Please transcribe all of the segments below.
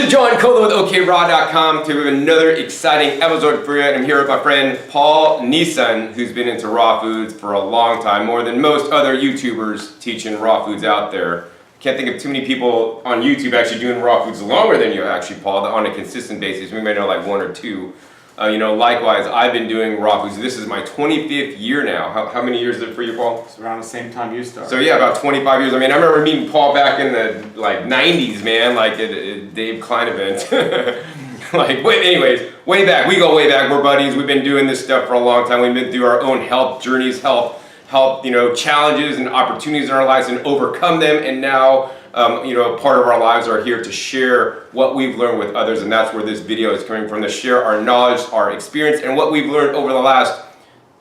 is John Colo with okraw.com to another exciting episode for you. I'm here with my friend Paul Nison, who's been into raw foods for a long time, more than most other YouTubers teaching raw foods out there. Can't think of too many people on YouTube actually doing raw foods longer than you actually, Paul, on a consistent basis. We may know like one or two. Likewise, I've been doing raw foods. This is my 25th year now. How many years is it for you, Paul? It's around the same time you started. So yeah, about 25 years. I mean, I remember meeting Paul back in the 90s, man, like at a Dave Klein event. Way back. We go way back. We're buddies. We've been doing this stuff for a long time. We've been through our own health journeys, health, challenges and opportunities in our lives and overcome them. And now, part of our lives are here to share what we've learned with others, and that's where this video is coming from, to share our knowledge, our experience, and what we've learned over the last,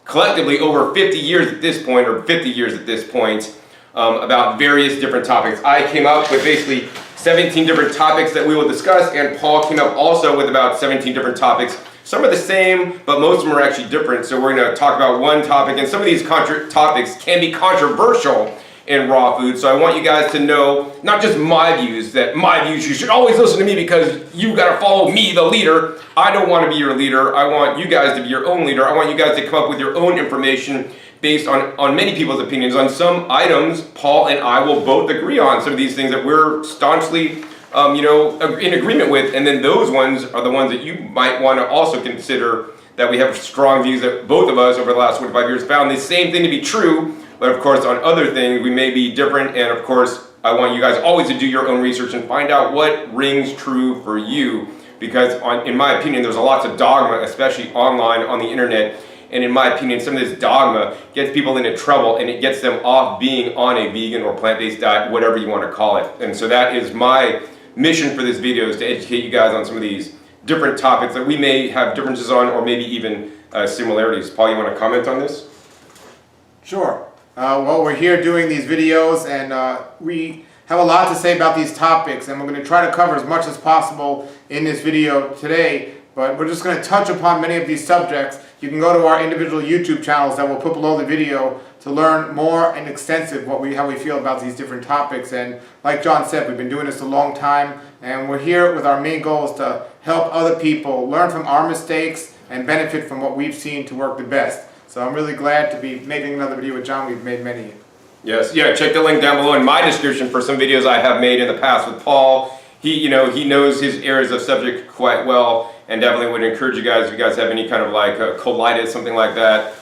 collectively, over 50 years at this point, about various different topics. I came up with basically 17 different topics that we will discuss, and Paul came up also with about 17 different topics. Some are the same, but most of them are actually different, so we're going to talk about one topic, and some of these topics can be controversial in raw food. So I want you guys to know, not just my views, you should always listen to me because you got to follow me, the leader. I don't want to be your leader. I want you guys to be your own leader. I want you guys to come up with your own information based on many people's opinions. On some items, Paul and I will both agree on some of these things that we're staunchly in agreement with, and then those ones are the ones that you might want to also consider that we have strong views that both of us over the last 25 years found the same thing to be true. But of course, on other things, we may be different. And of course, I want you guys always to do your own research and find out what rings true for you. Because in my opinion, there's a lots of dogma, especially online on the internet. And in my opinion, some of this dogma gets people into trouble and it gets them off being on a vegan or plant-based diet, whatever you want to call it. And so that is my mission for this video, is to educate you guys on some of these different topics that we may have differences on, or maybe even similarities. Paul, you want to comment on this? Sure. Well, we're here doing these videos, and we have a lot to say about these topics, and we're going to try to cover as much as possible in this video today, but we're just going to touch upon many of these subjects. You can go to our individual YouTube channels that we'll put below the video to learn more and extensive how we feel about these different topics. And like John said, we've been doing this a long time, and we're here with our main goals to help other people learn from our mistakes and benefit from what we've seen to work the best. So I'm really glad to be making another video with John. We've made many. Yes, yeah, check the link down below in my description for some videos I have made in the past with Paul. He knows his areas of subject quite well, and definitely would encourage you guys, if you guys have any kind of colitis, something like that,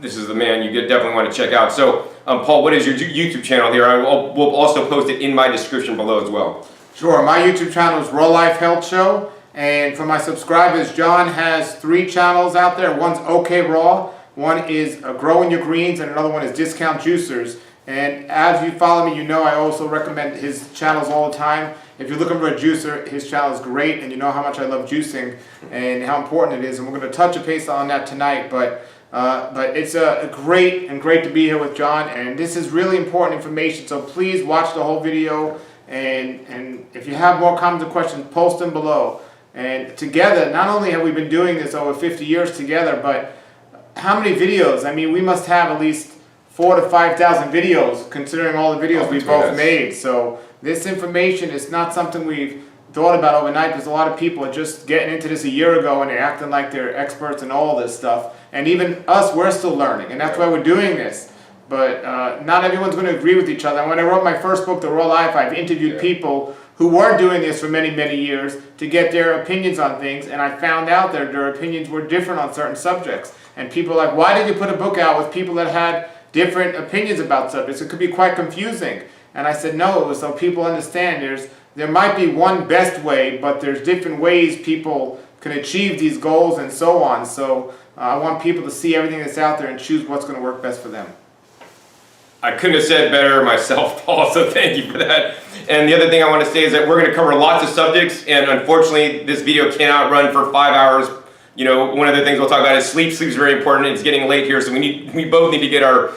this is the man you definitely want to check out. So, Paul, what is your YouTube channel here? We'll also post it in my description below as well. Sure, my YouTube channel is Raw Life Health Show, and for my subscribers, John has 3 channels out there. One's OK Raw, one is Growing Your Greens, and another one is Discount Juicers. And as you follow me, you know I also recommend his channels all the time. If you're looking for a juicer, his channel is great, and you know how much I love juicing and how important it is. And we're going to touch base on that tonight. But it's great to be here with John, and this is really important information. So please watch the whole video, and if you have more comments or questions, post them below. And together, not only have we been doing this over 50 years together, but how many videos? I mean, we must have at least 4,000 to 5,000 videos, considering all the videos we've both made. So this information is not something we've thought about overnight. There's a lot of people just getting into this a year ago, and they're acting like they're experts in all this stuff. And even us, we're still learning, and that's why we're doing this. But not everyone's going to agree with each other. And when I wrote my first book, The Raw Life, I've interviewed people who were doing this for many, many years to get their opinions on things, and I found out that their opinions were different on certain subjects. And people are like, why did you put a book out with people that had different opinions about subjects? It could be quite confusing. And I said, no, it was so people understand there might be one best way, but there's different ways people can achieve these goals and so on. So I want people to see everything that's out there and choose what's going to work best for them. I couldn't have said better myself, Paul, so thank you for that. And the other thing I want to say is that we're going to cover lots of subjects, and unfortunately this video cannot run for 5 hours. One of the things we'll talk about is sleep. Sleep is very important. It's getting late here, so we both need to get our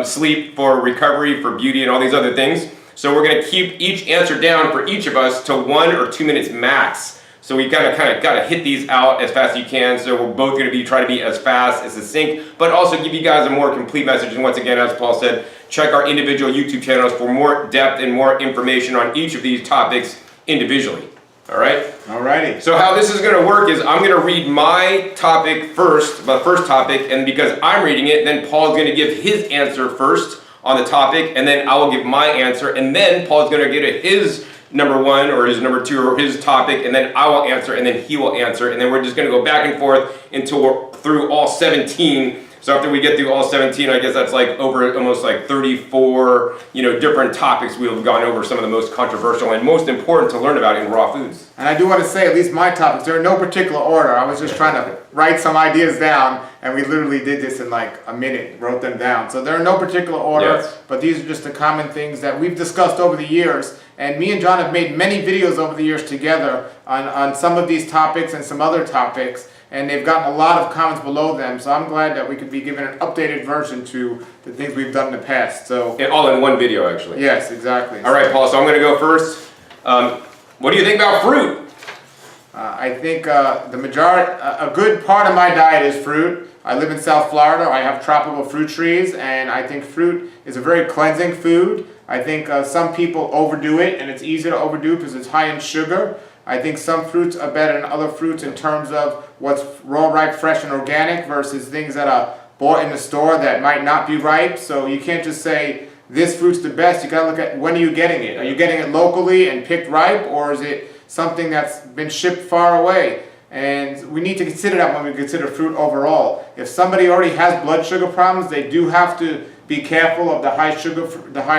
sleep for recovery, for beauty, and all these other things. So we're going to keep each answer down for each of us to 1 or 2 minutes max. So we kind of got to hit these out as fast as you can. So we're both going to try to be as fast, as succinct, but also give you guys a more complete message. And once again, as Paul said, check our individual YouTube channels for more depth and more information on each of these topics individually. All right? Alrighty. So how this is going to work is I'm going to read my topic first, the first topic, and because I'm reading it, then Paul's going to give his answer first on the topic, and then I will give my answer, and then Paul's going to get his number one or his number two or his topic, and then I will answer, and then he will answer, and then we're just going to go back and forth until we're through all 17. So after we get through all 17, I guess that's like over almost like 34, different topics we have gone over, some of the most controversial and most important to learn about in raw foods. And I do want to say, at least my topics, they're in no particular order. I was just trying to write some ideas down, and we literally did this in like a minute, wrote them down. So they're in no particular order, Yes. but these are just the common things that we've discussed over the years. And me and John have made many videos over the years together on some of these topics and some other topics. And they've gotten a lot of comments below them, so I'm glad that we could be given an updated version to the things we've done in the past. So All in one video, actually. yes, exactly. All right, Paul, so I'm going to go first. What do you think about fruit? I think a good part of my diet is fruit. I live in South Florida. I have tropical fruit trees, and I think fruit is a very cleansing food. I think some people overdo it, and it's easy to overdo because it's high in sugar. I think some fruits are better than other fruits in terms of what's raw, ripe, fresh, and organic versus things that are bought in the store that might not be ripe. So you can't just say this fruit's the best. You gotta look at when are you getting it. Are you getting it locally and picked ripe, or is it something that's been shipped far away? And we need to consider that when we consider fruit overall. If somebody already has blood sugar problems, they do have to be careful of the higher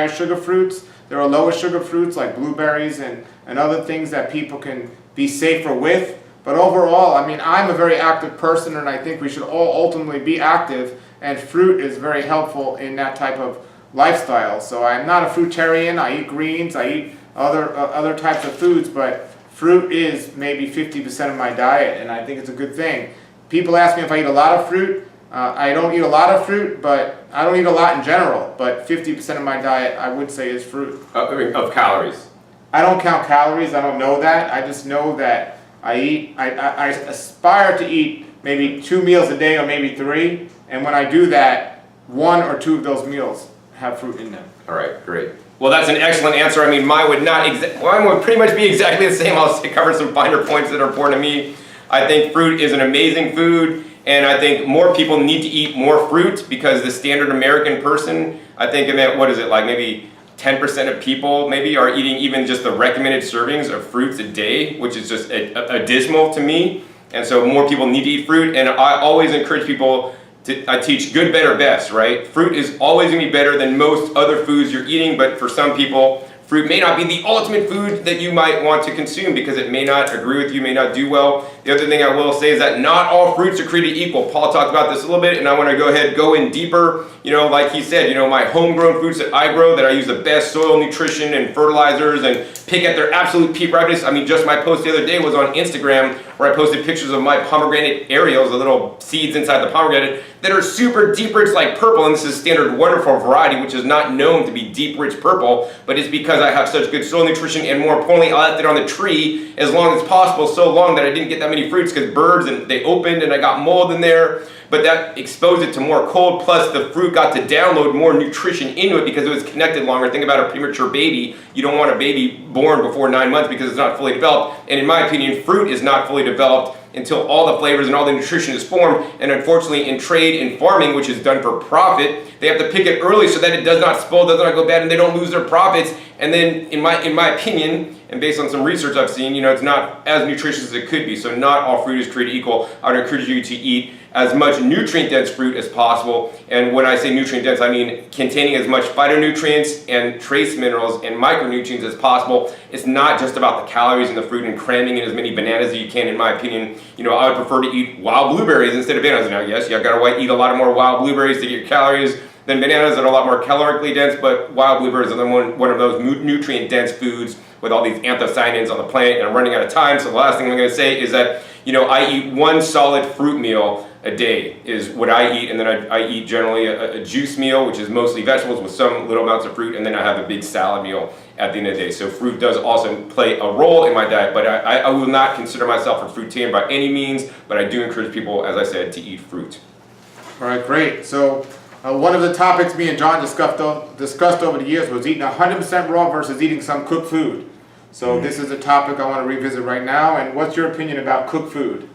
sugar fruits. There are lower sugar fruits like blueberries and other things that people can be safer with. But overall, I mean, I'm a very active person, and I think we should all ultimately be active, and fruit is very helpful in that type of lifestyle. So I'm not a fruitarian. I eat greens, I eat other types of foods, but fruit is maybe 50% of my diet, and I think it's a good thing. People ask me if I eat a lot of fruit. I don't eat a lot of fruit, but I don't eat a lot in general, but 50% of my diet, I would say, is fruit. Of calories. I don't count calories. I don't know that. I just know that I aspire to eat maybe 2 meals a day or maybe 3, and when I do that, 1 or 2 of those meals have fruit in them. All right, great. Well, that's an excellent answer. I mean, mine would pretty much be exactly the same. I'll cover some finer points that are important to me. I think fruit is an amazing food, and I think more people need to eat more fruit because the standard American person, I think, what is it, like maybe 10% of people maybe are eating even just the recommended servings of fruits a day, which is just abysmal to me. And so more people need to eat fruit, and I always encourage people I teach good, better, best, right? Fruit is always going to be better than most other foods you're eating, but for some people, fruit may not be the ultimate food that you might want to consume because it may not agree with you, may not do well. The other thing I will say is that not all fruits are created equal. Paul talked about this a little bit, and I want to go in deeper. Like he said, my homegrown fruits that I grow, that I use the best soil nutrition and fertilizers and pick at their absolute peak ripeness. I mean, just my post the other day was on Instagram where I posted pictures of my pomegranate areoles, the little seeds inside the pomegranate, that are super deep rich like purple, and this is standard wonderful variety, which is not known to be deep rich purple, but it's because I have such good soil nutrition, and more importantly, I left it on the tree as long as possible, so long that I didn't get that many fruits because birds, and they opened and I got mold in there, but that exposed it to more cold, plus the fruit got to download more nutrition into it because it was connected longer. Think about a premature baby. You don't want a baby born before 9 months because it's not fully developed, and in my opinion, fruit is not fully developed until all the flavors and all the nutrition is formed. And unfortunately, in trade and farming, which is done for profit, they have to pick it early so that it does not spoil, does not go bad, and they don't lose their profits. And then, in my opinion, and based on some research I've seen, it's not as nutritious as it could be. So not all fruit is created equal. I would encourage you to eat as much nutrient-dense fruit as possible. And when I say nutrient-dense, I mean containing as much phytonutrients and trace minerals and micronutrients as possible. It's not just about the calories in the fruit and cramming in as many bananas as you can, in my opinion. I would prefer to eat wild blueberries instead of bananas. Now, yes, you gotta eat a lot more wild blueberries to get your calories than bananas that are a lot more calorically dense, but wild blueberries are one of those nutrient-dense foods with all these anthocyanins on the plant, and I'm running out of time, so the last thing I'm gonna say is that, I eat 1 solid fruit meal a day is what I eat, and then I eat generally a juice meal, which is mostly vegetables with some little amounts of fruit, and then I have a big salad meal at the end of the day. So fruit does also play a role in my diet, but I will not consider myself a fruitarian by any means, but I do encourage people, as I said, to eat fruit. All right, great. So one of the topics me and John discussed over the years was eating 100% raw versus eating some cooked food. So this is a topic I want to revisit right now. And what's your opinion about cooked food?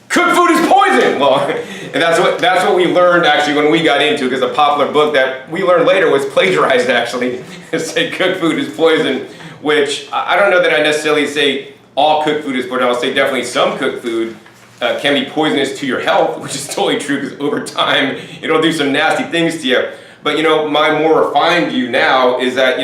Cooked food is poison! Well, and that's what we learned actually when we got into it, because a popular book that we learned later was plagiarized actually. It said cooked food is poison, which I don't know that I necessarily say all cooked food is poison. I'll say definitely some cooked food can be poisonous to your health, which is totally true because over time it'll do some nasty things to you. But my more refined view now is that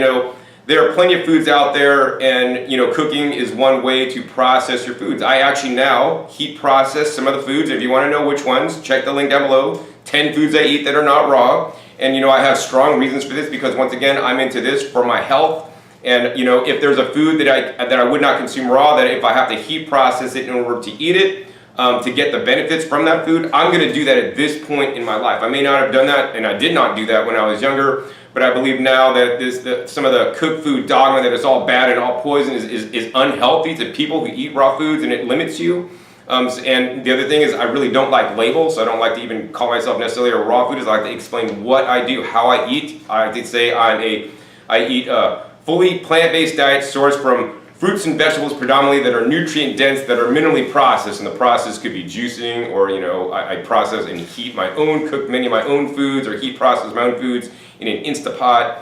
there are plenty of foods out there, and cooking is one way to process your foods. I actually now heat process some of the foods. If you want to know which ones, check the link down below. 10 foods I eat that are not raw. And I have strong reasons for this because once again, I'm into this for my health. And if there's a food that I would not consume raw, that if I have to heat process it in order to eat it, to get the benefits from that food, I'm going to do that at this point in my life. I may not have done that, and I did not do that when I was younger. But I believe now that some of the cooked food dogma that it's all bad and all poison is unhealthy to people who eat raw foods, and it limits you. And the other thing is I really don't like labels. So I don't like to even call myself necessarily a raw foodist. I like to explain what I do, how I eat. I could say I eat a fully plant-based diet sourced from fruits and vegetables predominantly that are nutrient dense, that are minimally processed, and the process could be juicing, or I process and heat my own, cook many of my own foods, or heat process my own foods in an Instapot,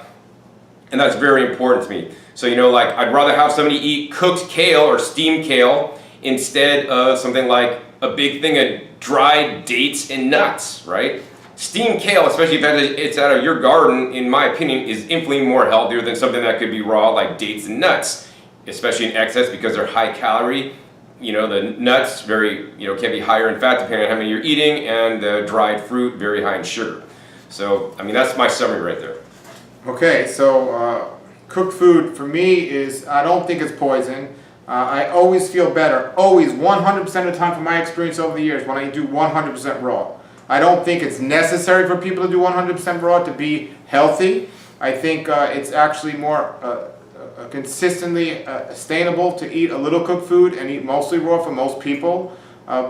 and that's very important to me. So I'd rather have somebody eat cooked kale or steamed kale instead of something like a big thing of dried dates and nuts, right? Steamed kale, especially if it's out of your garden, in my opinion, is infinitely more healthier than something that could be raw like dates and nuts, especially in excess because they're high calorie. The nuts can be higher in fat depending on how many you're eating, and the dried fruit very high in sugar. So, that's my summary right there. Okay, so cooked food for me is, I don't think it's poison. I always feel better, always, 100% of the time from my experience over the years, when I do 100% raw. I don't think it's necessary for people to do 100% raw to be healthy. I think it's actually more consistently sustainable to eat a little cooked food and eat mostly raw for most people.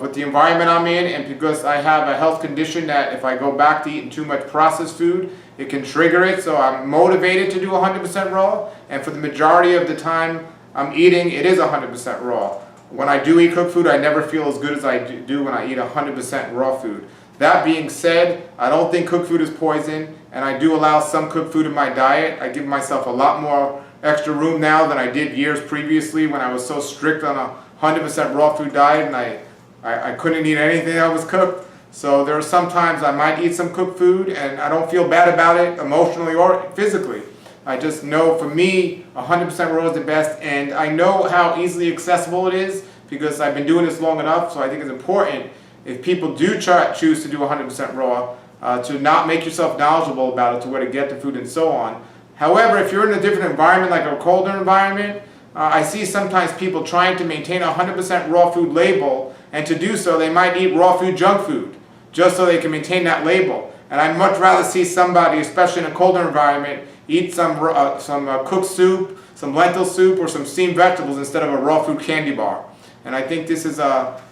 With the environment I'm in, and because I have a health condition that if I go back to eating too much processed food, it can trigger it, so I'm motivated to do 100% raw, and for the majority of the time I'm eating, it is 100% raw. When I do eat cooked food, I never feel as good as I do when I eat 100% raw food. That being said, I don't think cooked food is poison, and I do allow some cooked food in my diet. I give myself a lot more extra room now than I did years previously when I was so strict on a 100% raw food diet, and I couldn't eat anything that was cooked. So there are some times I might eat some cooked food and I don't feel bad about it emotionally or physically. I just know for me 100% raw is the best, and I know how easily accessible it is because I've been doing this long enough. So I think it's important, if people do choose to do 100% raw, to not make yourself knowledgeable about it, to where to get the food and so on. However, if you're in a different environment, like a colder environment, I see sometimes people trying to maintain a 100% raw food label, and to do so they might eat raw food junk food just so they can maintain that label. And I'd much rather see somebody, especially in a colder environment, eat some cooked soup, some lentil soup, or some steamed vegetables instead of a raw food candy bar. And I think this is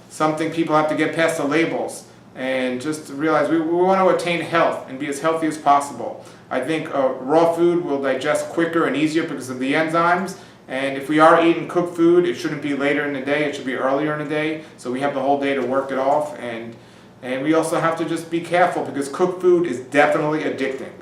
something people have to get past the labels and just realize we want to attain health and be as healthy as possible. I think raw food will digest quicker and easier because of the enzymes. And if we are eating cooked food, it shouldn't be later in the day, it should be earlier in the day, so we have the whole day to work it off. And we also have to just be careful because cooked food is definitely addicting.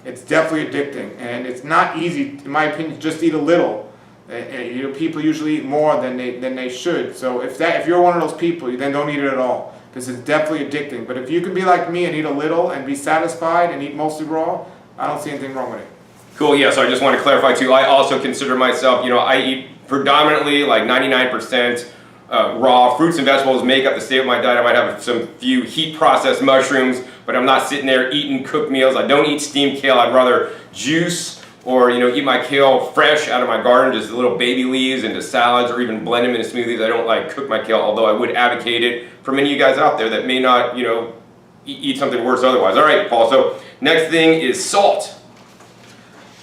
It's definitely addicting, and it's not easy, in my opinion, to just eat a little. People usually eat more than they should. So if you're one of those people, then don't eat it at all, because it's definitely addicting. But if you can be like me and eat a little and be satisfied and eat mostly raw, I don't see anything wrong with it. Cool, yeah, so I just want to clarify too, I also consider myself, I eat predominantly like 99% raw. Fruits and vegetables make up the state of my diet. I might have some few heat processed mushrooms, but I'm not sitting there eating cooked meals. I don't eat steamed kale. I'd rather juice or eat my kale fresh out of my garden, just the little baby leaves into salads, or even blend them into smoothies. I don't like cook my kale, although I would advocate it for many of you guys out there that may not eat something worse otherwise. All right, Paul, so next thing is salt.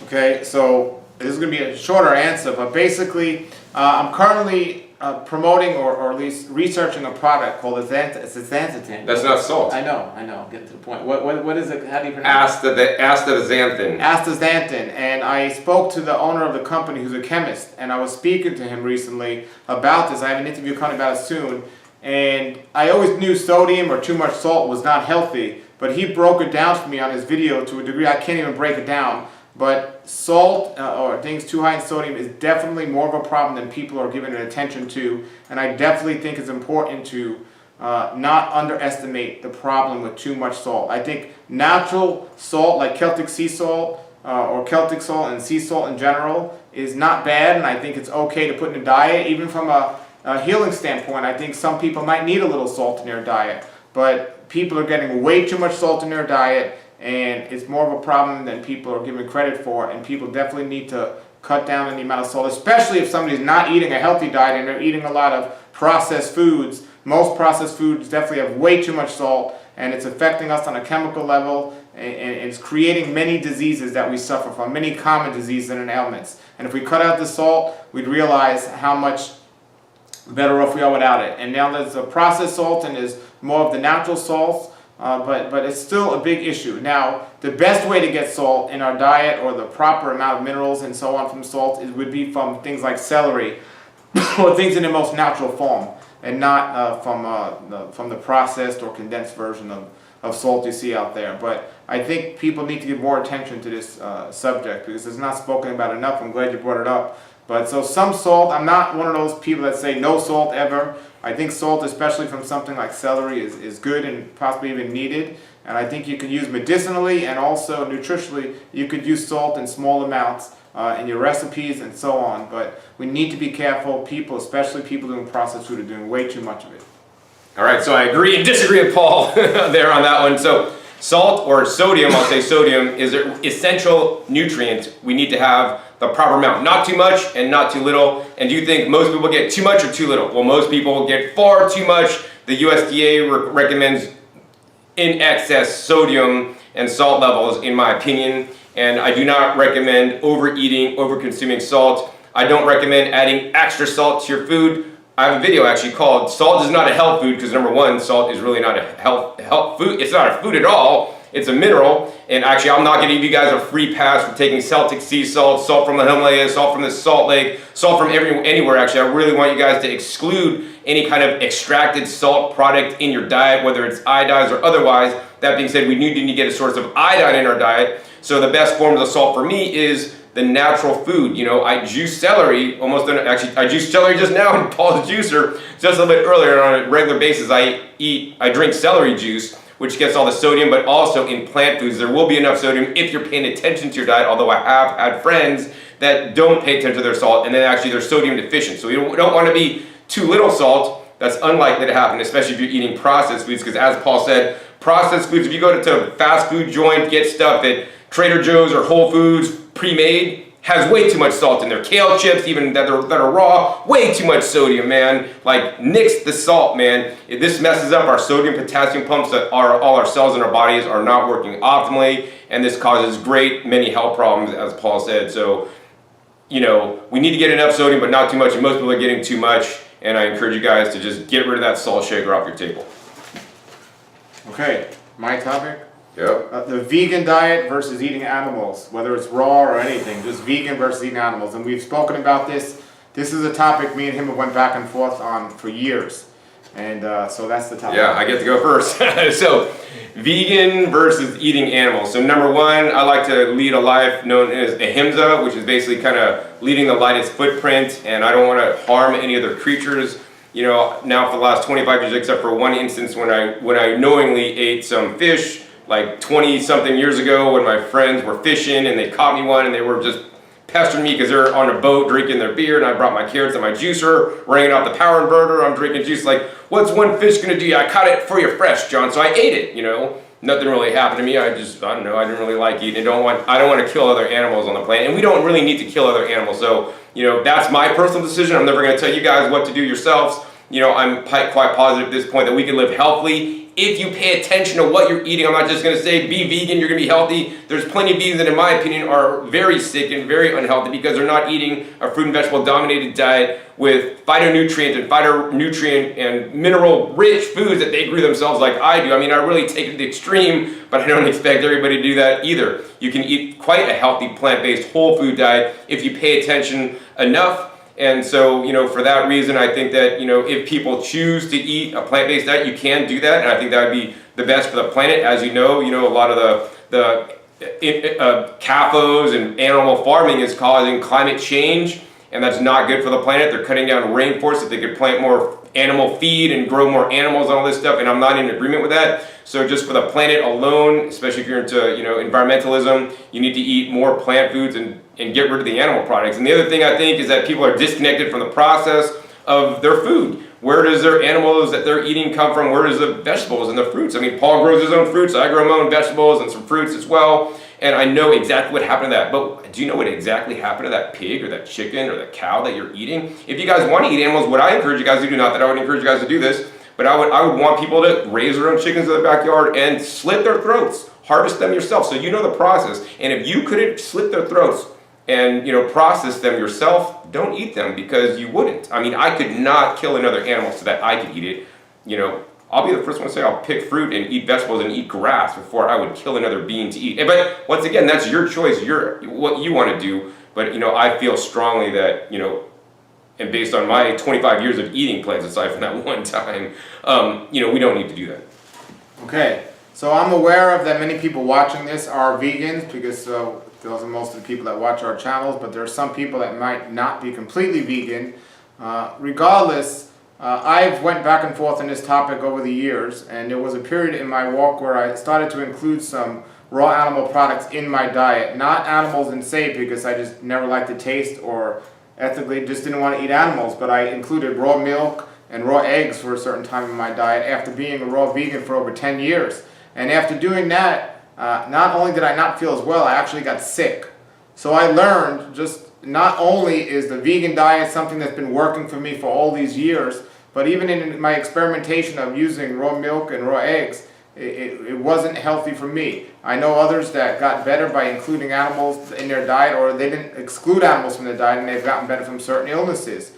Okay, so this is going to be a shorter answer, but basically I'm currently promoting or at least researching a product called zeaxanthin. That's not salt. I know. Getting to the point. What is it? How do you pronounce it? Astaxanthin. Astaxanthin. And I spoke to the owner of the company, who's a chemist, and I was speaking to him recently about this. I have an interview coming about it soon. And I always knew sodium or too much salt was not healthy, but he broke it down for me on his video to a degree I can't even break it down. But salt or things too high in sodium is definitely more of a problem than people are giving it attention to. And I definitely think it's important to not underestimate the problem with too much salt. I think natural salt like Celtic sea salt or Celtic salt and sea salt in general is not bad, and I think it's okay to put in a diet. Even from a healing standpoint, I think some people might need a little salt in their diet. But people are getting way too much salt in their diet, and it's more of a problem than people are giving credit for, and people definitely need to cut down on the amount of salt, especially if somebody's not eating a healthy diet and they're eating a lot of processed foods. Most processed foods definitely have way too much salt, and it's affecting us on a chemical level, and it's creating many diseases that we suffer from, many common diseases and ailments. And if we cut out the salt, we'd realize how much better off we are without it. And now there's a processed salt and there's more of the natural salts, but it's still a big issue. Now, the best way to get salt in our diet, or the proper amount of minerals and so on from salt, would be from things like celery, or things in the most natural form, and not from the processed or condensed version of salt you see out there. But I think people need to give more attention to this subject, because it's not spoken about enough. I'm glad you brought it up. But so some salt, I'm not one of those people that say no salt ever. I think salt, especially from something like celery, is good and possibly even needed. And I think you can use medicinally and also nutritionally. You could use salt in small amounts in your recipes and so on. But we need to be careful. People, especially people doing processed food, are doing way too much of it. All right, so I agree and disagree with Paul there on that one. So salt, or sodium, I'll say sodium, is an essential nutrient. We need to have the proper amount, not too much and not too little. And do you think most people get too much or too little? Well, most people get far too much. The USDA recommends in excess sodium and salt levels, in my opinion. And I do not recommend overeating, over-consuming salt. I don't recommend adding extra salt to your food. I have a video actually called "Salt is not a health food," because number one, salt is really not a health food. It's not a food at all. It's a mineral. And actually, I'm not going to give you guys a free pass for taking Celtic sea salt, salt from the Himalayas, salt from the Salt Lake, salt from anywhere. Actually, I really want you guys to exclude any kind of extracted salt product in your diet, whether it's iodized or otherwise. That being said, we need to get a source of iodine in our diet. So the best form of the salt for me is the natural food. You know, I juice celery I juice celery just now in Paul's juicer, just a little bit earlier. On a regular basis, I drink celery juice, which gets all the sodium, but also in plant foods, there will be enough sodium if you're paying attention to your diet, although I have had friends that don't pay attention to their salt, and then actually they're sodium deficient. So you don't want to be too little salt. That's unlikely to happen, especially if you're eating processed foods, because as Paul said, processed foods, if you go to a fast food joint, get stuff at Trader Joe's or Whole Foods pre-made, has way too much salt in there. Kale chips, even that are raw, way too much sodium, man. Like, nix the salt, man. This messes up our sodium potassium pumps that all our cells in our bodies are not working optimally, and this causes many health problems, as Paul said. So, you know, we need to get enough sodium, but not too much, and most people are getting too much, and I encourage you guys to just get rid of that salt shaker off your table. Okay, my topic? Yep. The vegan diet versus eating animals, whether it's raw or anything, just vegan versus eating animals. And we've spoken about this. This is a topic me and him have went back and forth on for years. And so that's the topic. Yeah, I get to go first. So, vegan versus eating animals. So number one, I like to lead a life known as ahimsa, which is basically kind of leaving the lightest footprint, and I don't want to harm any other creatures. You know, now for the last 25 years, except for one instance when I knowingly ate some fish, like 20-something years ago, when my friends were fishing and they caught me one and they were just pestering me because they're on a boat drinking their beer, and I brought my carrots and my juicer, ringing out the power inverter, I'm drinking juice. Like, what's one fish gonna do? I caught it for you fresh, John, so I ate it, you know. Nothing really happened to me. I don't know, I didn't really like eating. I don't want to kill other animals on the planet, and we don't really need to kill other animals. So, you know, that's my personal decision. I'm never gonna tell you guys what to do yourselves. You know, I'm quite positive at this point that we can live healthily if you pay attention to what you're eating. I'm not just going to say be vegan, you're going to be healthy. There's plenty of vegans that, in my opinion, are very sick and very unhealthy because they're not eating a fruit and vegetable dominated diet with phytonutrient and mineral rich foods that they grew themselves like I do. I mean, I really take it to the extreme, but I don't expect everybody to do that either. You can eat quite a healthy plant-based whole food diet if you pay attention enough. And so, for that reason, I think that, if people choose to eat a plant-based diet, you can do that. And I think that would be the best for the planet. As you know, a lot of the CAFOs and animal farming is causing climate change, and that's not good for the planet. They're cutting down rainforests so they could plant more animal feed and grow more animals and all this stuff, and I'm not in agreement with that. So just for the planet alone, especially if you're into environmentalism, you need to eat more plant foods and get rid of the animal products. And the other thing I think is that people are disconnected from the process of their food. Where does their animals that they're eating come from? Where does the vegetables and the fruits? I mean, Paul grows his own fruits. I grow my own vegetables and some fruits as well. And I know exactly what happened to that. But do you know what exactly happened to that pig or that chicken or the cow that you're eating? If you guys want to eat animals, what I encourage you guys to do, not that I would encourage you guys to do this, but I would want people to raise their own chickens in their backyard and slit their throats. Harvest them yourself so you know the process. And if you couldn't slit their throats and process them yourself, don't eat them because you wouldn't. I mean, I could not kill another animal so that I could eat it. I'll be the first one to say I'll pick fruit and eat vegetables and eat grass before I would kill another being to eat. But once again, that's your choice, what you want to do. But I feel strongly that and based on my 25 years of eating plants, aside from that one time, we don't need to do that. Okay, so I'm aware of that many people watching this are vegans because those are most of the people that watch our channels, but there are some people that might not be completely vegan. Regardless, I've went back and forth on this topic over the years, and there was a period in my walk where I started to include some raw animal products in my diet. Not animals in se because I just never liked the taste or ethically just didn't want to eat animals, but I included raw milk and raw eggs for a certain time in my diet after being a raw vegan for over 10 years. And after doing that, not only did I not feel as well, I actually got sick. So I learned just not only is the vegan diet something that's been working for me for all these years, but even in my experimentation of using raw milk and raw eggs, it wasn't healthy for me. I know others that got better by including animals in their diet, or they didn't exclude animals from their diet and they've gotten better from certain illnesses.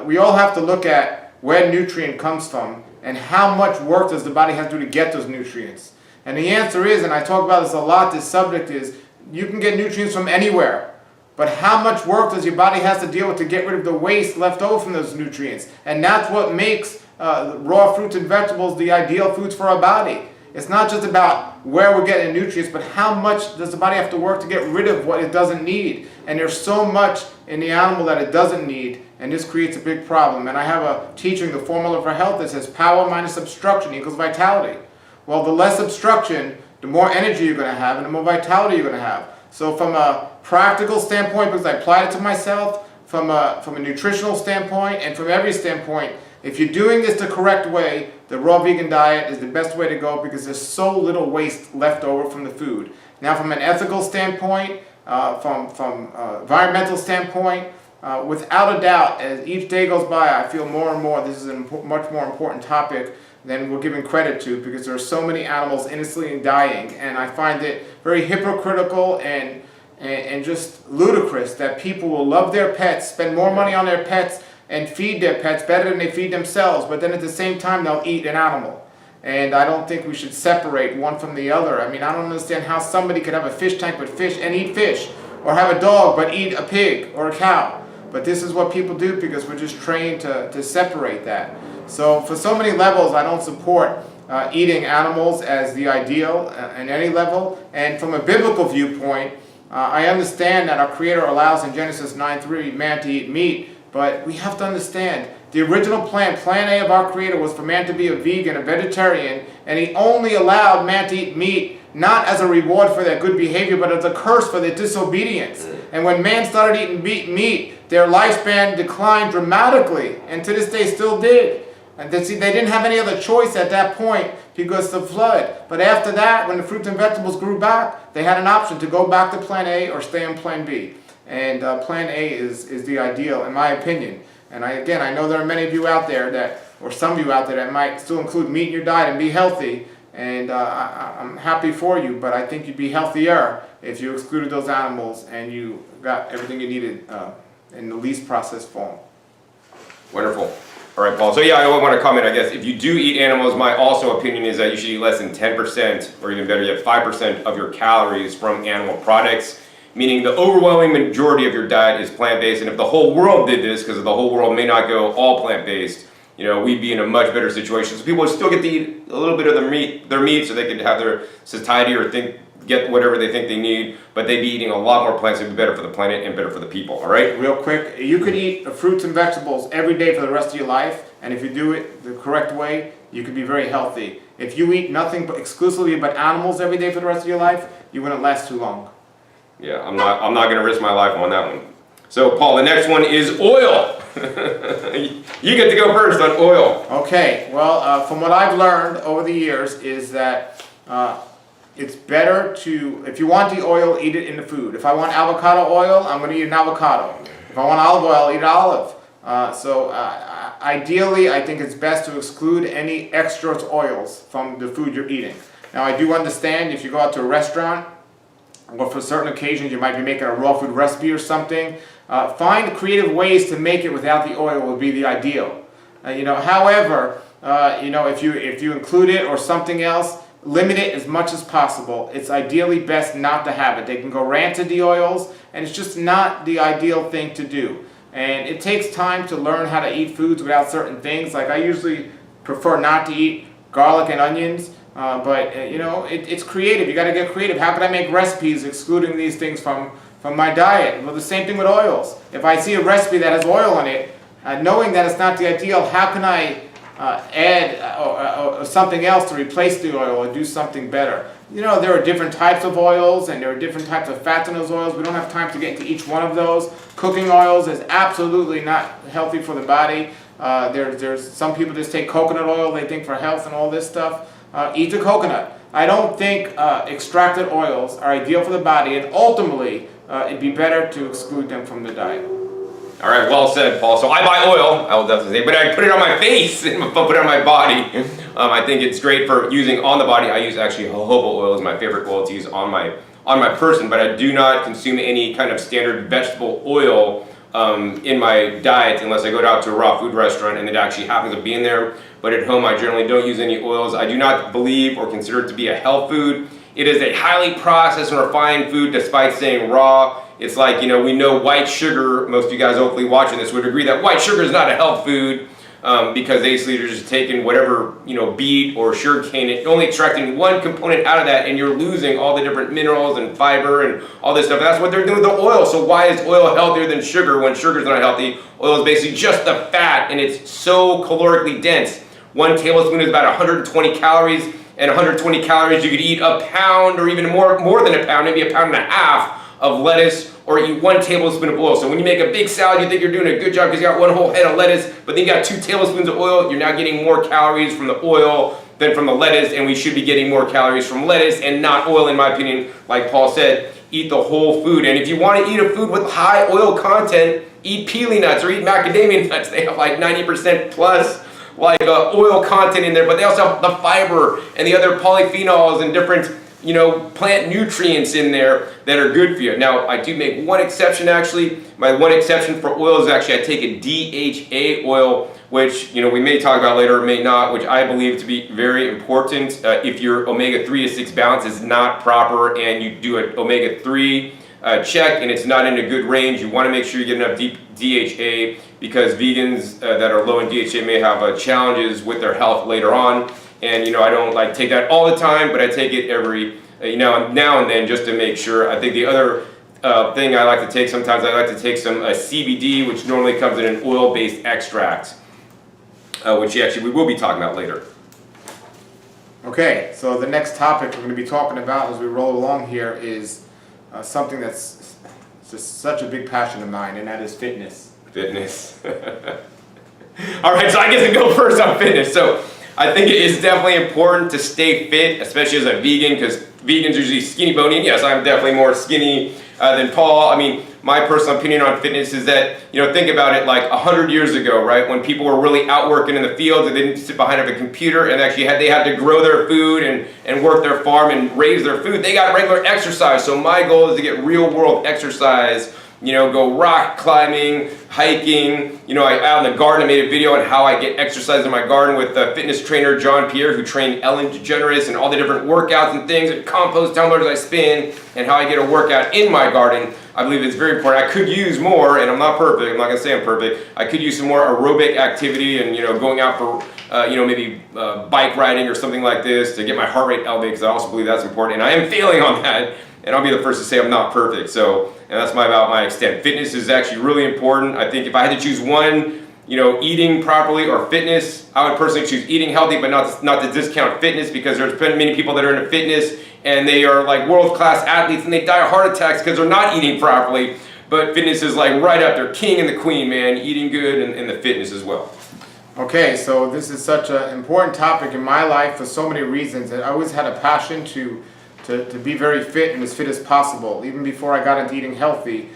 We all have to look at where nutrient comes from and how much work does the body have to do to get those nutrients. And the answer is, and I talk about this a lot, this subject is, you can get nutrients from anywhere. But how much work does your body have to deal with to get rid of the waste left over from those nutrients? And that's what makes raw fruits and vegetables the ideal foods for our body. It's not just about where we're getting nutrients, but how much does the body have to work to get rid of what it doesn't need. And there's so much in the animal that it doesn't need, and this creates a big problem. And I have a teaching, the formula for health, that says power minus obstruction equals vitality. Well, the less obstruction, the more energy you're going to have and the more vitality you're going to have. So from a practical standpoint, because I applied it to myself, from a nutritional standpoint, and from every standpoint, if you're doing this the correct way, the raw vegan diet is the best way to go because there's so little waste left over from the food. Now from an ethical standpoint, from environmental standpoint, without a doubt, as each day goes by, I feel more and more this is a much more important topic than we're giving credit to, because there are so many animals innocently dying, and I find it very hypocritical and just ludicrous that people will love their pets, spend more money on their pets, and feed their pets better than they feed themselves, but then at the same time they'll eat an animal. And I don't think we should separate one from the other. I mean, I don't understand how somebody could have a fish tank with fish and eat fish, or have a dog but eat a pig or a cow. But this is what people do because we're just trained to separate that. So for so many levels, I don't support eating animals as the ideal in any level. And from a biblical viewpoint, I understand that our Creator allows in Genesis 9:3 man to eat meat, but we have to understand the original plan A of our Creator was for man to be a vegan, a vegetarian, and He only allowed man to eat meat not as a reward for their good behavior, but as a curse for their disobedience. And when man started eating meat, their lifespan declined dramatically, and to this day still did. And they didn't have any other choice at that point because of the flood. But after that, when the fruits and vegetables grew back, they had an option to go back to plan A or stay on plan B. And plan A is the ideal, in my opinion. And I know there are many of you out there that or some of you out there that might still include meat in your diet and be healthy. And I'm happy for you, but I think you'd be healthier if you excluded those animals and you got everything you needed in the least processed form. Wonderful. All right, Paul. So yeah, I want to comment, I guess, if you do eat animals, my also opinion is that you should eat less than 10%, or even better yet, 5% of your calories from animal products, meaning the overwhelming majority of your diet is plant-based. And if the whole world did this, because the whole world may not go all plant-based, we'd be in a much better situation. So people would still get to eat a little bit of their meat so they could have their satiety or get whatever they think they need, but they'd be eating a lot more plants. It'd be better for the planet and better for the people, all right? Real quick, you could eat fruits and vegetables every day for the rest of your life, and if you do it the correct way, you could be very healthy. If you eat nothing but exclusively but animals every day for the rest of your life, you wouldn't last too long. Yeah, I'm not going to risk my life on that one. So, Paul, the next one is oil. You get to go first on oil. Okay, well, from what I've learned over the years is that it's better to, if you want the oil, eat it in the food. If I want avocado oil, I'm going to eat an avocado. If I want olive oil, I'll eat olive. Ideally, I think it's best to exclude any extra oils from the food you're eating. Now, I do understand if you go out to a restaurant, or for certain occasions you might be making a raw food recipe or something, find creative ways to make it without the oil would be the ideal. However, if you include it or something else, limit it as much as possible. It's ideally best not to have it. They can go rancid, the oils, and it's just not the ideal thing to do. And it takes time to learn how to eat foods without certain things. Like I usually prefer not to eat garlic and onions, but it's creative. You got to get creative. How can I make recipes excluding these things from my diet? Well, the same thing with oils. If I see a recipe that has oil in it, knowing that it's not the ideal, how can I add or something else to replace the oil or do something better? There are different types of oils and there are different types of fats in those oils. We don't have time to get into each one of those. Cooking oils is absolutely not healthy for the body. There's some people just take coconut oil, they think for health and all this stuff. Eat the coconut. I don't think extracted oils are ideal for the body, and ultimately it'd be better to exclude them from the diet. All right, well said, Paul. So I buy oil, I will definitely say, but I put it on my face and put it on my body. I think it's great for using on the body. I use actually jojoba oil is my favorite oil to use on my person, but I do not consume any kind of standard vegetable oil in my diet unless I go out to a raw food restaurant and it actually happens to be in there. But at home, I generally don't use any oils. I do not believe or consider it to be a health food. It is a highly processed and refined food despite saying raw. It's like, we know white sugar, most of you guys hopefully watching this would agree that white sugar is not a health food because basically they're just taking whatever, beet or sugar cane and only extracting one component out of that, and you're losing all the different minerals and fiber and all this stuff. And that's what they're doing with the oil. So why is oil healthier than sugar when sugar's not healthy? Oil is basically just the fat, and it's so calorically dense. 1 tablespoon is about 120 calories, and 120 calories you could eat a pound or even more than a pound, maybe a pound and a half of lettuce, or eat 1 tablespoon of oil. So when you make a big salad, you think you're doing a good job because you got 1 whole head of lettuce, but then you got 2 tablespoons of oil. You're now getting more calories from the oil than from the lettuce, and we should be getting more calories from lettuce and not oil, in my opinion. Like Paul said, eat the whole food. And if you want to eat a food with high oil content, eat pili nuts or eat macadamia nuts. They have like 90% plus oil content in there, but they also have the fiber and the other polyphenols and different plant nutrients in there that are good for you. Now, I do make one exception actually. My one exception for oil is actually I take a DHA oil, which we may talk about later or may not, which I believe to be very important. If your omega-3 to 6 balance is not proper and you do an omega-3 check and it's not in a good range, you want to make sure you get enough DHA, because vegans that are low in DHA may have challenges with their health later on. And I don't take that all the time, but I take it every now and then just to make sure. I think the other thing I like to take sometimes, I like to take some CBD, which normally comes in an oil-based extract, which actually we will be talking about later. Okay, so the next topic we're going to be talking about as we roll along here is something that's just such a big passion of mine, and that is fitness. Fitness. All right, so I get to go first on fitness. So I think it is definitely important to stay fit, especially as a vegan, because vegans are usually skinny bony. And yes, I'm definitely more skinny than Paul. I mean, my personal opinion on fitness is that, think about it like 100 years ago, right? When people were really out working in the fields and they didn't sit behind a computer and actually they had to grow their food and work their farm and raise their food. They got regular exercise. So my goal is to get real world exercise, go rock climbing, hiking. I out in the garden, I made a video on how I get exercise in my garden with fitness trainer John Pierre, who trained Ellen DeGeneres, and all the different workouts and things and compost tumblers I spin and how I get a workout in my garden. I believe it's very important. I could use more, and I'm not perfect. I'm not gonna say I'm perfect. I could use some more aerobic activity and going out for maybe bike riding or something like this to get my heart rate elevated, because I also believe that's important. And I am failing on that, and I'll be the first to say I'm not perfect. So, and that's about my extent. Fitness is actually really important. I think if I had to choose one, eating properly or fitness, I would personally choose eating healthy, but not to discount fitness, because there's been many people that are into fitness and they are like world-class athletes and they die of heart attacks because they're not eating properly. But fitness is like right up there, king and the queen, man, eating good and the fitness as well. Okay, so this is such an important topic in my life for so many reasons. And I always had a passion to be very fit and as fit as possible. Even before I got into eating healthy,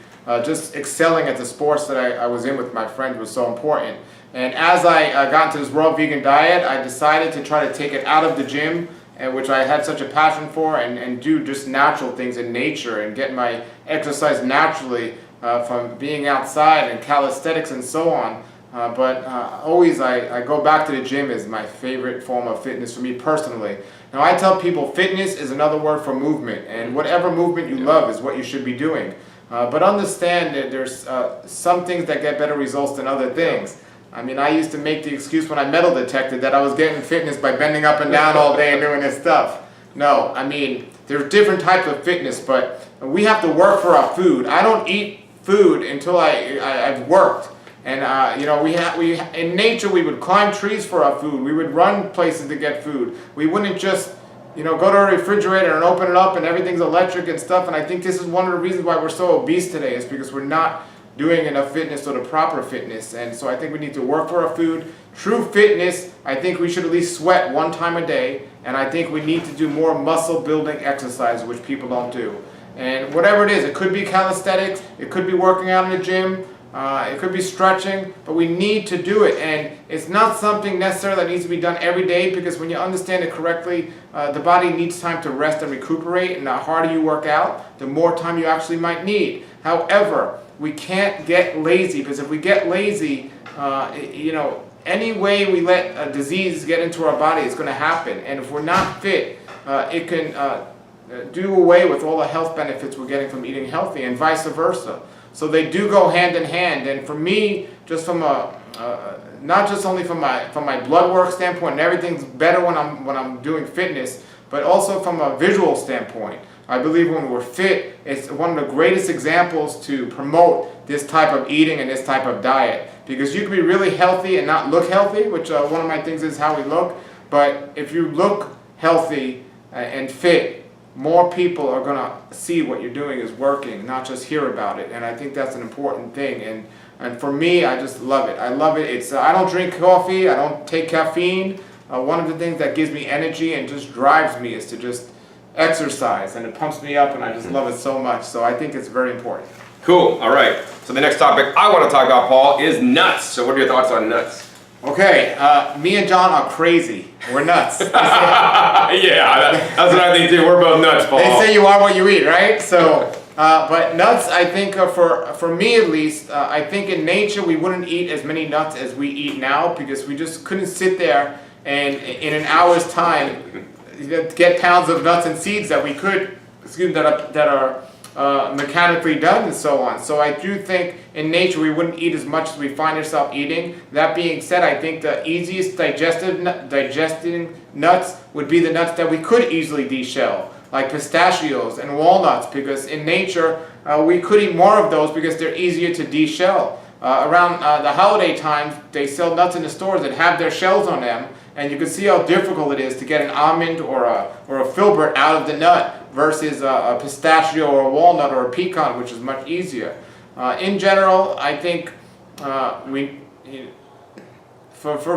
just excelling at the sports that I was in with my friends was so important. And as I got into this raw vegan diet, I decided to try to take it out of the gym, which I had such a passion for, and do just natural things in nature and get my exercise naturally from being outside and calisthenics and so on. But always I go back to the gym as my favorite form of fitness for me personally. Now I tell people fitness is another word for movement, and whatever movement you love is what you should be doing. But understand that there's some things that get better results than other things. I mean, I used to make the excuse when I metal detected that I was getting fitness by bending up and down all day and doing this stuff. No, I mean, there's different types of fitness, but we have to work for our food. I don't eat food until I've worked. And we in nature we would climb trees for our food. We would run places to get food. We wouldn't just go to a refrigerator and open it up and everything's electric and stuff. And I think this is one of the reasons why we're so obese today, is because we're not doing enough fitness or the proper fitness. And so I think we need to work for our food. True fitness, I think we should at least sweat 1 time a day. And I think we need to do more muscle building exercise, which people don't do. And whatever it is, it could be calisthenics, it could be working out in the gym, it could be stretching, but we need to do it. And it's not something necessarily that needs to be done every day, because when you understand it correctly, the body needs time to rest and recuperate, and the harder you work out, the more time you actually might need. However, we can't get lazy, because if we get lazy, any way we let a disease get into our body, it's going to happen. And if we're not fit, it can do away with all the health benefits we're getting from eating healthy, and vice versa. So they do go hand in hand. And for me, just from not just only from my blood work standpoint, and everything's better when I'm doing fitness, but also from a visual standpoint. I believe when we're fit, it's one of the greatest examples to promote this type of eating and this type of diet. Because you can be really healthy and not look healthy, which one of my things is how we look. But if you look healthy and fit, more people are going to see what you're doing is working, not just hear about it. And I think that's an important thing. And for me, I just love it. I love it. I don't drink coffee. I don't take caffeine. One of the things that gives me energy and just drives me is to just exercise, and it pumps me up, and I just love it so much. So I think it's very important. Cool. All right. So the next topic I want to talk about, Paul, is nuts. So what are your thoughts on nuts? Okay, me and John are crazy. We're nuts. Yeah, that's what I think too. We're both nuts, Paul. They say you are what you eat, right? So, but nuts, I think for me at least, I think in nature we wouldn't eat as many nuts as we eat now, because we just couldn't sit there and in an hour's time get pounds of nuts and seeds that we could, that are mechanically done and so on. So I do think in nature we wouldn't eat as much as we find ourselves eating. That being said, I think the easiest digesting nuts would be the nuts that we could easily de-shell, like pistachios and walnuts, because in nature we could eat more of those because they're easier to de-shell. Around the holiday times, they sell nuts in the stores that have their shells on them, and you can see how difficult it is to get an almond or a filbert out of the nut versus a pistachio or a walnut or a pecan, which is much easier. In general, I think for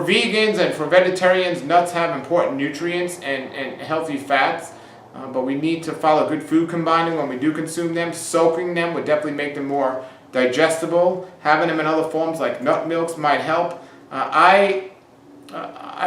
vegans and for vegetarians, nuts have important nutrients and healthy fats. but we need to follow good food combining when we do consume them. Soaking them would definitely make them more digestible. Having them in other forms like nut milks might help. I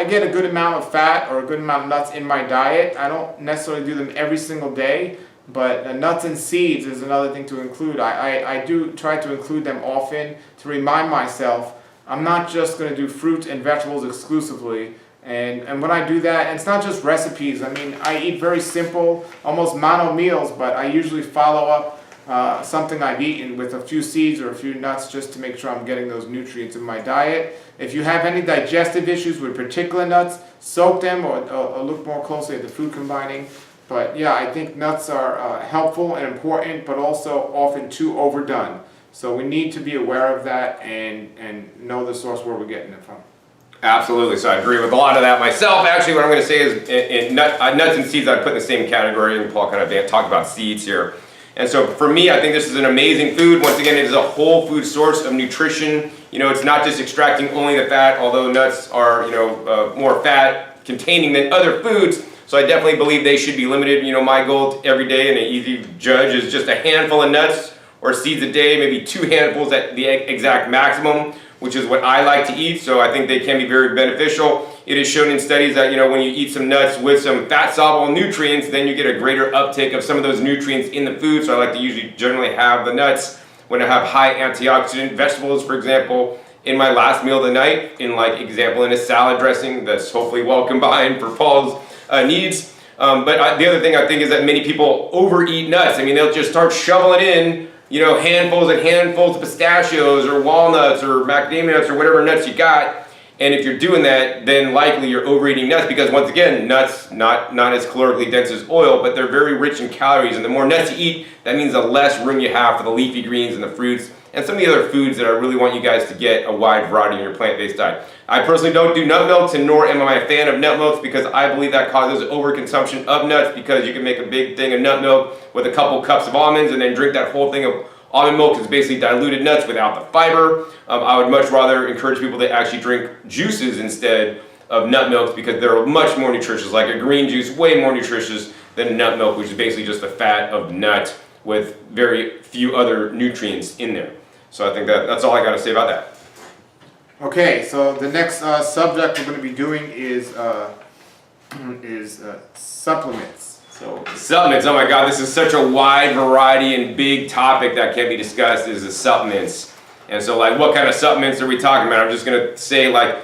get a good amount of fat or a good amount of nuts in my diet. I don't necessarily do them every single day, but nuts and seeds is another thing to include. I do try to include them often to remind myself I'm not just going to do fruit and vegetables exclusively. And when I do that, and it's not just recipes. I mean, I eat very simple, almost mono meals, but I usually follow up something I've eaten with a few seeds or a few nuts just to make sure I'm getting those nutrients in my diet. If you have any digestive issues with particular nuts, soak them or look more closely at the food combining. But yeah, I think nuts are helpful and important, but also often too overdone. So we need to be aware of that and know the source where we're getting it from. Absolutely. So I agree with a lot of that myself. Actually, what I'm going to say is nuts and seeds I put in the same category, and Paul kind of talked about seeds here. And so for me, I think this is an amazing food. Once again, it is a whole food source of nutrition. You know, it's not just extracting only the fat, although nuts are, more fat containing than other foods. So I definitely believe they should be limited. You know, my goal every day, and an easy judge, is just a handful of nuts or seeds a day, maybe 2 handfuls at the exact maximum, which is what I like to eat. So I think they can be very beneficial. It is shown in studies that, when you eat some nuts with some fat-soluble nutrients, then you get a greater uptake of some of those nutrients in the food. So I like to usually generally have the nuts when I have high antioxidant vegetables, for example, in my last meal of the night, in a salad dressing that's hopefully well combined for Paul's needs. But the other thing I think is that many people overeat nuts. I mean, they'll just start shoveling in, handfuls and handfuls of pistachios or walnuts or macadamia nuts or whatever nuts you got. And if you're doing that, then likely you're overeating nuts, because once again, nuts, not as calorically dense as oil, but they're very rich in calories. And the more nuts you eat, that means the less room you have for the leafy greens and the fruits and some of the other foods that I really want you guys to get a wide variety in your plant-based diet. I personally don't do nut milks, and nor am I a fan of nut milks, because I believe that causes overconsumption of nuts, because you can make a big thing of nut milk with a couple cups of almonds and then drink that whole thing of almond milk is basically diluted nuts without the fiber. I would much rather encourage people to actually drink juices instead of nut milks, because they're much more nutritious. Like a green juice, way more nutritious than nut milk, which is basically just the fat of nut with very few other nutrients in there. So I think that's all I got to say about that. Okay, so the next subject we're going to be doing is supplements. So supplements, oh my God, this is such a wide variety and big topic that can be discussed, is the supplements. And so what kind of supplements are we talking about? I'm just going to say I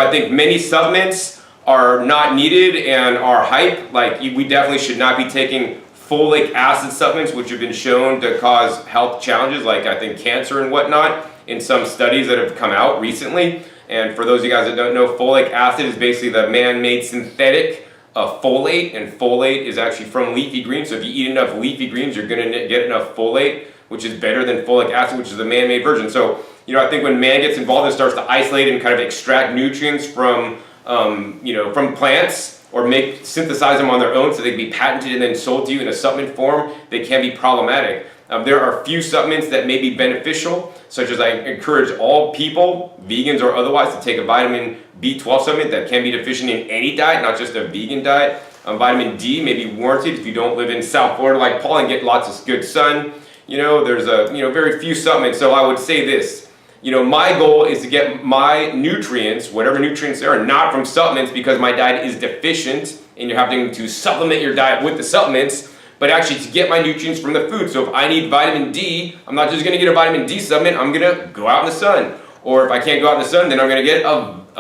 think many supplements are not needed and are hype. We definitely should not be taking folic acid supplements, which have been shown to cause health challenges I think cancer and whatnot in some studies that have come out recently. And for those of you guys that don't know, folic acid is basically the man-made synthetic folate, and folate is actually from leafy greens. So if you eat enough leafy greens, you're going to get enough folate, which is better than folic acid, which is the man-made version. So I think when man gets involved and starts to isolate and kind of extract nutrients from from plants, or synthesize them on their own so they can be patented and then sold to you in a supplement form, they can be problematic. There are a few supplements that may be beneficial, such as I encourage all people, vegans or otherwise, to take a vitamin B12 supplement that can be deficient in any diet, not just a vegan diet. Vitamin D may be warranted if you don't live in South Florida like Paul and get lots of good sun. There's very few supplements. So I would say this. My goal is to get my nutrients, whatever nutrients there are, not from supplements, because my diet is deficient and you're having to supplement your diet with the supplements, but actually to get my nutrients from the food. So if I need vitamin D, I'm not just going to get a vitamin D supplement, I'm going to go out in the sun. Or if I can't go out in the sun, then I'm going to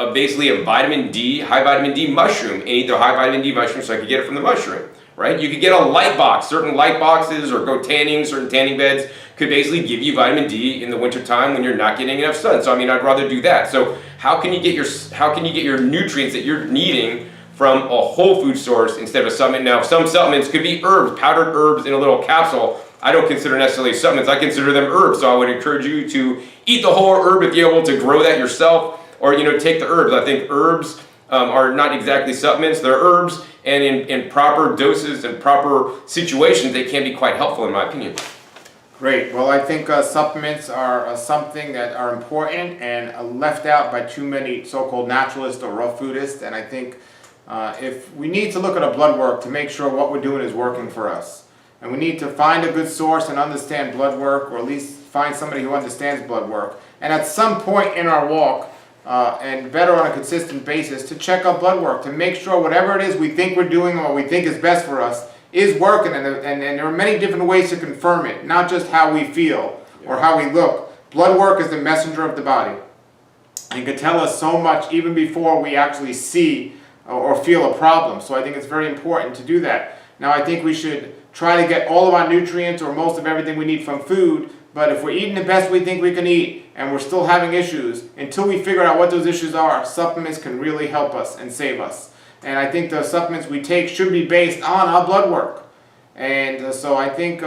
get basically a vitamin D, high vitamin D mushroom, and eat the high vitamin D mushroom so I can get it from the mushroom. Right? You could get a light box. Certain light boxes, or go tanning, certain tanning beds could basically give you vitamin D in the wintertime when you're not getting enough sun. So I'd rather do that. So how can you get your nutrients that you're needing from a whole food source instead of a supplement? Now, some supplements could be herbs, powdered herbs in a little capsule. I don't consider necessarily supplements. I consider them herbs. So I would encourage you to eat the whole herb if you're able to grow that yourself, or take the herbs. I think herbs are not exactly supplements. They're herbs, and in proper doses and proper situations, they can be quite helpful, in my opinion. Great. Well, I think supplements are something that are important and left out by too many so-called naturalists or raw foodists. And I think if we need to look at our blood work to make sure what we're doing is working for us. And we need to find a good source and understand blood work, or at least find somebody who understands blood work. And at some point in our walk, and better on a consistent basis, to check our blood work, to make sure whatever it is we think we're doing or what we think is best for us is working. And there are many different ways to confirm it, not just how we feel or how we look. Blood work is the messenger of the body. And can tell us so much even before we actually see or feel a problem. So I think it's very important to do that. Now I think we should try to get all of our nutrients or most of everything we need from food, but if we're eating the best we think we can eat and we're still having issues, until we figure out what those issues are, supplements can really help us and save us. And I think the supplements we take should be based on our blood work. And so I think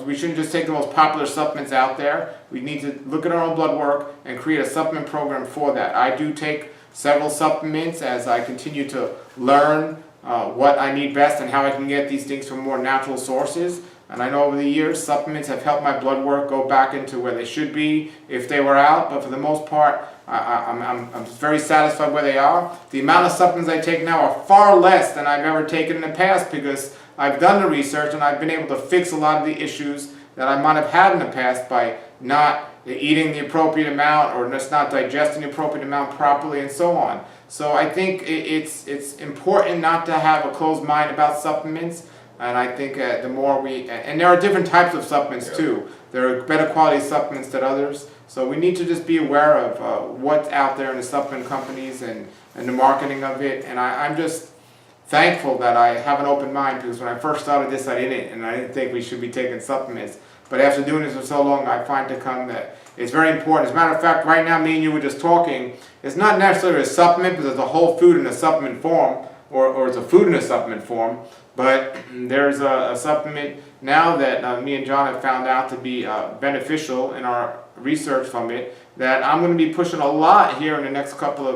we shouldn't just take the most popular supplements out there. We need to look at our own blood work and create a supplement program for that. I do take several supplements as I continue to learn what I need best and how I can get these things from more natural sources. And I know over the years supplements have helped my blood work go back into where they should be if they were out, but for the most part I'm very satisfied where they are. The amount of supplements I take now are far less than I've ever taken in the past, because I've done the research and I've been able to fix a lot of the issues that I might have had in the past by not eating the appropriate amount or just not digesting the appropriate amount properly and so on. So I think it's important not to have a closed mind about supplements. And I think the more and there are different types of supplements too. There are better quality supplements than others. So we need to just be aware of what's out there in the supplement companies and the marketing of it. And I'm just thankful that I have an open mind, because when I first started this I didn't think we should be taking supplements. But after doing this for so long, I find to come that it's very important. As a matter of fact, right now me and you were just talking, it's not necessarily a supplement, but there's a whole food in a supplement form, or it's a food in a supplement form. But there's a supplement now that me and John have found out to be beneficial in our research from it, that I'm going to be pushing a lot here in the next couple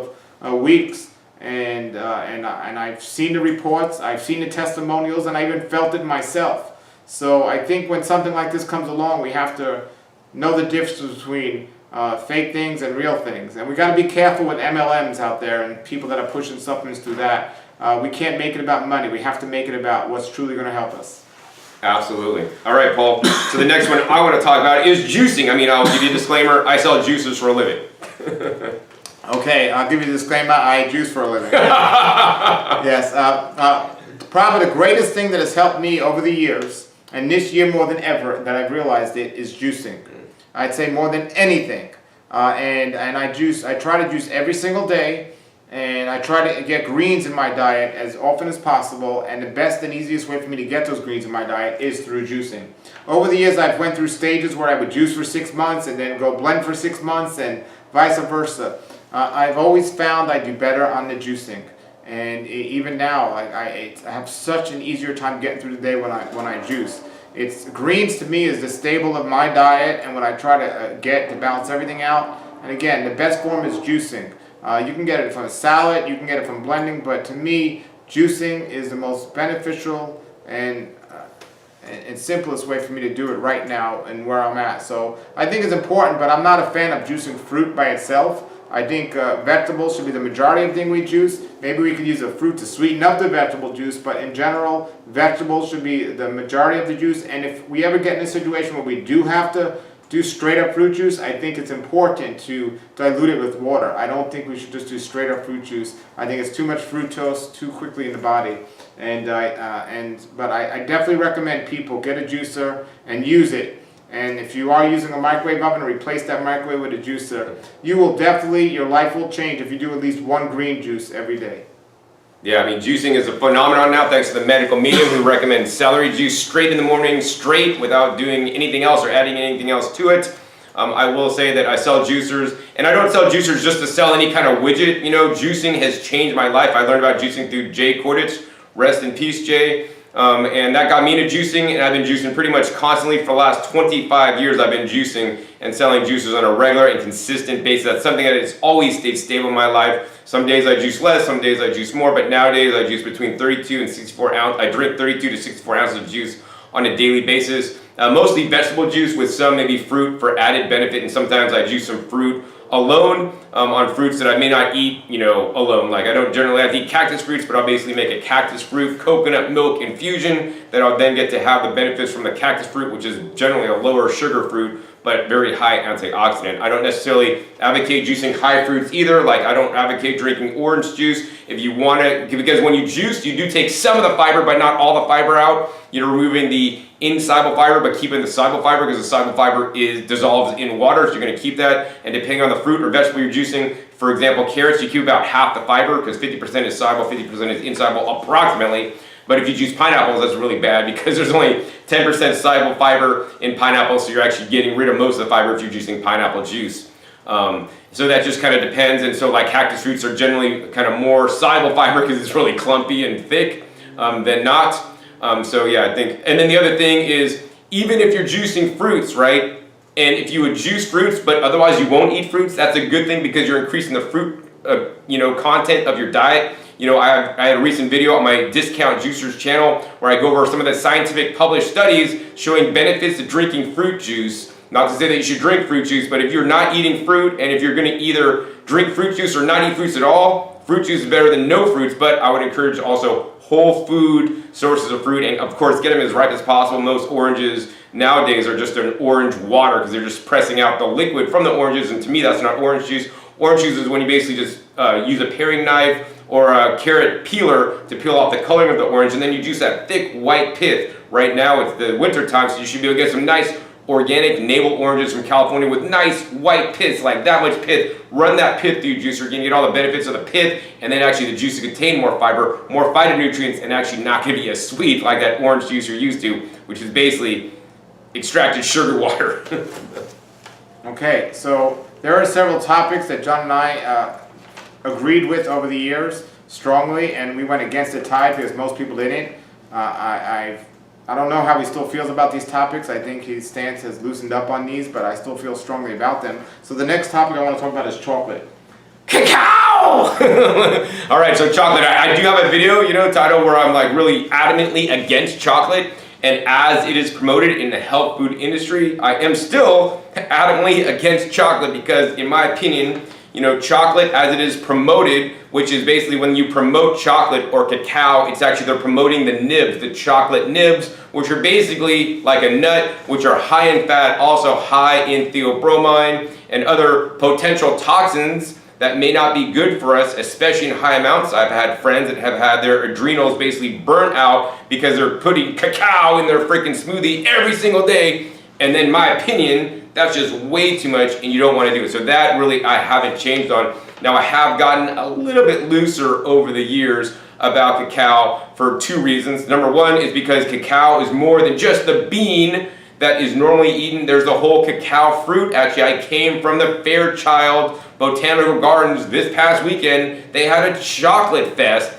of weeks. And I've seen the reports, I've seen the testimonials, and I even felt it myself. So I think when something like this comes along, we have to know the difference between fake things and real things. And we got to be careful with MLMs out there and people that are pushing supplements through that. We can't make it about money. We have to make it about what's truly going to help us. Absolutely. All right, Paul. So the next one I want to talk about is juicing. I mean, I'll give you a disclaimer. I sell juices for a living. Okay, I'll give you a disclaimer. I juice for a living. Yes. Probably the greatest thing that has helped me over the years, and this year more than ever that I've realized it, is juicing. I'd say more than anything. And I juice. I try to juice every single day. And I try to get greens in my diet as often as possible, and the best and easiest way for me to get those greens in my diet is through juicing. Over the years I've went through stages where I would juice for 6 months and then go blend for 6 months and vice versa. I've always found I do better on the juicing, and even now I have such an easier time getting through the day when I juice. Greens to me is the staple of my diet, and what I try to get to balance everything out. And again, the best form is juicing. You can get it from a salad, you can get it from blending, but to me, juicing is the most beneficial and simplest way for me to do it right now and where I'm at. So I think it's important, but I'm not a fan of juicing fruit by itself. I think vegetables should be the majority of the thing we juice. Maybe we could use a fruit to sweeten up the vegetable juice, but in general, vegetables should be the majority of the juice. And if we ever get in a situation where we do have to do straight up fruit juice, I think it's important to dilute it with water. I don't think we should just do straight up fruit juice. I think it's too much fructose too quickly in the body. But I definitely recommend people get a juicer and use it. And if you are using a microwave oven, replace that microwave with a juicer. Your life will change if you do at least one green juice every day. Yeah, I mean, juicing is a phenomenon now thanks to the medical medium who recommends celery juice straight in the morning, straight, without doing anything else or adding anything else to it. I will say that I sell juicers, and I don't sell juicers just to sell any kind of widget. You know, juicing has changed my life. I learned about juicing through Jay Kordich. Rest in peace, Jay. And that got me into juicing, and I've been juicing pretty much constantly for the last 25 years. I've been juicing and selling juicers on a regular and consistent basis. That's something that has always stayed stable in my life. Some days I juice less, some days I juice more, but nowadays I juice between 32 and 64 ounces. I drink 32 to 64 ounces of juice on a daily basis. Mostly vegetable juice with some maybe fruit for added benefit, and sometimes I juice some fruit alone on fruits that I may not eat, alone. Like I don't generally have to eat cactus fruits, but I'll basically make a cactus fruit coconut milk infusion that I'll then get to have the benefits from the cactus fruit, which is generally a lower sugar fruit, but very high antioxidant. I don't necessarily advocate juicing high fruits either. Like I don't advocate drinking orange juice if you want to, because when you juice, you do take some of the fiber, but not all the fiber out. You're removing the insoluble fiber, but keeping the soluble fiber, because the soluble fiber dissolves in water, so you're going to keep that. And depending on the fruit or vegetable you're juicing, for example, carrots, you keep about half the fiber, because 50% is soluble, 50% is insoluble, approximately. But if you juice pineapples, that's really bad because there's only 10% soluble fiber in pineapple, so you're actually getting rid of most of the fiber if you're juicing pineapple juice. So that just kind of depends, and so like cactus fruits are generally kind of more soluble fiber because it's really clumpy and thick than not. So yeah, I think, and then the other thing is, even if you're juicing fruits, right, and if you would juice fruits, but otherwise you won't eat fruits, that's a good thing because you're increasing the fruit, content of your diet. I had a recent video on my Discount Juicers channel where I go over some of the scientific published studies showing benefits of drinking fruit juice. Not to say that you should drink fruit juice, but if you're not eating fruit, and if you're going to either drink fruit juice or not eat fruits at all, fruit juice is better than no fruits, but I would encourage also whole food sources of fruit, and of course get them as ripe as possible. Most oranges nowadays are just an orange water because they're just pressing out the liquid from the oranges, and to me that's not orange juice. Orange juice is when you basically just use a paring knife or a carrot peeler to peel off the coloring of the orange, and then you juice that thick white pith. Right now it's the winter time, so you should be able to get some nice organic navel oranges from California with nice white piths, like that much pith. Run that pith through your juicer, you're gonna get all the benefits of the pith, and then actually the juice will contain more fiber, more phytonutrients, and actually not gonna be as sweet like that orange juice you're used to, which is basically extracted sugar water. Okay, so there are several topics that John and I agreed with over the years strongly, and we went against the tide because most people didn't. I don't know how he still feels about these topics. I think his stance has loosened up on these, but I still feel strongly about them. So the next topic I want to talk about is chocolate. Cacao! All right, so chocolate. I do have a video, titled where I'm like really adamantly against chocolate. And as it is promoted in the health food industry, I am still adamantly against chocolate because, in my opinion, chocolate as it is promoted, which is basically when you promote chocolate or cacao, it's actually they're promoting the nibs, the chocolate nibs, which are basically like a nut, which are high in fat, also high in theobromine and other potential toxins that may not be good for us, especially in high amounts. I've had friends that have had their adrenals basically burnt out because they're putting cacao in their freaking smoothie every single day. And then, in my opinion, that's just way too much and you don't want to do it. So that really I haven't changed on. Now I have gotten a little bit looser over the years about cacao for two reasons. Number one is because cacao is more than just the bean that is normally eaten. There's the whole cacao fruit. Actually, I came from the Fairchild Botanical Gardens this past weekend. They had a chocolate fest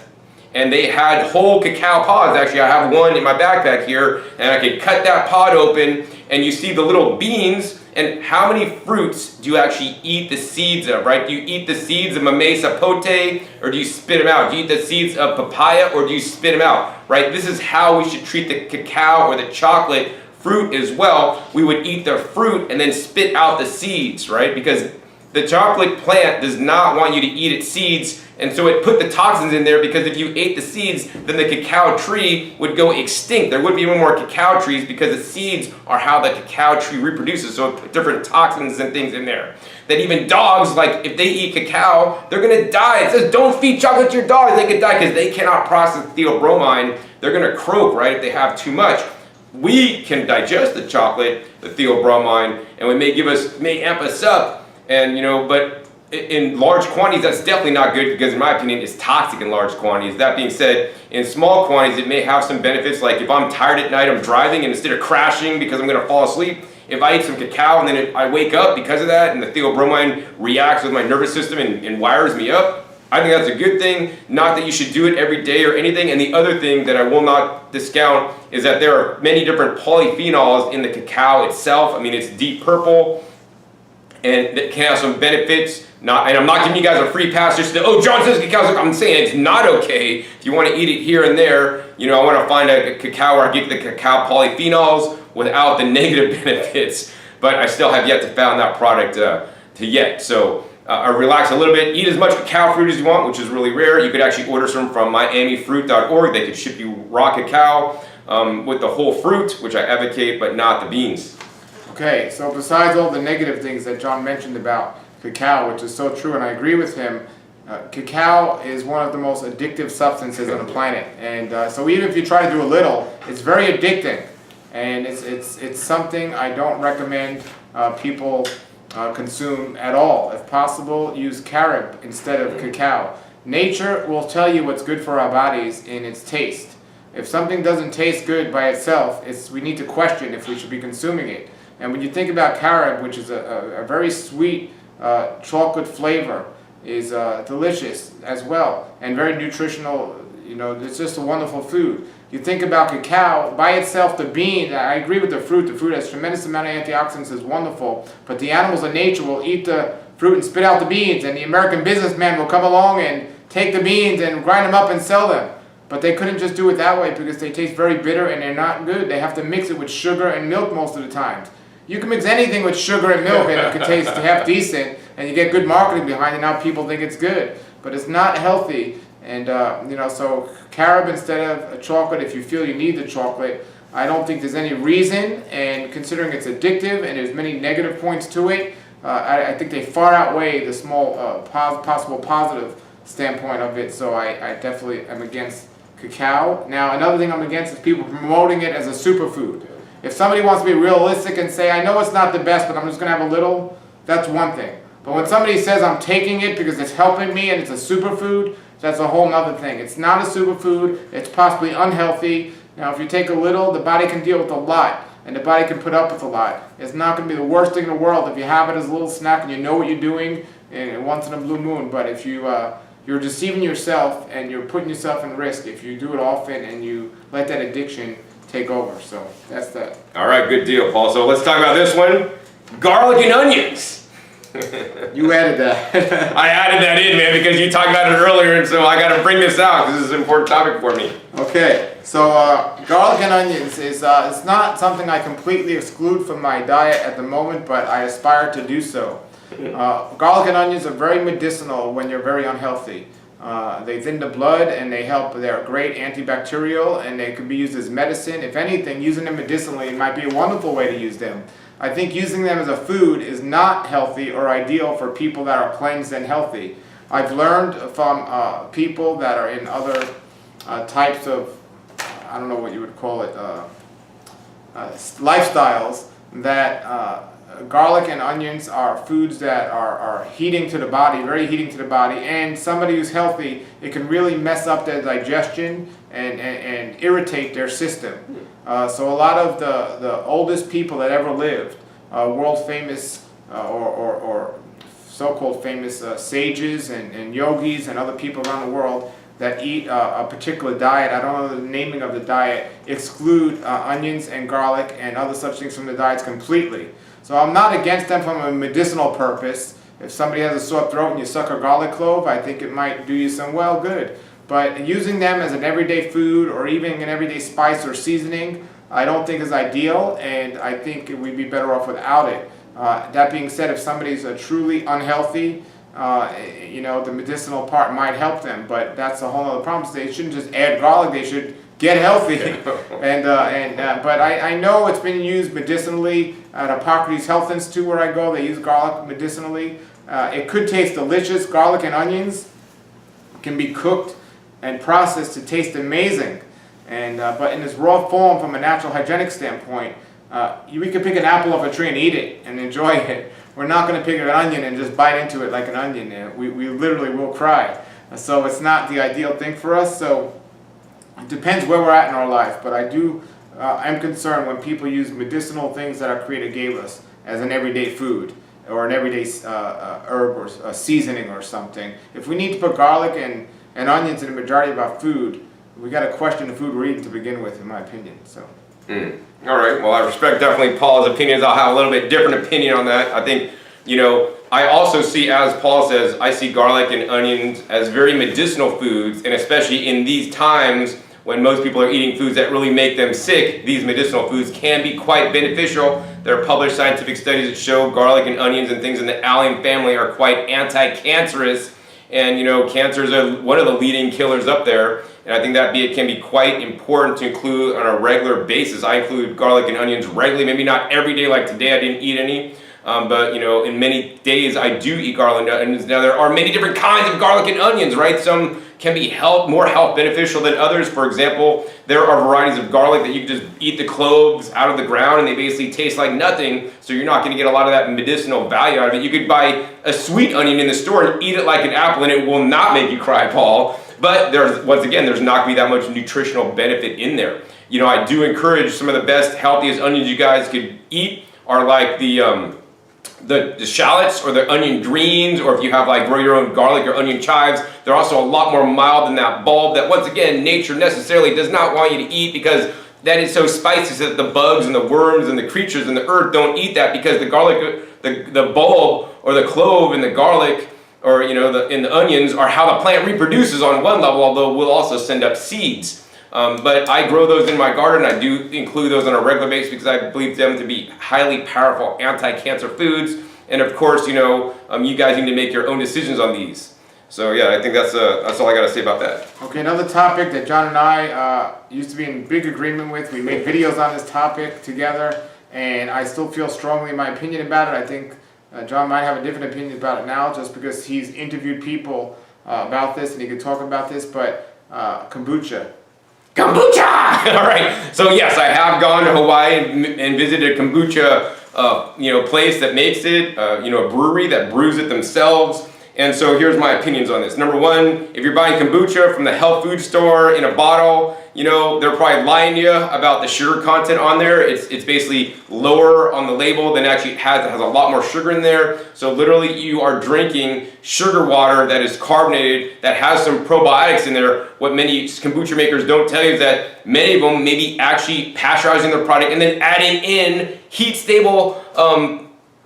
and they had whole cacao pods. Actually, I have one in my backpack here and I can cut that pod open and you see the little beans. And how many fruits do you actually eat the seeds of, right? Do you eat the seeds of mamey sapote or do you spit them out? Do you eat the seeds of papaya or do you spit them out, right? This is how we should treat the cacao or the chocolate fruit as well. We would eat the fruit and then spit out the seeds, right? Because the chocolate plant does not want you to eat its seeds, and so it put the toxins in there because if you ate the seeds, then the cacao tree would go extinct. There wouldn't be any more cacao trees because the seeds are how the cacao tree reproduces, so it put different toxins and things in there. That even dogs, like if they eat cacao, they're gonna die. It says don't feed chocolate to your dog, they could die because they cannot process theobromine. They're gonna croak, right, if they have too much. We can digest the chocolate, the theobromine, and it may amp us up. And but in large quantities, that's definitely not good because, in my opinion, it's toxic in large quantities. That being said, in small quantities, it may have some benefits. Like if I'm tired at night, I'm driving, and instead of crashing because I'm going to fall asleep, if I eat some cacao and then I wake up because of that, and the theobromine reacts with my nervous system and wires me up, I think that's a good thing. Not that you should do it every day or anything. And the other thing that I will not discount is that there are many different polyphenols in the cacao itself. I mean, it's deep purple. And that can have some benefits. And I'm not giving you guys a free pass just to, oh, John says cacao. I'm saying it's not okay. If you want to eat it here and there, I want to find a cacao where I get the cacao polyphenols without the negative benefits. But I still have yet to found that product to to yet. So relax a little bit, eat as much cacao fruit as you want, which is really rare. You could actually order some from miamifruit.org. They could ship you raw cacao with the whole fruit, which I advocate, but not the beans. Okay, so besides all the negative things that John mentioned about cacao, which is so true, and I agree with him, cacao is one of the most addictive substances on the planet. And so even if you try to do a little, it's very addicting. And it's something I don't recommend people consume at all. If possible, use carob instead of cacao. Nature will tell you what's good for our bodies in its taste. If something doesn't taste good by itself, we need to question if we should be consuming it. And when you think about carob, which is a very sweet chocolate flavor, is delicious as well and very nutritional. You know, it's just a wonderful food. You think about cacao, by itself, the bean, I agree with the fruit. The fruit has tremendous amount of antioxidants, is wonderful. But the animals in nature will eat the fruit and spit out the beans, and the American businessman will come along and take the beans and grind them up and sell them. But they couldn't just do it that way because they taste very bitter and they're not good. They have to mix it with sugar and milk most of the time. You can mix anything with sugar and milk and it could taste half decent, and you get good marketing behind it. Now people think it's good, but it's not healthy. And so carob instead of chocolate, if you feel you need the chocolate, I don't think there's any reason. And considering it's addictive and there's many negative points to it, I think they far outweigh the small possible positive standpoint of it. So I definitely am against cacao. Now another thing I'm against is people promoting it as a superfood. If somebody wants to be realistic and say, I know it's not the best, but I'm just going to have a little, that's one thing. But when somebody says I'm taking it because it's helping me and it's a superfood, that's a whole other thing. It's not a superfood. It's possibly unhealthy. Now, if you take a little, the body can deal with a lot, and the body can put up with a lot. It's not going to be the worst thing in the world if you have it as a little snack and you know what you're doing once in a blue moon. But if you're deceiving yourself and you're putting yourself in risk if you do it often and you let that addiction take over. So that's that. All right, good deal, Paul. So let's talk about this one. Garlic and onions. You added that. I added that in, man, because you talked about it earlier, and so I got to bring this out because this is an important topic for me. Okay, so garlic and onions is it's not something I completely exclude from my diet at the moment, but I aspire to do so. Garlic and onions are very medicinal when you're very unhealthy. They thin the blood and they help. They're great antibacterial and they can be used as medicine. If anything, using them medicinally might be a wonderful way to use them. I think using them as a food is not healthy or ideal for people that are cleansed and healthy. I've learned from people that are in other types of, I don't know what you would call it, lifestyles, that garlic and onions are foods that are heating to the body, very heating to the body, and somebody who's healthy, it can really mess up their digestion and irritate their system. So a lot of the oldest people that ever lived, world famous or so-called famous sages and yogis and other people around the world that eat a particular diet, I don't know the naming of the diet, exclude onions and garlic and other such things from the diets completely. So I'm not against them from a medicinal purpose. If somebody has a sore throat and you suck a garlic clove, I think it might do you some well good. But using them as an everyday food or even an everyday spice or seasoning, I don't think is ideal, and I think we'd be better off without it. That being said, if somebody's truly unhealthy, the medicinal part might help them, but that's a whole other problem. So they shouldn't just add garlic; they should get healthy. But I know it's been used medicinally at Hippocrates Health Institute where I go. They use garlic medicinally. It could taste delicious. Garlic and onions can be cooked and processed to taste amazing. But in its raw form, from a natural hygienic standpoint, we could pick an apple off a tree and eat it and enjoy it. We're not going to pick an onion and just bite into it like an onion. We literally will cry. So it's not the ideal thing for us. So it depends where we're at in our life. But I'm concerned when people use medicinal things that our Creator gave us as an everyday food or an everyday herb or a seasoning or something. If we need to put garlic and onions in the majority of our food, we got to question the food we're eating to begin with, in my opinion. So. All right. Well, I respect definitely Paul's opinions. I'll have a little bit different opinion on that. I think, I also see, as Paul says, I see garlic and onions as very medicinal foods, and especially in these times when most people are eating foods that really make them sick, these medicinal foods can be quite beneficial. There are published scientific studies that show garlic and onions and things in the allium family are quite anti-cancerous. And cancer is one of the leading killers up there. And I think that can be quite important to include on a regular basis. I include garlic and onions regularly, maybe not every day like today I didn't eat any. But in many days I do eat garlic and onions. Now there are many different kinds of garlic and onions, right? Some can be more health beneficial than others. For example, there are varieties of garlic that you can just eat the cloves out of the ground and they basically taste like nothing, so you're not going to get a lot of that medicinal value out of it. You could buy a sweet onion in the store and eat it like an apple and it will not make you cry, Paul. But there's not going to be that much nutritional benefit in there. I do encourage some of the best, healthiest onions you guys could eat are like the shallots or the onion greens, or if you have grow your own garlic or onion chives, they're also a lot more mild than that bulb that once again nature necessarily does not want you to eat, because that is so spicy so that the bugs and the worms and the creatures in the earth don't eat that, because the garlic, the bulb or the clove and the garlic or in the onions are how the plant reproduces on one level, although we'll also send up seeds. But I grow those in my garden. I do include those on a regular basis because I believe them to be highly powerful anti-cancer foods. And of course, you guys need to make your own decisions on these. So yeah, I think that's all I got to say about that. Okay, another topic that John and I used to be in big agreement with. We made videos on this topic together, and I still feel strongly in my opinion about it. I think John might have a different opinion about it now just because he's interviewed people about this and he could talk about this, but kombucha. Kombucha! All right. So yes, I have gone to Hawaii and visited a kombucha, place that makes it, a brewery that brews it themselves. And so here's my opinions on this. Number one, if you're buying kombucha from the health food store in a bottle, they're probably lying to you about the sugar content on there. It's basically lower on the label than actually it has a lot more sugar in there. So literally you are drinking sugar water that is carbonated, that has some probiotics in there. What many kombucha makers don't tell you is that many of them may be actually pasteurizing their product and then adding in heat stable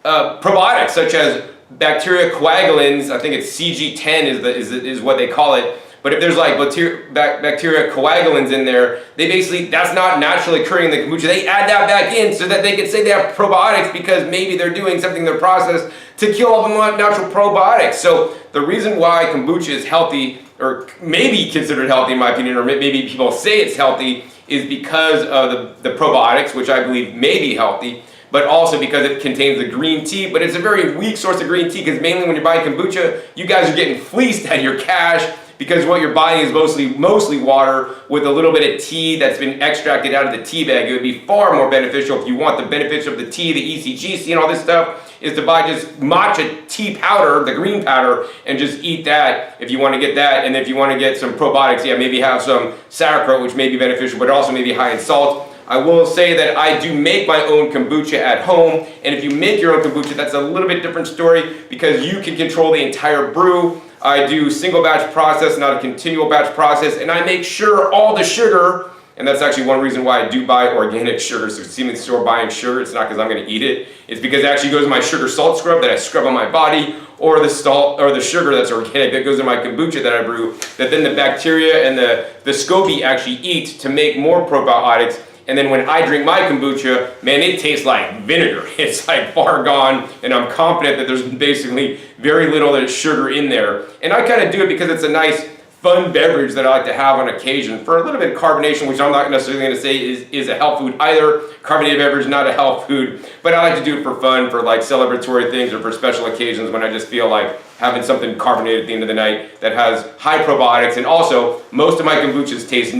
probiotics such as bacteria coagulans. I think it's CG10 is what they call it. But if there's bacteria coagulans in there, that's not naturally occurring in the kombucha. They add that back in so that they can say they have probiotics because maybe they're doing something in their process to kill all the natural probiotics. So the reason why kombucha is healthy, or maybe considered healthy in my opinion, or maybe people say it's healthy, is because of the probiotics, which I believe may be healthy, but also because it contains the green tea. But it's a very weak source of green tea, because mainly when you're buying kombucha, you guys are getting fleeced out of your cash, because what you're buying is mostly water with a little bit of tea that's been extracted out of the tea bag. It would be far more beneficial, if you want the benefits of the tea, the ECGC and all this stuff, is to buy just matcha tea powder, the green powder, and just eat that if you want to get that. And if you want to get some probiotics, maybe have some sauerkraut, which may be beneficial, but also may be high in salt. I will say that I do make my own kombucha at home, and if you make your own kombucha, that's a little bit different story, because you can control the entire brew. I do single batch process, not a continual batch process, and I make sure all the sugar, and that's actually one reason why I do buy organic sugar. So if you see me in the store buying sugar, it's not because I'm going to eat it. It's because it actually goes in my sugar salt scrub that I scrub on my body, or the salt or the sugar that's organic that goes in my kombucha that I brew, that then the bacteria and the SCOBY actually eat to make more probiotics. And then when I drink my kombucha, man, it tastes like vinegar. It's like far gone, and I'm confident that there's basically very little sugar in there. And I kind of do it because it's a nice, fun beverage that I like to have on occasion for a little bit of carbonation, which I'm not necessarily going to say is a health food either. Carbonated beverage, not a health food, but I like to do it for fun, for celebratory things or for special occasions when I just feel like having something carbonated at the end of the night that has high probiotics. And also, most of my kombuchas taste,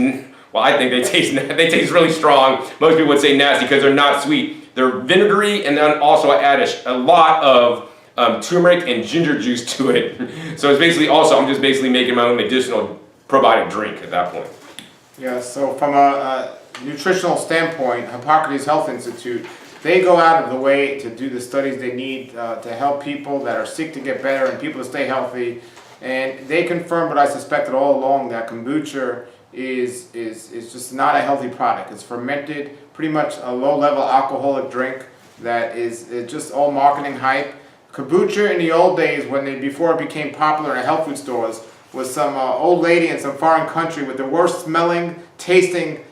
well, I think they taste really strong. Most people would say nasty because they're not sweet. They're vinegary, and then also I add a lot of turmeric and ginger juice to it. So it's basically I'm just basically making my own medicinal probiotic drink at that point. Yeah, so from a nutritional standpoint, Hippocrates Health Institute, they go out of the way to do the studies they need to help people that are sick to get better and people to stay healthy. And they confirmed what I suspected all along, that kombucha is just not a healthy product. It's fermented, pretty much a low-level alcoholic drink that is just all marketing hype. Kombucha in the old days, before it became popular in health food stores, was some old lady in some foreign country with the worst smelling, tasting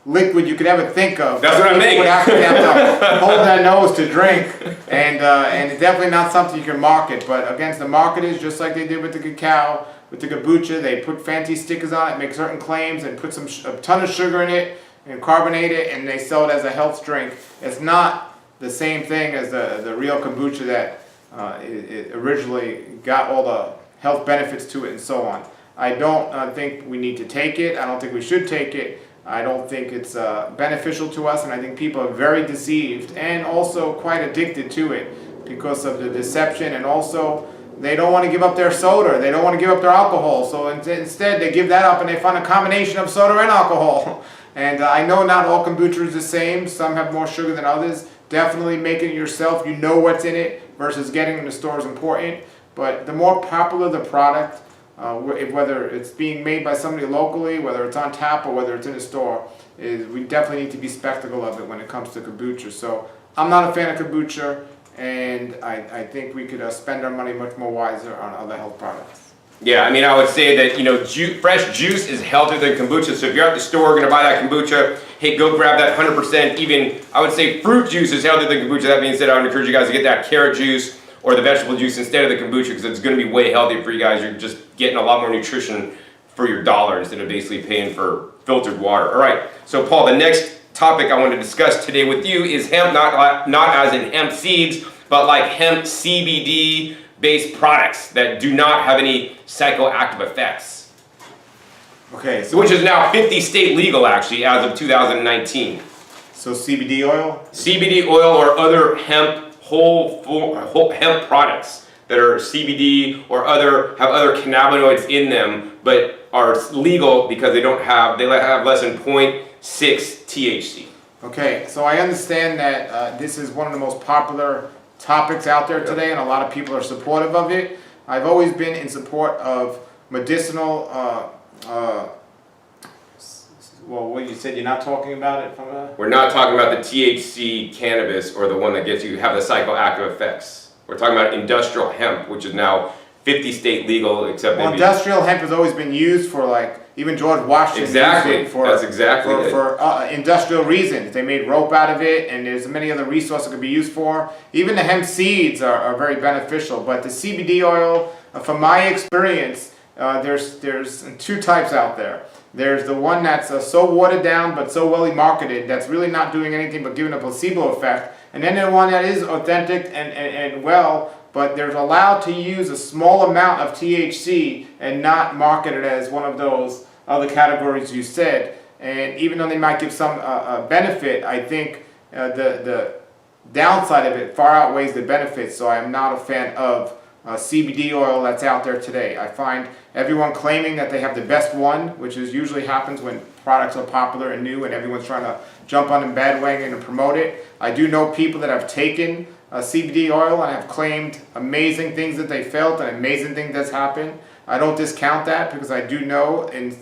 liquid you could ever think of. That's what I make. Would actually have to hold that nose to drink, and it's definitely not something you can market. But against the marketers, just like they did with the cacao, with the kombucha, they put fancy stickers on it, make certain claims, and put a ton of sugar in it and carbonate it, and they sell it as a health drink. It's not the same thing as the real kombucha that it originally got all the health benefits to it and so on. I don't think we need to take it. I don't think we should take it. I don't think it's beneficial to us, and I think people are very deceived and also quite addicted to it because of the deception, and also they don't want to give up their soda. They don't want to give up their alcohol, so instead they give that up and they find a combination of soda and alcohol. And I know not all kombucha is the same. Some have more sugar than others. Definitely making it yourself, you know what's in it, versus getting it in the store is important. But the more popular the product, whether it's being made by somebody locally, whether it's on tap or whether it's in a store, we definitely need to be skeptical of it when it comes to kombucha. So I'm not a fan of kombucha, and I think we could spend our money much more wiser on other health products. Yeah, I mean, I would say that, you know, fresh juice is healthier than kombucha. So if you're at the store going to buy that kombucha, hey, go grab that 100%. Even, I would say fruit juice is healthier than kombucha. That being said, I would encourage you guys to get that carrot juice or the vegetable juice instead of the kombucha, because it's going to be way healthier for you guys. You're just getting a lot more nutrition for your dollar instead of basically paying for filtered water. All right, so Paul, the next topic I want to discuss today with you is hemp, not as in hemp seeds, but like hemp CBD based products that do not have any psychoactive effects. Okay, so Which is now 50 state legal actually as of 2019. So CBD oil? CBD oil or other hemp whole hemp products that are CBD or have other cannabinoids in them, but are legal because they have less than 0.6 THC. Okay, so I understand that this is one of the most popular topics out there today, and a lot of people are supportive of it. I've always been in support of medicinal, well, what you said, you're not talking about it from a... We're not talking about the THC cannabis or the one that gets you have the psychoactive effects. We're talking about industrial hemp, which is now 50 state legal, except Well, maybe... industrial hemp has always been used for, like, even George Washington Exactly. used it for, That's exactly it. for industrial reasons. They made rope out of it, and there's many other resources it could be used for. Even the hemp seeds are very beneficial, but the CBD oil, from my experience, there's two types out there. There's the one that's so watered down but so well marketed that's really not doing anything but giving a placebo effect. And then the one that is authentic and well, but they're allowed to use a small amount of THC and not market it as one of those other categories you said. And even though they might give some benefit, I think the downside of it far outweighs the benefits. So I am not a fan of CBD oil that's out there today. I find everyone claiming that they have the best one, which usually happens when products are popular and new and everyone's trying to jump on the bandwagon and promote it. I do know people that have taken CBD oil and have claimed amazing things that they felt and amazing things that's happened. I don't discount that because I do know in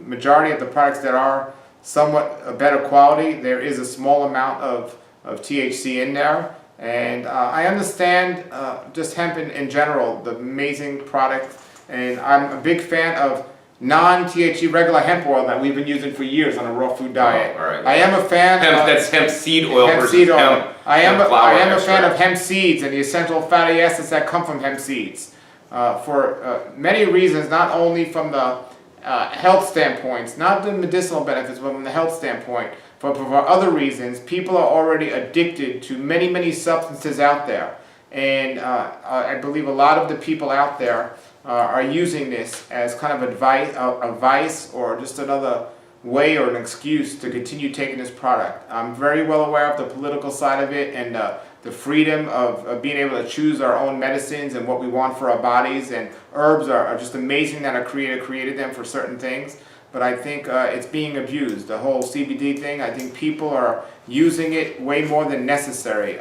majority of the products that are somewhat a better quality, there is a small amount of THC in there. And I understand just hemp in general, the amazing product, and I'm a big fan of non-THC regular hemp oil that we've been using for years on a raw food diet. Oh, all right. I am a fan That's hemp seed oil hemp versus seed oil. hemp. I am a fan of extract. hemp seeds and the essential fatty acids that come from hemp seeds for many reasons, not only from the health standpoints, not the medicinal benefits, but from the health standpoint. But for other reasons, people are already addicted to many, many substances out there. And I believe a lot of the people out there are using this as kind of a vice or just another way or an excuse to continue taking this product. I'm very well aware of the political side of it and the freedom of being able to choose our own medicines and what we want for our bodies. And herbs are just amazing that our Creator created them for certain things. But I think it's being abused. The whole CBD thing, I think people are using it way more than necessary.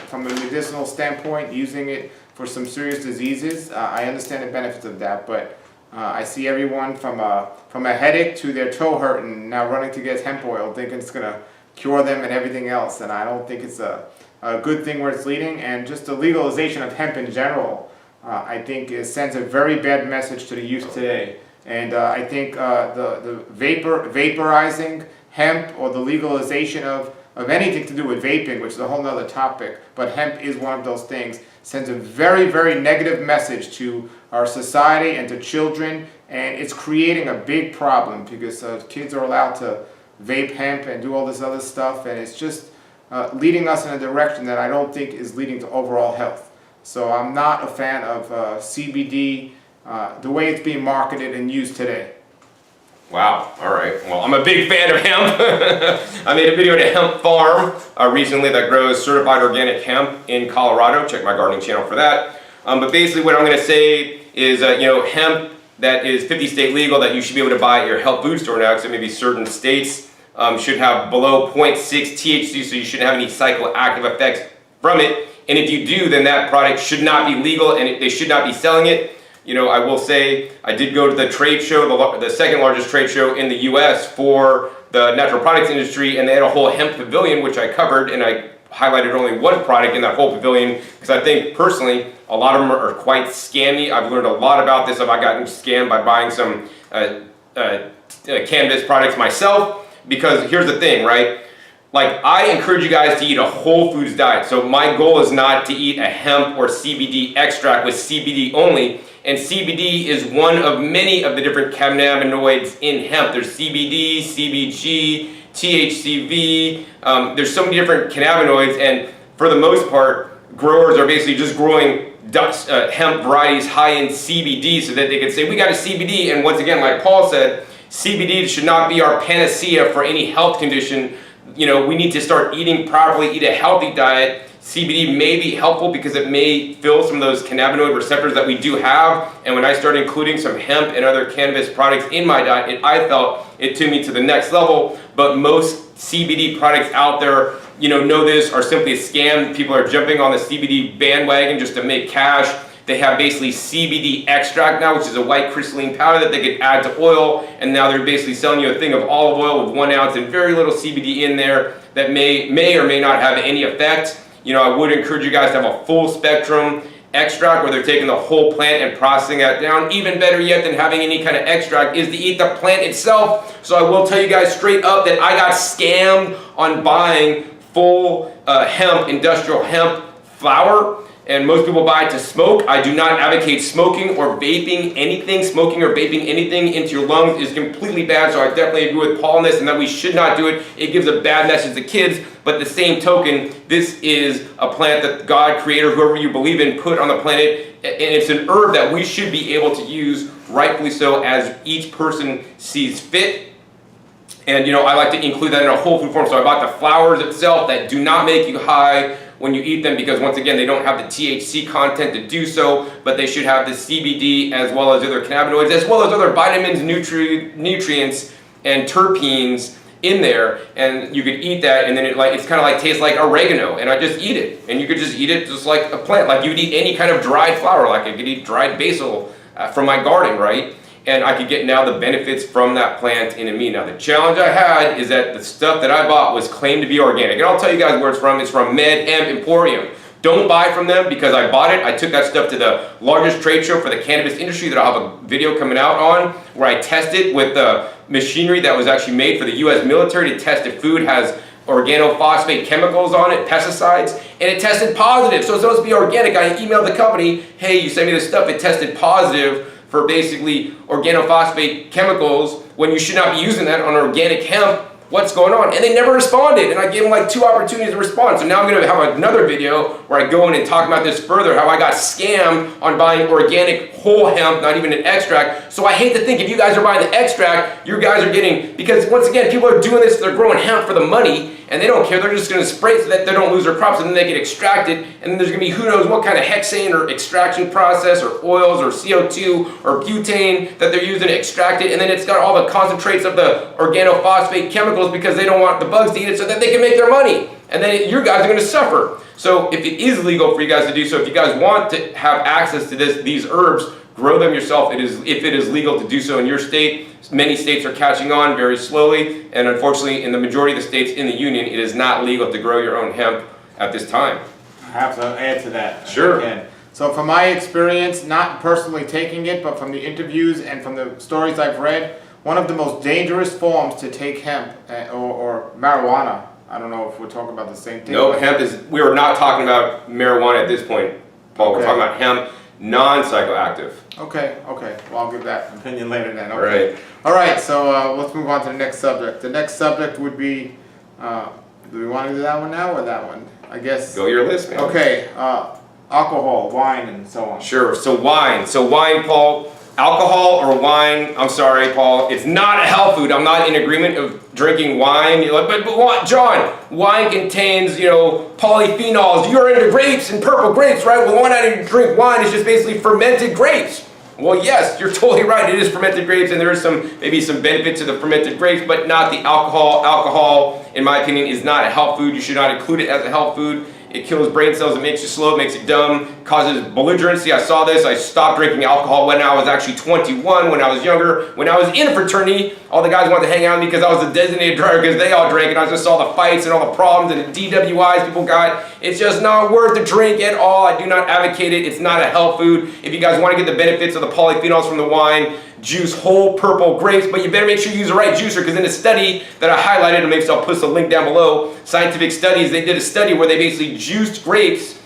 From a medicinal standpoint, using it for some serious diseases, I understand the benefits of that. But I see everyone from a headache to their toe hurting now running to get hemp oil, thinking it's going to cure them and everything else. And I don't think it's a good thing where it's leading. And just the legalization of hemp in general, I think it sends a very bad message to the youth today. And I think the vaporizing hemp or the legalization of anything to do with vaping, which is a whole other topic, but hemp is one of those things, sends a very, very negative message to our society and to children, and it's creating a big problem because kids are allowed to vape hemp and do all this other stuff, and it's just leading us in a direction that I don't think is leading to overall health. So I'm not a fan of CBD, the way it's being marketed and used today. Wow, all right. Well, I'm a big fan of hemp. I made a video at a hemp farm recently that grows certified organic hemp in Colorado. Check my gardening channel for that. But basically what I'm going to say is, hemp that is 50 state legal that you should be able to buy at your health food store now, because maybe certain states should have below 0.6 THC, so you shouldn't have any psychoactive effects from it. And if you do, then that product should not be legal and they should not be selling it. I will say I did go to the trade show, the second largest trade show in the US for the natural products industry, and they had a whole hemp pavilion, which I covered, and I highlighted only one product in that whole pavilion, because I think personally a lot of them are quite scammy. I've learned a lot about this. I've gotten scammed by buying some cannabis products myself, because here's the thing, right? Like, I encourage you guys to eat a whole foods diet. So my goal is not to eat a hemp or CBD extract with CBD only. And CBD is one of many of the different cannabinoids in hemp. There's CBD, CBG, THCV. There's so many different cannabinoids, and for the most part, growers are basically just growing hemp varieties high in CBD so that they can say, we got a CBD. And once again, like Paul said, CBD should not be our panacea for any health condition. We need to start eating properly, eat a healthy diet. CBD may be helpful because it may fill some of those cannabinoid receptors that we do have. And when I started including some hemp and other cannabis products in my diet, I felt it took me to the next level. But most CBD products out there, know this, are simply a scam. People are jumping on the CBD bandwagon just to make cash. They have basically CBD extract now, which is a white crystalline powder that they could add to oil, and now they're basically selling you a thing of olive oil with 1 ounce and very little CBD in there that may or may not have any effect. I would encourage you guys to have a full spectrum extract where they're taking the whole plant and processing that down. Even better yet than having any kind of extract is to eat the plant itself. So I will tell you guys straight up that I got scammed on buying full hemp, industrial hemp flower. And most people buy it to smoke. I do not advocate smoking or vaping anything. Smoking or vaping anything into your lungs is completely bad, so I definitely agree with Paul on this, and that we should not do it. It gives a bad message to kids, but the same token, this is a plant that God, Creator, whoever you believe in, put on the planet, and it's an herb that we should be able to use, rightfully so, as each person sees fit. And I like to include that in a whole food form, so I bought the flowers itself that do not make you high when you eat them, because once again, they don't have the THC content to do so, but they should have the CBD as well as other cannabinoids, as well as other vitamins, nutrients, and terpenes in there. And you could eat that, and then it's kind of like tastes like oregano, and I just eat it. And you could just eat it just like a plant, like you'd eat any kind of dried flower, like I could eat dried basil from my garden, right? And I could get now the benefits from that plant into me. Now the challenge I had is that the stuff that I bought was claimed to be organic. And I'll tell you guys where it's from. It's from Med Hemp Emporium. Don't buy from them because I bought it. I took that stuff to the largest trade show for the cannabis industry that I'll have a video coming out on, where I tested with the machinery that was actually made for the US military to test if food has organophosphate chemicals on it, pesticides, and it tested positive. So it's supposed to be organic. I emailed the company, hey, you sent me this stuff, it tested positive for basically organophosphate chemicals when you should not be using that on organic hemp. What's going on? And they never responded, and I gave them like 2 opportunities to respond. So now I'm going to have another video where I go in and talk about this further, how I got scammed on buying organic whole hemp, not even an extract. So I hate to think if you guys are buying the extract, you guys are getting, because once again, people are doing this, they're growing hemp for the money, and they don't care. They're just going to spray it so that they don't lose their crops, and then they get extracted, and then there's going to be who knows what kind of hexane or extraction process or oils or CO2 or butane that they're using to extract it, and then it's got all the concentrates of the organophosphate chemicals because they don't want the bugs to eat it so that they can make their money. And then your guys are going to suffer. So if it is legal for you guys to do so, if you guys want to have access to these herbs, grow them yourself. If it is legal to do so in your state. Many states are catching on very slowly, and unfortunately in the majority of the states in the union, it is not legal to grow your own hemp at this time. I have to add to that. Sure. Again. So from my experience, not personally taking it, but from the interviews and from the stories I've read, one of the most dangerous forms to take hemp or marijuana. I don't know if we're talking about the same thing. No, hemp is, we are not talking about marijuana at this point, Paul. Okay. We're talking about hemp, non-psychoactive. Okay. Well, I'll give that opinion later then. Okay. Right. All right, so let's move on to the next subject. The next subject would be, do we want to do that one now or that one? I guess. Go your list, man. Okay, alcohol, wine, and so on. Sure. So wine, Paul. Alcohol or wine, I'm sorry, Paul, it's not a health food. I'm not in agreement of drinking wine. You're like, but what, John? Wine contains, polyphenols. You're into grapes and purple grapes, right? Well, why not even drink wine? It's just basically fermented grapes. Well, yes, you're totally right. It is fermented grapes, and there is maybe some benefit to the fermented grapes, but not the alcohol. Alcohol, in my opinion, is not a health food. You should not include it as a health food. It kills brain cells, it makes you slow, it makes you dumb, causes belligerency. I saw this. I stopped drinking alcohol when I was actually 21, when I was younger. When I was in a fraternity, all the guys wanted to hang out with me because I was a designated driver because they all drank, and I just saw the fights and all the problems and the DWIs people got. It's just not worth the drink at all. I do not advocate it. It's not a health food. If you guys want to get the benefits of the polyphenols from the wine, juice whole purple grapes, but you better make sure you use the right juicer, because in a study that I highlighted, and maybe I'll put the link down below, Scientific Studies, they did a study where they basically juiced grapes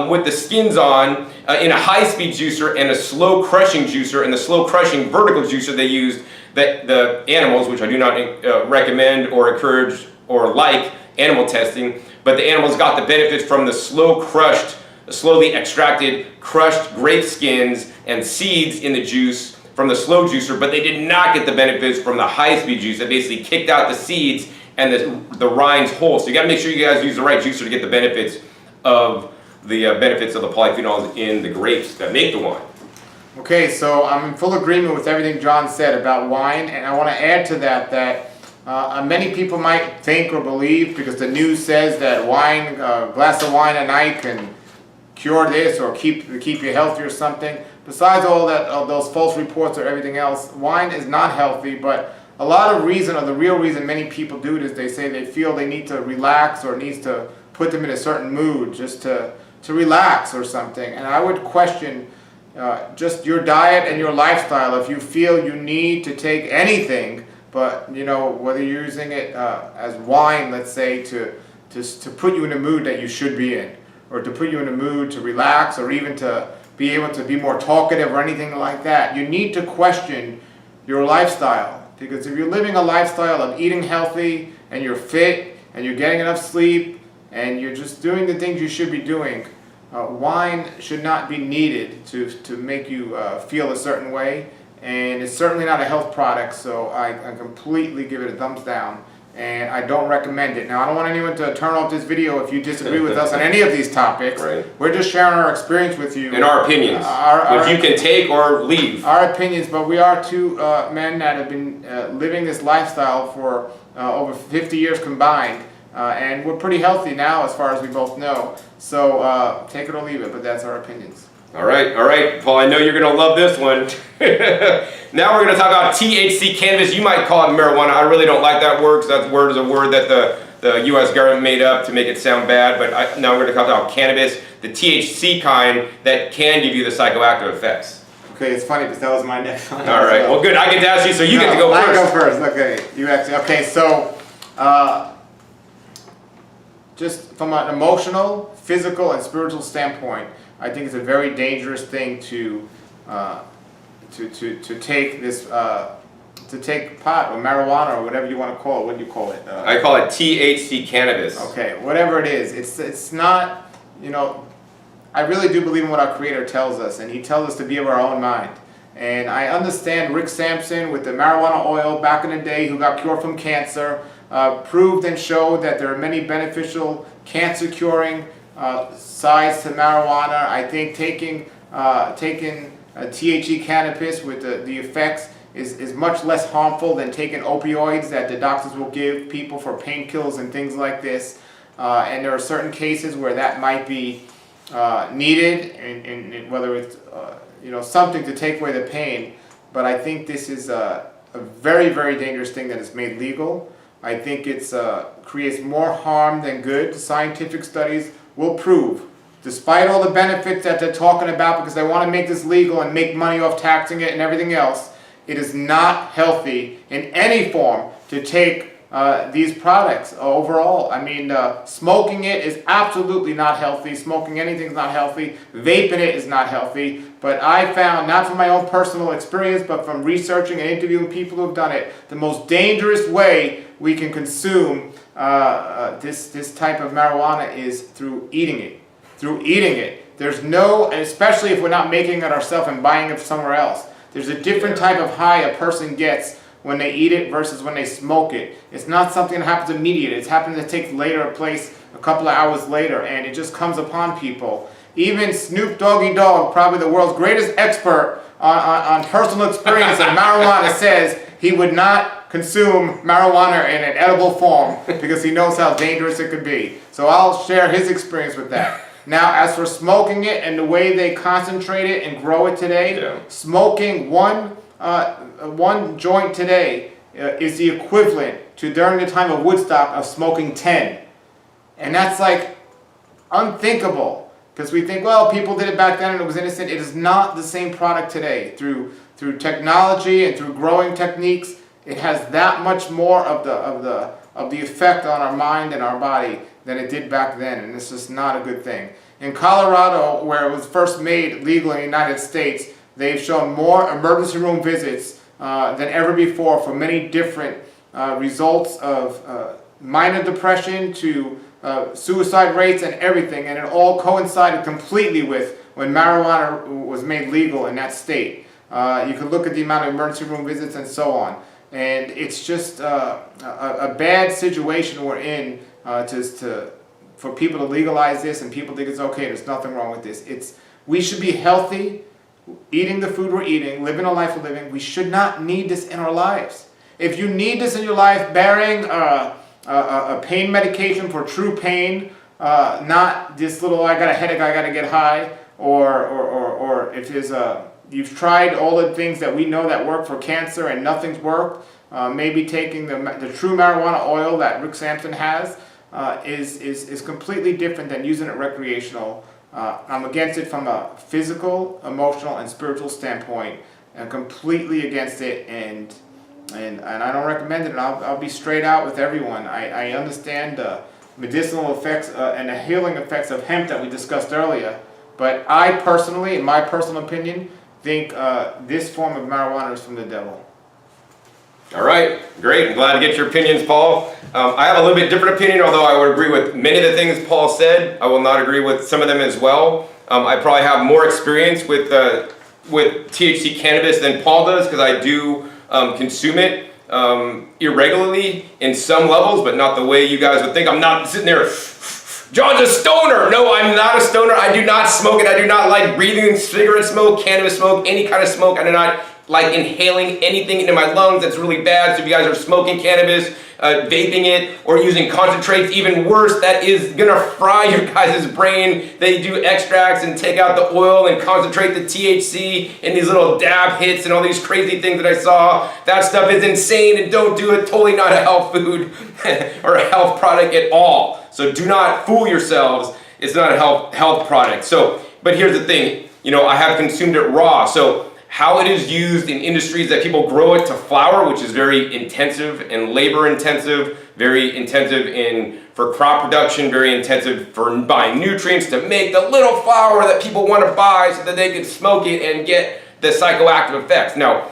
with the skins on in a high-speed juicer and a slow crushing juicer, and the slow crushing vertical juicer they used, that the animals, which I do not recommend or encourage or like animal testing, but the animals got the benefits from the slowly extracted crushed grape skins and seeds in the juice from the slow juicer, but they did not get the benefits from the high-speed juice that basically kicked out the seeds and the rinds whole. So you got to make sure you guys use the right juicer to get the benefits of the polyphenols in the grapes that make the wine. Okay, so I'm in full agreement with everything John said about wine, and I want to add to that many people might think or believe, because the news says that wine, a glass of wine a night can cure this or keep you healthy or something. Besides all those false reports or everything else, wine is not healthy, but a lot of reason, or the real reason many people do it, is they say they feel they need to relax, or it needs to put them in a certain mood just to relax or something. And I would question just your diet and your lifestyle if you feel you need to take anything, but whether you're using it as wine, let's say, to put you in a mood that you should be in, or to put you in a mood to relax, or even to be able to be more talkative or anything like that. You need to question your lifestyle, because if you're living a lifestyle of eating healthy and you're fit and you're getting enough sleep and you're just doing the things you should be doing, wine should not be needed to make you feel a certain way, and it's certainly not a health product, so I completely give it a thumbs down. And I don't recommend it. Now, I don't want anyone to turn off this video if you disagree with us on any of these topics. Right. We're just sharing our experience with you. And our opinions, which you can take or leave. Our opinions, but we are two men that have been living this lifestyle for over 50 years combined. And we're pretty healthy now, as far as we both know. So take it or leave it, but that's our opinions. All right, Paul, I know you're going to love this one. Now we're going to talk about THC cannabis. You might call it marijuana. I really don't like that word, because that word is a word that the U.S. government made up to make it sound bad. But now we're going to talk about cannabis, the THC kind that can give you the psychoactive effects. Okay, it's funny because that was my next one. All right, well, good. I get to ask you, so you get to go first. I go first. Okay, you actually. Okay, so just from an emotional, physical, and spiritual standpoint, I think it's a very dangerous thing to take this to take pot or marijuana or whatever you want to call it. What do you call it? I call it THC cannabis. Okay, whatever it is, it's not. I really do believe in what our Creator tells us, and He tells us to be of our own mind. And I understand Rick Sampson with the marijuana oil back in the day, who got cured from cancer, proved and showed that there are many beneficial cancer-curing sides to marijuana. I think taking THC cannabis with the effects is much less harmful than taking opioids that the doctors will give people for painkillers and things like this. And there are certain cases where that might be needed, and whether it's something to take away the pain. But I think this is a very, very dangerous thing that is made legal. I think it's creates more harm than good. Scientific studies will prove despite all the benefits that they're talking about because they want to make this legal and make money off taxing it and everything else, it is not healthy in any form to take these products overall. I mean, smoking it is absolutely not healthy. Smoking anything is not healthy. Vaping it is not healthy. But I found, not from my own personal experience, but from researching and interviewing people who have done it, the most dangerous way we can consume this type of marijuana is through eating it. Through eating it. There's no, especially if we're not making it ourselves and buying it somewhere else, there's a different type of high a person gets when they eat it versus when they smoke it. It's not something that happens immediately. It's happening that takes later place, a couple of hours later, and it just comes upon people. Even Snoop Doggy Dogg, probably the world's greatest expert on personal experience of marijuana, says he would not consume marijuana in an edible form because he knows how dangerous it could be. So I'll share his experience with that. Now, as for smoking it and the way they concentrate it and grow it today, smoking one joint today is the equivalent to, during the time of Woodstock, of smoking 10. And that's like unthinkable, because we think, well, people did it back then and it was innocent. It is not the same product today. Through technology and through growing techniques, it has that much more of the effect on our mind and our body than it did back then, and this is not a good thing. In Colorado, where it was first made legal in the United States, they've shown more emergency room visits than ever before for many different results of minor depression to suicide rates and everything, and it all coincided completely with when marijuana was made legal in that state. You can look at the amount of emergency room visits and so on, and it's just a bad situation we're in for people to legalize this, and people think it's okay, there's nothing wrong with this. We should be healthy, eating the food we're eating, living a life we're living. We should not need this in our lives. If you need this in your life, bearing a pain medication for true pain, not this little, I got a headache, I got to get high, or if there's you've tried all the things that we know that work for cancer and nothing's worked, maybe taking the true marijuana oil that Rick Sampson has is completely different than using it recreational. I'm against it from a physical, emotional, and spiritual standpoint. I'm completely against it, and I don't recommend it. And I'll be straight out with everyone. I understand the medicinal effects and the healing effects of hemp that we discussed earlier, but I personally, in my personal opinion, think this form of marijuana is from the devil. All right, great. I'm glad to get your opinions, Paul. I have a little bit different opinion, although I would agree with many of the things Paul said. I will not agree with some of them as well. I probably have more experience with THC cannabis than Paul does, because I do consume it irregularly in some levels, but not the way you guys would think. I'm not sitting there, John's a stoner. No, I'm not a stoner. I do not smoke it. I do not like breathing cigarette smoke, cannabis smoke, any kind of smoke. I do not like inhaling anything into my lungs that's really bad. So if you guys are smoking cannabis, vaping it, or using concentrates, even worse, that is gonna fry your guys' brain. They do extracts and take out the oil and concentrate the THC in these little dab hits and all these crazy things that I saw. That stuff is insane, and don't do it. Totally not a health food or a health product at all. So do not fool yourselves. It's not a health product. So, but here's the thing, I have consumed it raw. So how it is used in industries that people grow it to flour, which is very intensive and labor intensive, very intensive for crop production, very intensive for buying nutrients to make the little flour that people want to buy so that they can smoke it and get the psychoactive effects. Now,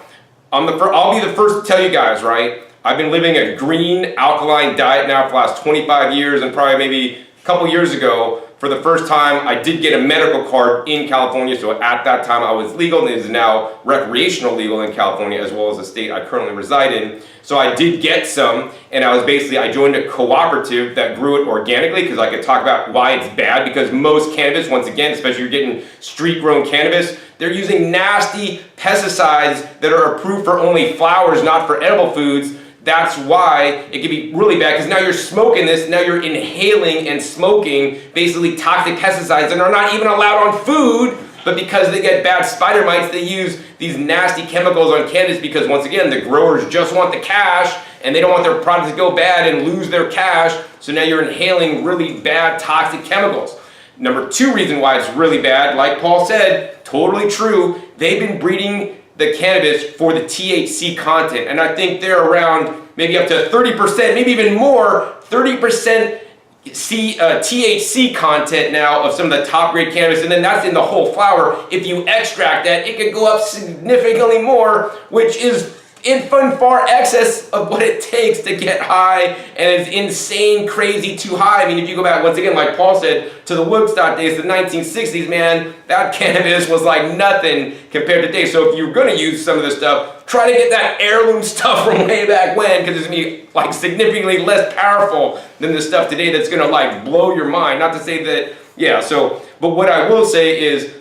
I'll be the first to tell you guys, right? I've been living a green alkaline diet now for the last 25 years, and probably maybe a couple years ago, for the first time, I did get a medical card in California, so at that time I was legal, and it is now recreational legal in California, as well as the state I currently reside in. So I did get some, and I joined a cooperative that grew it organically, because I could talk about why it's bad, because most cannabis, once again, especially if you're getting street-grown cannabis, they're using nasty pesticides that are approved for only flowers, not for edible foods. That's why it can be really bad, because now you're smoking this, now you're inhaling and smoking basically toxic pesticides that are not even allowed on food, but because they get bad spider mites, they use these nasty chemicals on cannabis, because once again, the growers just want the cash, and they don't want their products to go bad and lose their cash, so now you're inhaling really bad toxic chemicals. Number two reason why it's really bad, like Paul said, totally true, they've been breeding the cannabis for the THC content. And I think they're around maybe up to 30%, maybe even more, 30% THC content now of some of the top grade cannabis, and then that's in the whole flower. If you extract that, it could go up significantly more, which is in far excess of what it takes to get high, and it's insane, crazy, too high. I mean, if you go back, once again, like Paul said, to the Woodstock days, the 1960s, man, that cannabis was like nothing compared to today. So if you're gonna use some of this stuff, try to get that heirloom stuff from way back when, because it's gonna be like significantly less powerful than the stuff today that's gonna like blow your mind. Not to say that, yeah, so, but what I will say is,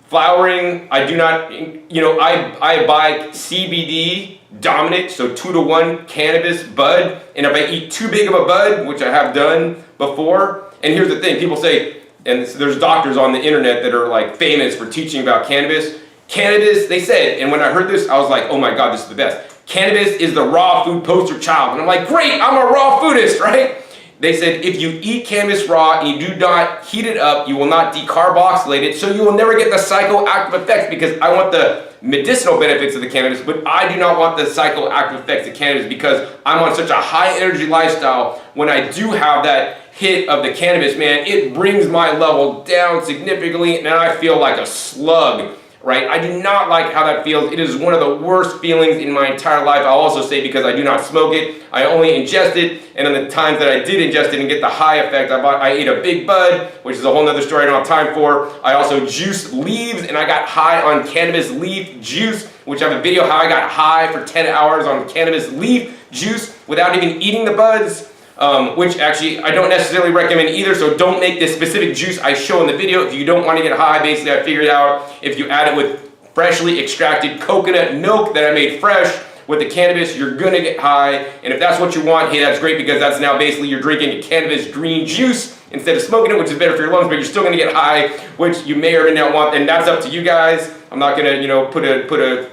flowering, I do not, I buy CBD dominant, so 2-to-1 cannabis bud, and if I eat too big of a bud, which I have done before, and here's the thing, people say, and there's doctors on the internet that are like famous for teaching about cannabis. Cannabis, they said, and when I heard this, I was like, oh my God, this is the best. Cannabis is the raw food poster child. And I'm like, great, I'm a raw foodist, right? They said if you eat cannabis raw and you do not heat it up, you will not decarboxylate it, so you will never get the psychoactive effects, because I want the medicinal benefits of the cannabis, but I do not want the psychoactive effects of cannabis, because I'm on such a high energy lifestyle. When I do have that hit of the cannabis, man, it brings my level down significantly, and I feel like a slug. Right? I do not like how that feels. It is one of the worst feelings in my entire life. I'll also say, because I do not smoke it, I only ingest it, and on the times that I did ingest it and get the high effect, I ate a big bud, which is a whole nother story I don't have time for. I also juiced leaves, and I got high on cannabis leaf juice, which I have a video how I got high for 10 hours on cannabis leaf juice without even eating the buds. Which actually I don't necessarily recommend either, so don't make this specific juice I show in the video. If you don't want to get high, basically I figured out if you add it with freshly extracted coconut milk that I made fresh with the cannabis, you're gonna get high. And if that's what you want, hey, that's great, because that's now basically you're drinking a cannabis green juice instead of smoking it, which is better for your lungs, but you're still gonna get high, which you may or may not want, and that's up to you guys. I'm not gonna, put a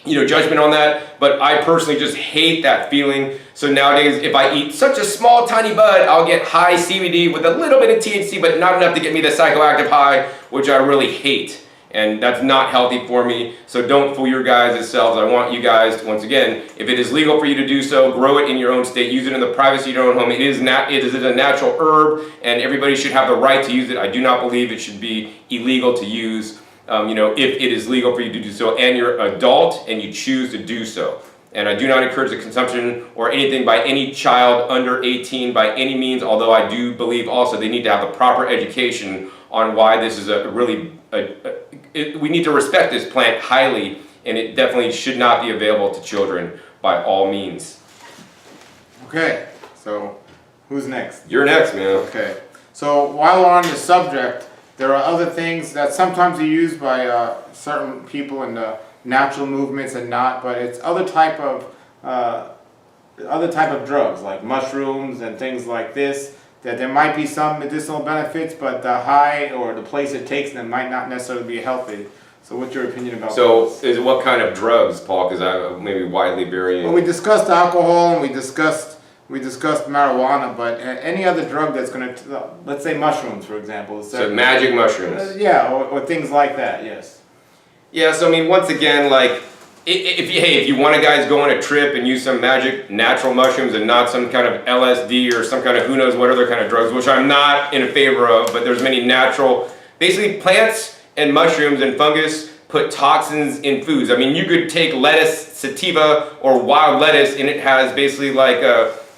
judgment on that, but I personally just hate that feeling. So nowadays, if I eat such a small, tiny bud, I'll get high CBD with a little bit of THC, but not enough to get me the psychoactive high, which I really hate. And that's not healthy for me. So don't fool your guys' selves. I want you guys to, once again, if it is legal for you to do so, grow it in your own state, use it in the privacy of your own home. It is a natural herb, and everybody should have the right to use it. I do not believe it should be illegal to use. If it is legal for you to do so, and you're adult and you choose to do so. And I do not encourage the consumption or anything by any child under 18 by any means, although I do believe also they need to have the proper education on why this is we need to respect this plant highly, and it definitely should not be available to children by all means. Okay, so who's next? You're next, man. Okay, so while we're on the subject, there are other things that sometimes are used by certain people in the natural movements and not, but it's other type of drugs like mushrooms and things like this, that there might be some medicinal benefits, but the high or the place it takes them might not necessarily be healthy. So what's your opinion about those? Is what kind of drugs, Paul? Because I maybe widely varying. Well, we discussed alcohol and we discussed marijuana, but any other drug that's going to, let's say mushrooms, for example. So magic mushrooms. Yeah, or things like that, yes. Yeah, so I mean, once again, like, if you want to guys go on a trip and use some magic natural mushrooms and not some kind of LSD or some kind of who knows what other kind of drugs, which I'm not in favor of, but there's many natural, basically plants and mushrooms and fungus put toxins in foods. I mean, you could take lettuce, sativa, or wild lettuce, and it has basically like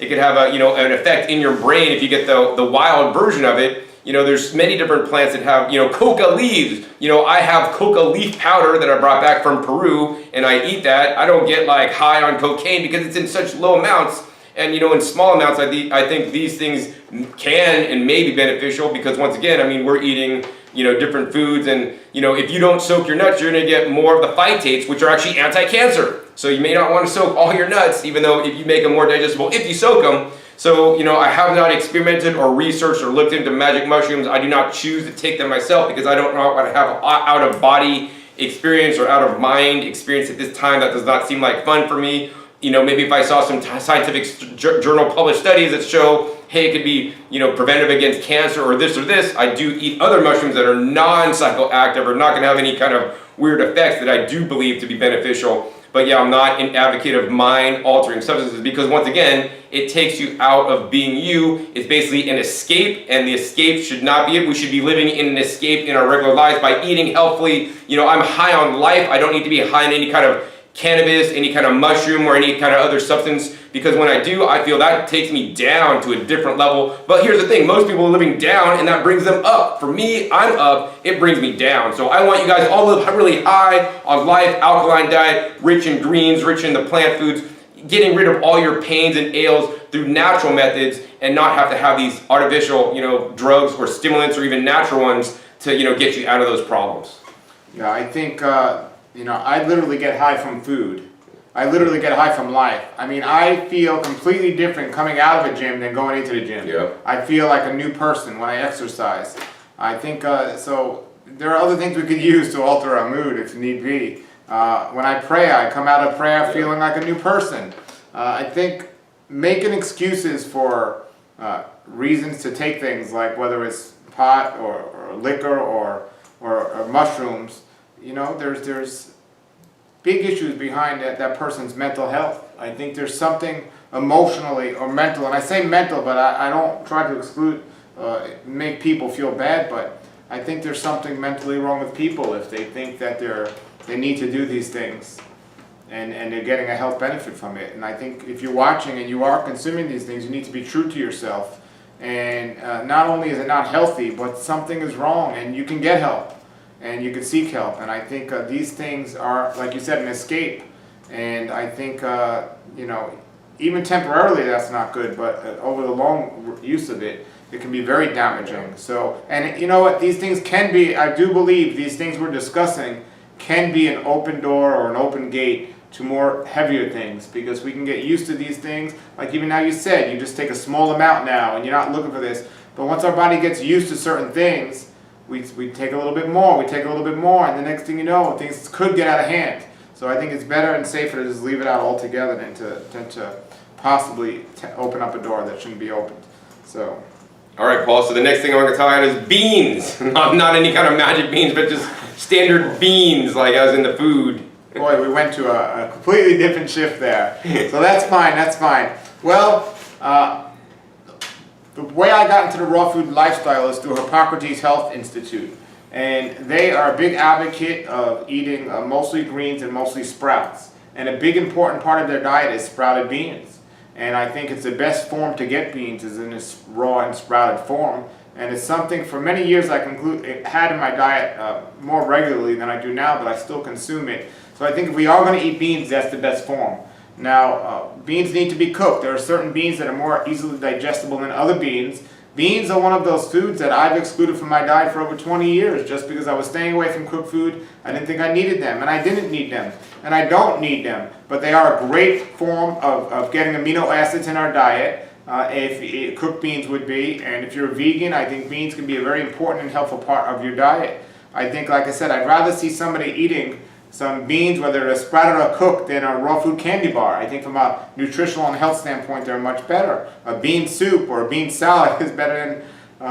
it could have an effect in your brain if you get the wild version of it. There's many different plants that have, coca leaves. I have coca leaf powder that I brought back from Peru, and I eat that. I don't get like high on cocaine because it's in such low amounts. And in small amounts, I think these things can and may be beneficial, because once again, I mean, we're eating, different foods, and if you don't soak your nuts, you're gonna get more of the phytates, which are actually anti-cancer. So you may not want to soak all your nuts, even though if you make them more digestible, if you soak them. So, I have not experimented or researched or looked into magic mushrooms. I do not choose to take them myself because I don't know what I have out of body experience or out of mind experience at this time. That does not seem like fun for me. maybe if I saw some scientific journal published studies that show, hey, it could be, preventive against cancer or this, I do eat other mushrooms that are non-psychoactive or not going to have any kind of weird effects that I do believe to be beneficial. But yeah, I'm not an advocate of mind-altering substances because once again, it takes you out of being you. It's basically an escape, and the escape should not be it. We should be living in an escape in our regular lives by eating healthfully. I'm high on life. I don't need to be high on any kind of cannabis, any kind of mushroom, or any kind of other substance, because when I do, I feel that takes me down to a different level. But here's the thing, most people are living down and that brings them up. For me, I'm up, it brings me down. So I want you guys all to live really high on life, alkaline diet, rich in greens, rich in the plant foods, getting rid of all your pains and ails through natural methods and not have to have these artificial, drugs or stimulants or even natural ones to, get you out of those problems. Yeah, I think, I literally get high from food. I literally get high from life. I mean, I feel completely different coming out of a gym than going into the gym. Yeah. I feel like a new person when I exercise. I think, so there are other things we could use to alter our mood if need be. When I pray, I come out of prayer feeling like a new person. I think making excuses for reasons to take things, like whether it's pot or liquor or mushrooms, there's big issues behind that person's mental health. I think there's something emotionally or mental, and I say mental, but I don't try to exclude, make people feel bad, but I think there's something mentally wrong with people if they think that they need to do these things and they're getting a health benefit from it. And I think if you're watching and you are consuming these things, you need to be true to yourself. And not only is it not healthy, but something is wrong and you can get help. And you can seek help, and I think these things are, like you said, an escape. And I think, even temporarily that's not good, but over the long use of it, it can be very damaging. So, and you know what, these things can be, I do believe these things we're discussing can be an open door or an open gate to more heavier things, because we can get used to these things. Like even now you said, you just take a small amount now, and you're not looking for this. But once our body gets used to certain things, we take a little bit more, and the next thing you know, things could get out of hand. So I think it's better and safer to just leave it out altogether than to possibly open up a door that shouldn't be opened. So. All right, Paul, so the next thing I'm going to tell you is beans. Not any kind of magic beans, but just standard beans, like as in the food. Boy, we went to a completely different shift there. So that's fine. Well, the way I got into the raw food lifestyle is through Hippocrates Health Institute. And they are a big advocate of eating mostly greens and mostly sprouts. And a big important part of their diet is sprouted beans. And I think it's the best form to get beans is in this raw and sprouted form. And it's something for many years I had in my diet more regularly than I do now, but I still consume it. So I think if we are going to eat beans, that's the best form. Now, beans need to be cooked. There are certain beans that are more easily digestible than other beans. Beans are one of those foods that I've excluded from my diet for over 20 years just because I was staying away from cooked food. I didn't think I needed them, and I didn't need them, and I don't need them. But they are a great form of getting amino acids in our diet, if cooked beans would be. And if you're a vegan, I think beans can be a very important and helpful part of your diet. I think, like I said, I'd rather see somebody eating some beans, whether they're sprouted or cooked, than a raw food candy bar. I think from a nutritional and health standpoint, they're much better. A bean soup or a bean salad is better than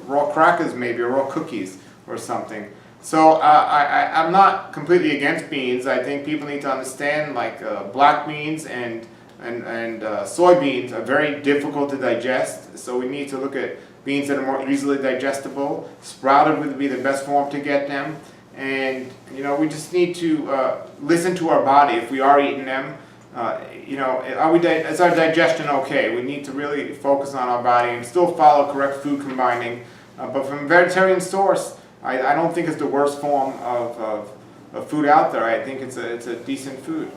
raw crackers maybe, or raw cookies or something. So I'm not completely against beans. I think people need to understand, like black beans and soybeans are very difficult to digest. So we need to look at beans that are more easily digestible. Sprouted would be the best form to get them. And, we just need to listen to our body if we are eating them. Is our digestion okay? We need to really focus on our body and still follow correct food combining. But from a vegetarian source, I don't think it's the worst form of food out there. I think it's a decent food.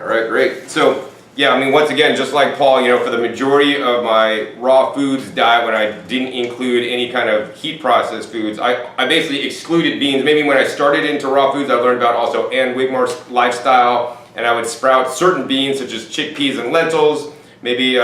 All right, great. So, yeah, once again, just like Paul, for the majority of my raw foods diet, when I didn't include any kind of heat processed foods, I basically excluded beans. Maybe when I started into raw foods, I learned about also Ann Wigmore's lifestyle, and I would sprout certain beans such as chickpeas and lentils, maybe,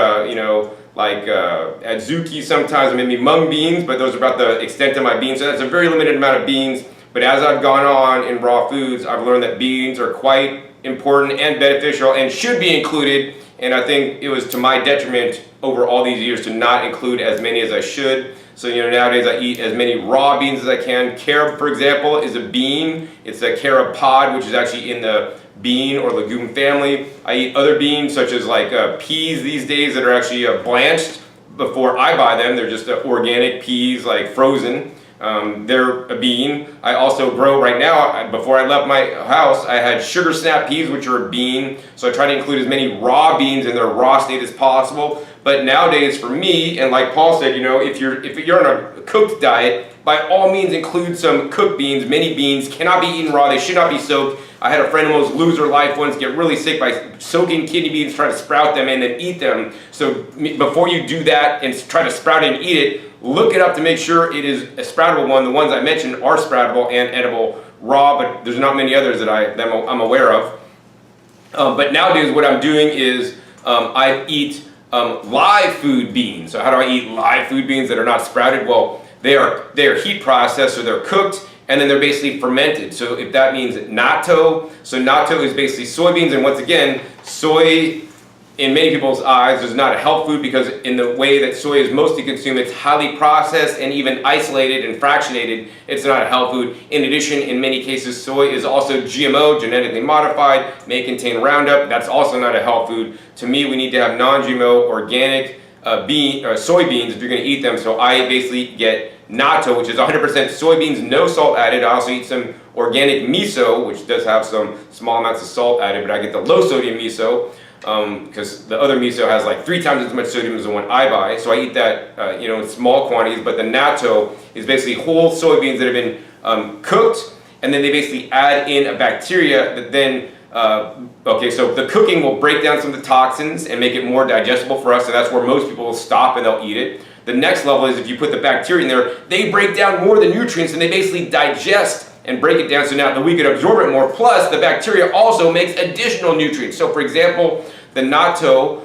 like adzuki sometimes, maybe mung beans, but those are about the extent of my beans. So that's a very limited amount of beans. But as I've gone on in raw foods, I've learned that beans are quite important and beneficial and should be included. And I think it was to my detriment over all these years to not include as many as I should. So, nowadays I eat as many raw beans as I can. Carob, for example, is a bean. It's a carob pod, which is actually in the bean or legume family. I eat other beans such as like peas these days that are actually blanched before I buy them. They're just organic peas, like frozen. They're a bean. I also grow right now, before I left my house, I had sugar snap peas, which are a bean. So I try to include as many raw beans in their raw state as possible. But nowadays for me, and like Paul said, if you're on a cooked diet, by all means include some cooked beans. Many beans cannot be eaten raw. They should not be soaked. I had a friend almost lose her life once, get really sick by soaking kidney beans, trying to sprout them and then eat them. So before you do that and try to sprout it and eat it, look it up to make sure it is a sproutable one. The ones I mentioned are sproutable and edible raw, but there's not many others that I'm aware of. But nowadays what I'm doing is I eat live food beans. So how do I eat live food beans that are not sprouted? Well, they are heat processed, so they're cooked, and then they're basically fermented. So if that means natto, so natto is basically soybeans, and once again, soy in many people's eyes is not a health food because in the way that soy is mostly consumed, it's highly processed and even isolated and fractionated. It's not a health food. In addition, in many cases, soy is also GMO, genetically modified, may contain Roundup. That's also not a health food. To me, we need to have non-GMO, organic soybeans if you're going to eat them. So I basically get natto, which is 100% soybeans, no salt added. I also eat some organic miso, which does have some small amounts of salt added, but I get the low sodium miso. Because the other miso has like 3 times as much sodium as the one I buy. So I eat that in small quantities, but the natto is basically whole soybeans that have been cooked, and then they basically add in a bacteria that then, so the cooking will break down some of the toxins and make it more digestible for us, so that's where most people will stop and they'll eat it. The next level is if you put the bacteria in there, they break down more of the nutrients and they basically digest and break it down so now that we could absorb it more. Plus, the bacteria also makes additional nutrients. So for example, the natto,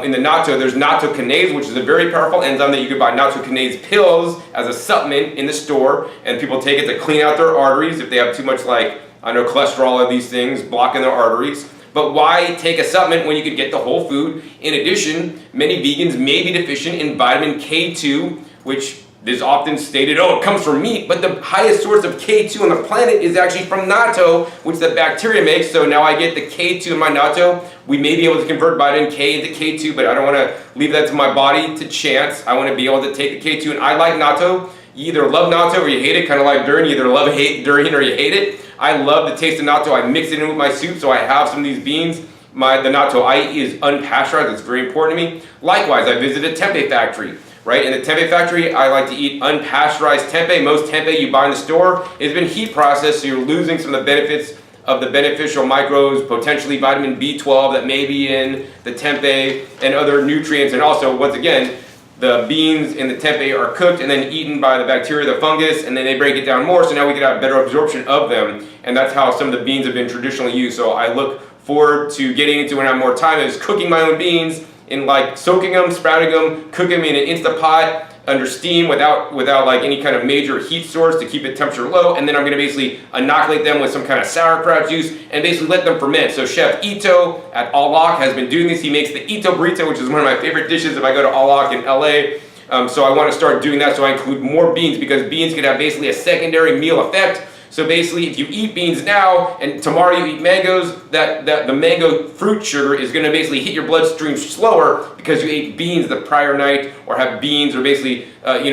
in the natto, there's nattokinase, which is a very powerful enzyme that you could buy nattokinase pills as a supplement in the store, and people take it to clean out their arteries if they have too much cholesterol or these things blocking their arteries. But why take a supplement when you could get the whole food? In addition, many vegans may be deficient in vitamin K2, which is often stated, it comes from meat, but the highest source of K2 on the planet is actually from natto, which the bacteria makes. So now I get the K2 in my natto. We may be able to convert vitamin K into K2, but I don't want to leave that to my body to chance. I want to be able to take the K2, and I like natto. You either love natto or you hate it, kind of like durian. You either love durian or you hate it. I love the taste of natto. I mix it in with my soup, so I have some of these beans. The natto I eat is unpasteurized. It's very important to me. Likewise, I visit a tempeh factory. Right? In the tempeh factory, I like to eat unpasteurized tempeh. Most tempeh you buy in the store has been heat processed, so you're losing some of the benefits of the beneficial microbes, potentially vitamin B12 that may be in the tempeh and other nutrients. And also, once again, the beans in the tempeh are cooked and then eaten by the bacteria, the fungus, and then they break it down more, so now we can have better absorption of them. And that's how some of the beans have been traditionally used. So I look forward to getting into when I have more time is cooking my own beans, in soaking them, sprouting them, cooking them in an Instapot under steam without any kind of major heat source to keep the temperature low, and then I'm going to basically inoculate them with some kind of sauerkraut juice and basically let them ferment. So Chef Ito at Alak has been doing this. He makes the Ito burrito, which is one of my favorite dishes if I go to Alak in LA. So I want to start doing that, so I include more beans because beans could have basically a secondary meal effect. So basically, if you eat beans now and tomorrow you eat mangoes, the mango fruit sugar is going to basically hit your bloodstream slower because you ate beans the prior night, or have beans, or basically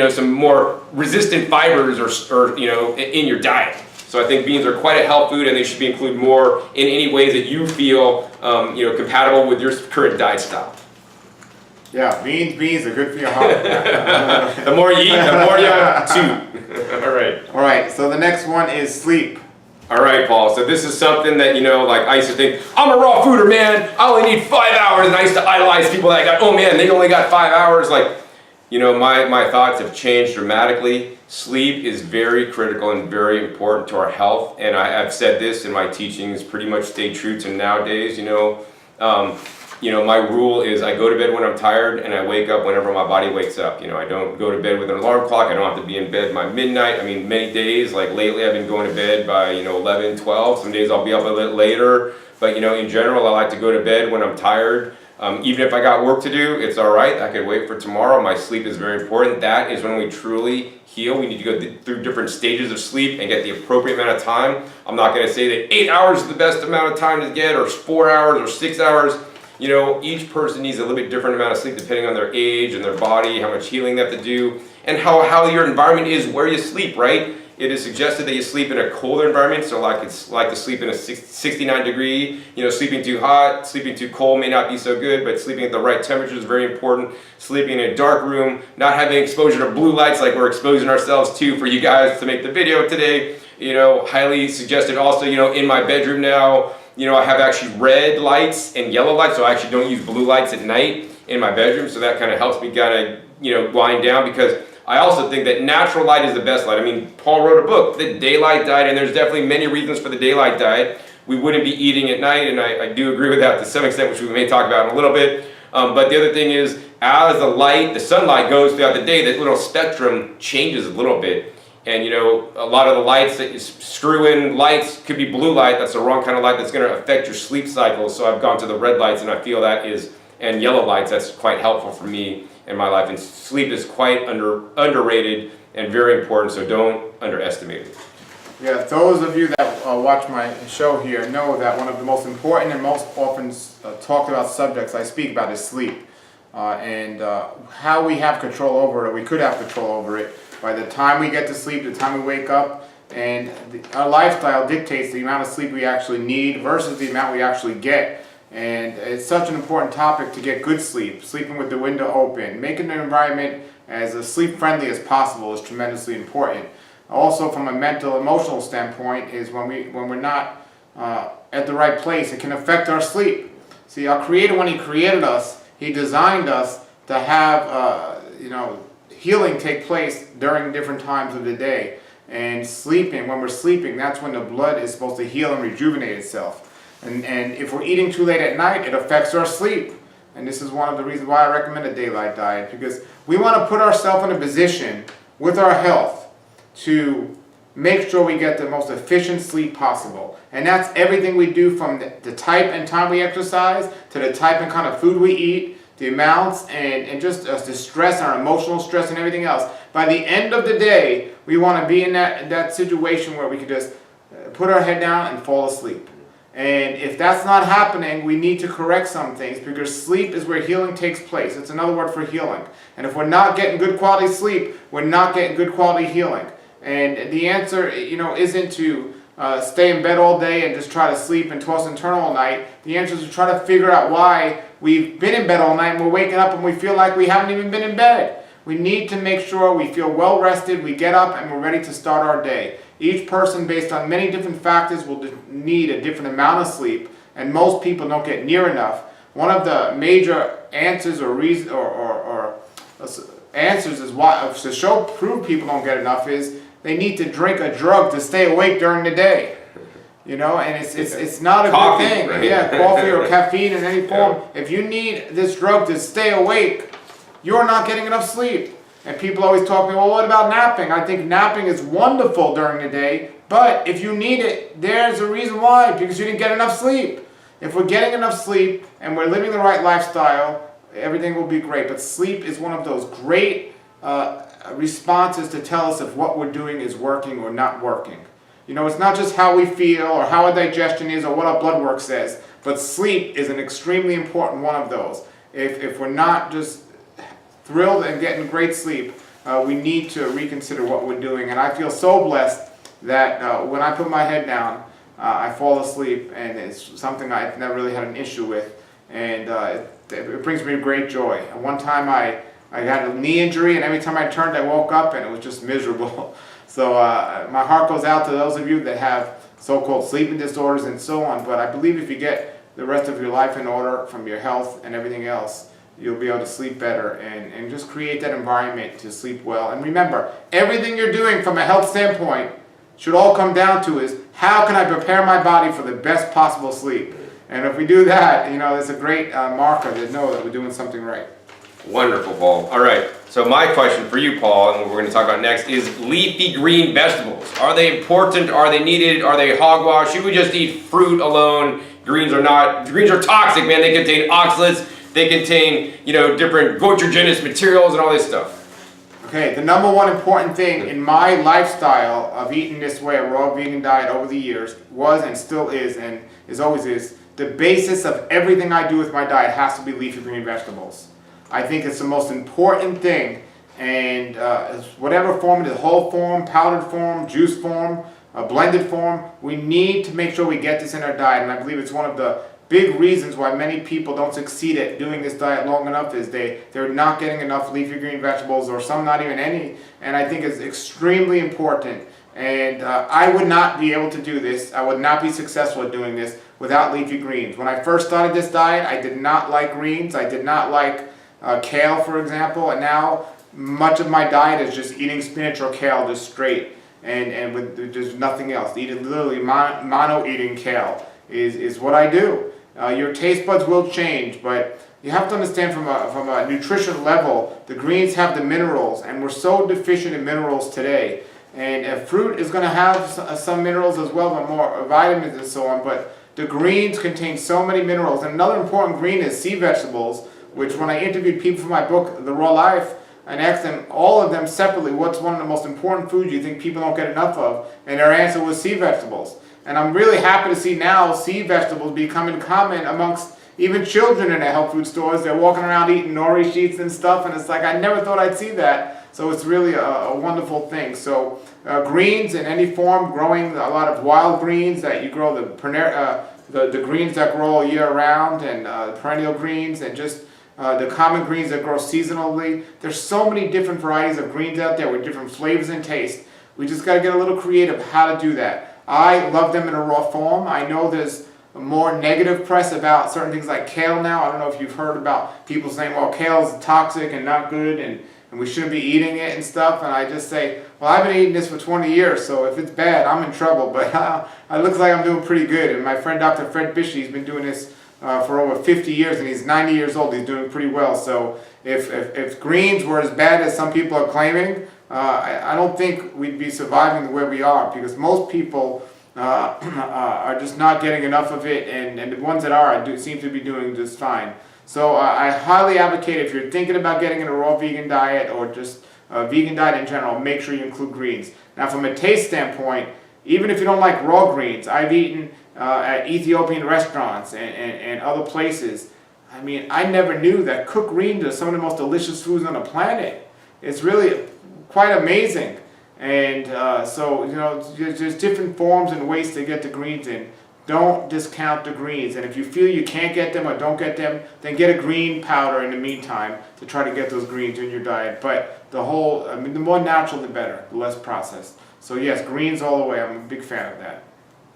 some more resistant fibers or in your diet. So I think beans are quite a health food, and they should be included more in any ways that you feel compatible with your current diet style. Yeah, beans are good for your heart. The more you eat, the more you toot. All right. All right, so the next one is sleep. All right, Paul. So this is something that, I used to think, I'm a raw fooder, man. I only need 5 hours. And I used to idolize people that got, they only got 5 hours. My thoughts have changed dramatically. Sleep is very critical and very important to our health. And I've said this in my teachings, pretty much stay true to nowadays, my rule is I go to bed when I'm tired and I wake up whenever my body wakes up. I don't go to bed with an alarm clock. I don't have to be in bed by midnight. I mean, many days, like lately, I've been going to bed by, 11, 12. Some days I'll be up a bit later. But, in general, I like to go to bed when I'm tired. Even if I got work to do, it's all right. I could wait for tomorrow. My sleep is very important. That is when we truly heal. We need to go through different stages of sleep and get the appropriate amount of time. I'm not going to say that 8 hours is the best amount of time to get, or 4 hours, or 6 hours. Each person needs a little bit different amount of sleep depending on their age and their body, how much healing they have to do, and how your environment is where you sleep, right? It is suggested that you sleep in a colder environment, so it's like to sleep in a 69 degree, sleeping too hot, sleeping too cold may not be so good, but sleeping at the right temperature is very important. Sleeping in a dark room, not having exposure to blue lights like we're exposing ourselves to for you guys to make the video today, highly suggested. Also, in my bedroom now, I have actually red lights and yellow lights, so I actually don't use blue lights at night in my bedroom, so that kind of helps me wind down, because I also think that natural light is the best light. I mean, Paul wrote a book, The Daylight Diet, and there's definitely many reasons for the daylight diet. We wouldn't be eating at night, and I do agree with that to some extent, which we may talk about in a little bit. But the other thing is, as the sunlight goes throughout the day, that little spectrum changes a little bit. And a lot of the lights that you screw in lights could be blue light. That's the wrong kind of light that's going to affect your sleep cycle. So I've gone to the red lights, and I feel and yellow lights, that's quite helpful for me in my life. And sleep is quite underrated and very important, so don't underestimate it. Yeah, those of you that watch my show here know that one of the most important and most often talked about subjects I speak about is sleep. And how we have control over it, or we could have control over it, by the time we get to sleep, the time we wake up, and our lifestyle dictates the amount of sleep we actually need versus the amount we actually get. And it's such an important topic to get good sleep. Sleeping with the window open, making an environment as sleep friendly as possible is tremendously important. Also, from a mental, emotional standpoint, is when we're not at the right place, it can affect our sleep. See, our Creator, when He created us, He designed us to have healing take place during different times of the day. And when we're sleeping, that's when the blood is supposed to heal and rejuvenate itself. And if we're eating too late at night, it affects our sleep. And this is one of the reasons why I recommend a daylight diet, because we want to put ourselves in a position with our health to make sure we get the most efficient sleep possible. And that's everything we do, from the type and time we exercise, to the type and kind of food we eat, the amounts, and just the stress, our emotional stress and everything else. By the end of the day, we want to be in that situation where we can just put our head down and fall asleep. And if that's not happening, we need to correct some things, because sleep is where healing takes place. It's another word for healing. And if we're not getting good quality sleep, we're not getting good quality healing. And the answer, isn't to stay in bed all day and just try to sleep and toss and turn all night. The answer is to try to figure out why we've been in bed all night and we're waking up and we feel like we haven't even been in bed. We need to make sure we feel well rested, we get up, and we're ready to start our day. Each person, based on many different factors, will need a different amount of sleep, and most people don't get near enough. One of the major answers or reasons or answers is why to prove people don't get enough is they need to drink a drug to stay awake during the day. And it's not a coffee, good thing. right? Yeah, coffee or caffeine in any form. Yeah. If you need this drug to stay awake, you're not getting enough sleep. And people always talk to me, well, what about napping? I think napping is wonderful during the day, but if you need it, there's a reason why, because you didn't get enough sleep. If we're getting enough sleep and we're living the right lifestyle, everything will be great. But sleep is one of those great responses to tell us if what we're doing is working or not working. It's not just how we feel or how our digestion is or what our blood work says, but sleep is an extremely important one of those. If we're not just thrilled and getting great sleep, we need to reconsider what we're doing. And I feel so blessed that when I put my head down, I fall asleep, and it's something I've never really had an issue with, and it brings me great joy. One time I had a knee injury, and every time I turned, I woke up, and it was just miserable. So my heart goes out to those of you that have so-called sleeping disorders and so on, but I believe if you get the rest of your life in order from your health and everything else, you'll be able to sleep better and just create that environment to sleep well. And remember, everything you're doing from a health standpoint should all come down to is, how can I prepare my body for the best possible sleep? And if we do that, it's a great marker to know that we're doing something right. Wonderful, Paul. All right, so my question for you, Paul, and what we're going to talk about next is leafy green vegetables. Are they important? Are they needed? Are they hogwash? Should we just eat fruit alone? Greens are not. Greens are toxic, man. They contain oxalates. They contain, different goitrogenous materials and all this stuff. Okay, the number one important thing in my lifestyle of eating this way, a raw vegan diet over the years, was and still is, and always is, the basis of everything I do with my diet has to be leafy green vegetables. I think it's the most important thing, and whatever form it is, whole form, powdered form, juice form, blended form, we need to make sure we get this in our diet, and I believe it's one of the big reasons why many people don't succeed at doing this diet long enough is they're not getting enough leafy green vegetables, or some not even any, and I think it's extremely important. And I would not be able to do this, I would not be successful at doing this without leafy greens. When I first started this diet, I did not like greens, I did not like kale, for example, and now much of my diet is just eating spinach or kale just straight, and with just nothing else. Literally mono eating kale is what I do. Your taste buds will change, but you have to understand from a nutrition level, the greens have the minerals, and we're so deficient in minerals today. And fruit is going to have some minerals as well, but more vitamins and so on, but the greens contain so many minerals. And another important green is sea vegetables, which when I interviewed people for my book, The Raw Life, and asked them, all of them separately, what's one of the most important foods you think people don't get enough of? And their answer was sea vegetables. And I'm really happy to see now sea vegetables becoming common amongst even children in the health food stores. They're walking around eating nori sheets and stuff, and it's like, I never thought I'd see that. So it's really a wonderful thing. So greens in any form, growing a lot of wild greens that you grow, the greens that grow all year round, and perennial greens, and just the common greens that grow seasonally. There's so many different varieties of greens out there with different flavors and taste. We just got to get a little creative how to do that. I love them in a raw form. I know there's more negative press about certain things like kale now. I don't know if you've heard about people saying, well, kale is toxic and not good, and we shouldn't be eating it and stuff. And I just say, well, I've been eating this for 20 years, so if it's bad, I'm in trouble. But it looks like I'm doing pretty good. And my friend Dr. Fred Bishy, he's been doing this for over 50 years, and he's 90 years old. He's doing pretty well. So if greens were as bad as some people are claiming, I don't think we'd be surviving the way we are, because most people are just not getting enough of it, and the ones that are seem to be doing just fine. So I highly advocate, if you're thinking about getting in a raw vegan diet or just a vegan diet in general, make sure you include greens. Now from a taste standpoint, even if you don't like raw greens, I've eaten at Ethiopian restaurants and other places. I mean, I never knew that cooked greens are some of the most delicious foods on the planet. It's really quite amazing. And so, there's different forms and ways to get the greens in. Don't discount the greens. And if you feel you can't get them or don't get them, then get a green powder in the meantime to try to get those greens in your diet. But the more natural the better, the less processed. So yes, greens all the way. I'm a big fan of that.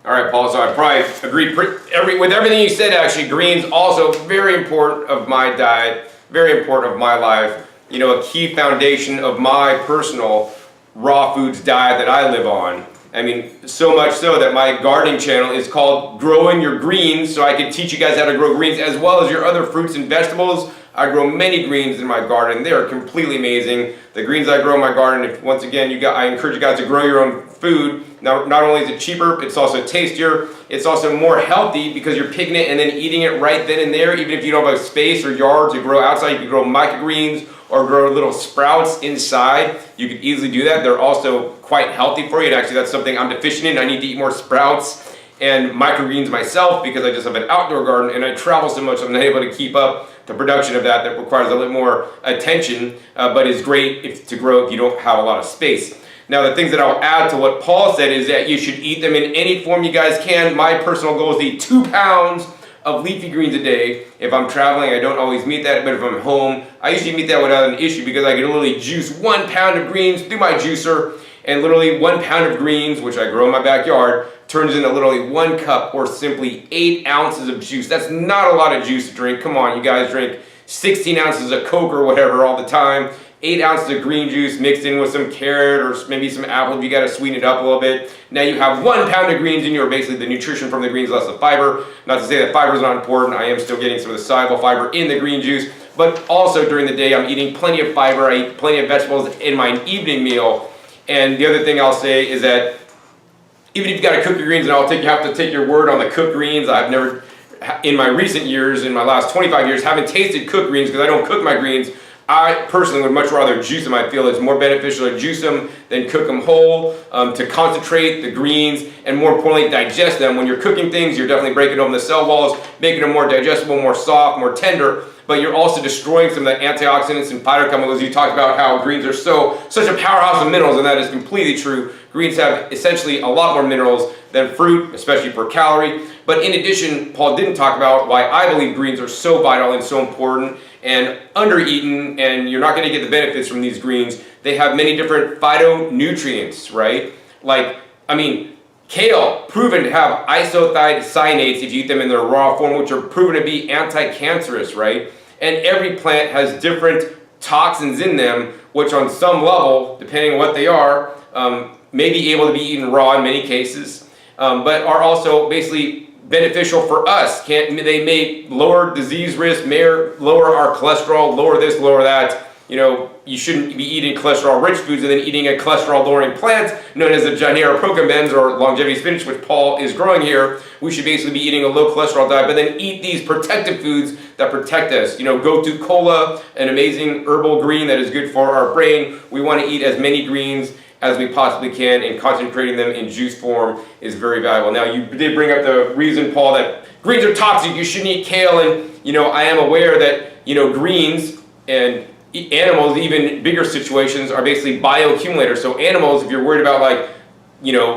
All right, Paul, so I probably agree with everything you said, actually. Greens also very important of my diet, very important of my life. A key foundation of my personal raw foods diet that I live on. I mean, so much so that my gardening channel is called Growing Your Greens, so I can teach you guys how to grow greens as well as your other fruits and vegetables. I grow many greens in my garden. They are completely amazing. The greens I grow in my garden, once again, I encourage you guys to grow your own food. Now, not only is it cheaper, it's also tastier. It's also more healthy because you're picking it and then eating it right then and there. Even if you don't have space or yard to grow outside, you can grow microgreens or grow little sprouts inside. You can easily do that. They're also quite healthy for you. And actually, that's something I'm deficient in. I need to eat more sprouts and microgreens myself because I just have an outdoor garden and I travel so much I'm not able to keep up the production of that requires a little more attention, but is great to grow if you don't have a lot of space. Now, the things that I'll add to what Paul said is that you should eat them in any form you guys can. My personal goal is to eat 2 pounds of leafy greens a day. If I'm traveling, I don't always meet that, but if I'm home, I usually meet that without an issue because I can literally juice 1 pound of greens through my juicer, and literally 1 pound of greens, which I grow in my backyard, turns into literally 1 cup or simply 8 ounces of juice. That's not a lot of juice to drink. Come on, you guys drink 16 ounces of Coke or whatever all the time. 8 ounces of green juice mixed in with some carrot or maybe some apple if you got to sweeten it up a little bit. Now you have 1 pound of greens in you, or basically the nutrition from the greens less the fiber. Not to say that fiber is not important. I am still getting some of the soluble fiber in the green juice. But also during the day, I'm eating plenty of fiber. I eat plenty of vegetables in my evening meal. And the other thing I'll say is that even if you got to cook your greens, and you have to take your word on the cooked greens. I've never, in my recent years, in my last 25 years, haven't tasted cooked greens because I don't cook my greens. I personally would much rather juice them. I feel it's more beneficial to juice them than cook them whole, to concentrate the greens and more importantly digest them. When you're cooking things, you're definitely breaking open the cell walls, making them more digestible, more soft, more tender, but you're also destroying some of the antioxidants and phytochemicals. You talked about how greens are such a powerhouse of minerals, and that is completely true. Greens have essentially a lot more minerals than fruit, especially per calorie. But in addition, Paul didn't talk about why I believe greens are so vital and so important and under-eaten, and you're not going to get the benefits from these greens. They have many different phytonutrients, right? Kale, proven to have isothiocyanates if you eat them in their raw form, which are proven to be anti-cancerous, right? And every plant has different toxins in them, which on some level, depending on what they are, may be able to be eaten raw in many cases, but are also basically beneficial for us. They may lower disease risk, may lower our cholesterol, lower this, lower that. You shouldn't be eating cholesterol-rich foods and then eating a cholesterol-lowering plant known as the Gynera procambens or longevity spinach, which Paul is growing here. We should basically be eating a low-cholesterol diet, but then eat these protective foods that protect us. Go to cola, an amazing herbal green that is good for our brain. We want to eat as many greens as we possibly can, and concentrating them in juice form is very valuable. Now, you did bring up the reason, Paul, that greens are toxic. You shouldn't eat kale, and I am aware that greens and animals, even bigger situations, are basically bioaccumulators. So animals, if you're worried about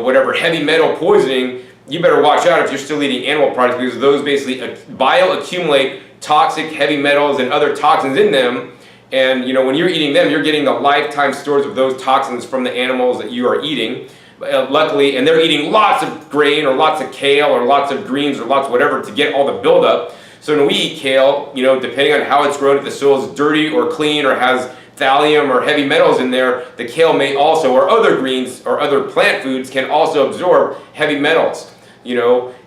whatever heavy metal poisoning, you better watch out if you're still eating animal products, because those basically bioaccumulate toxic heavy metals and other toxins in them. And when you're eating them, you're getting the lifetime stores of those toxins from the animals that you are eating. Luckily, and they're eating lots of grain or lots of kale or lots of greens or lots of whatever to get all the buildup. So when we eat kale, depending on how it's grown, if the soil is dirty or clean or has thallium or heavy metals in there, the kale may also, or other greens or other plant foods can also absorb heavy metals,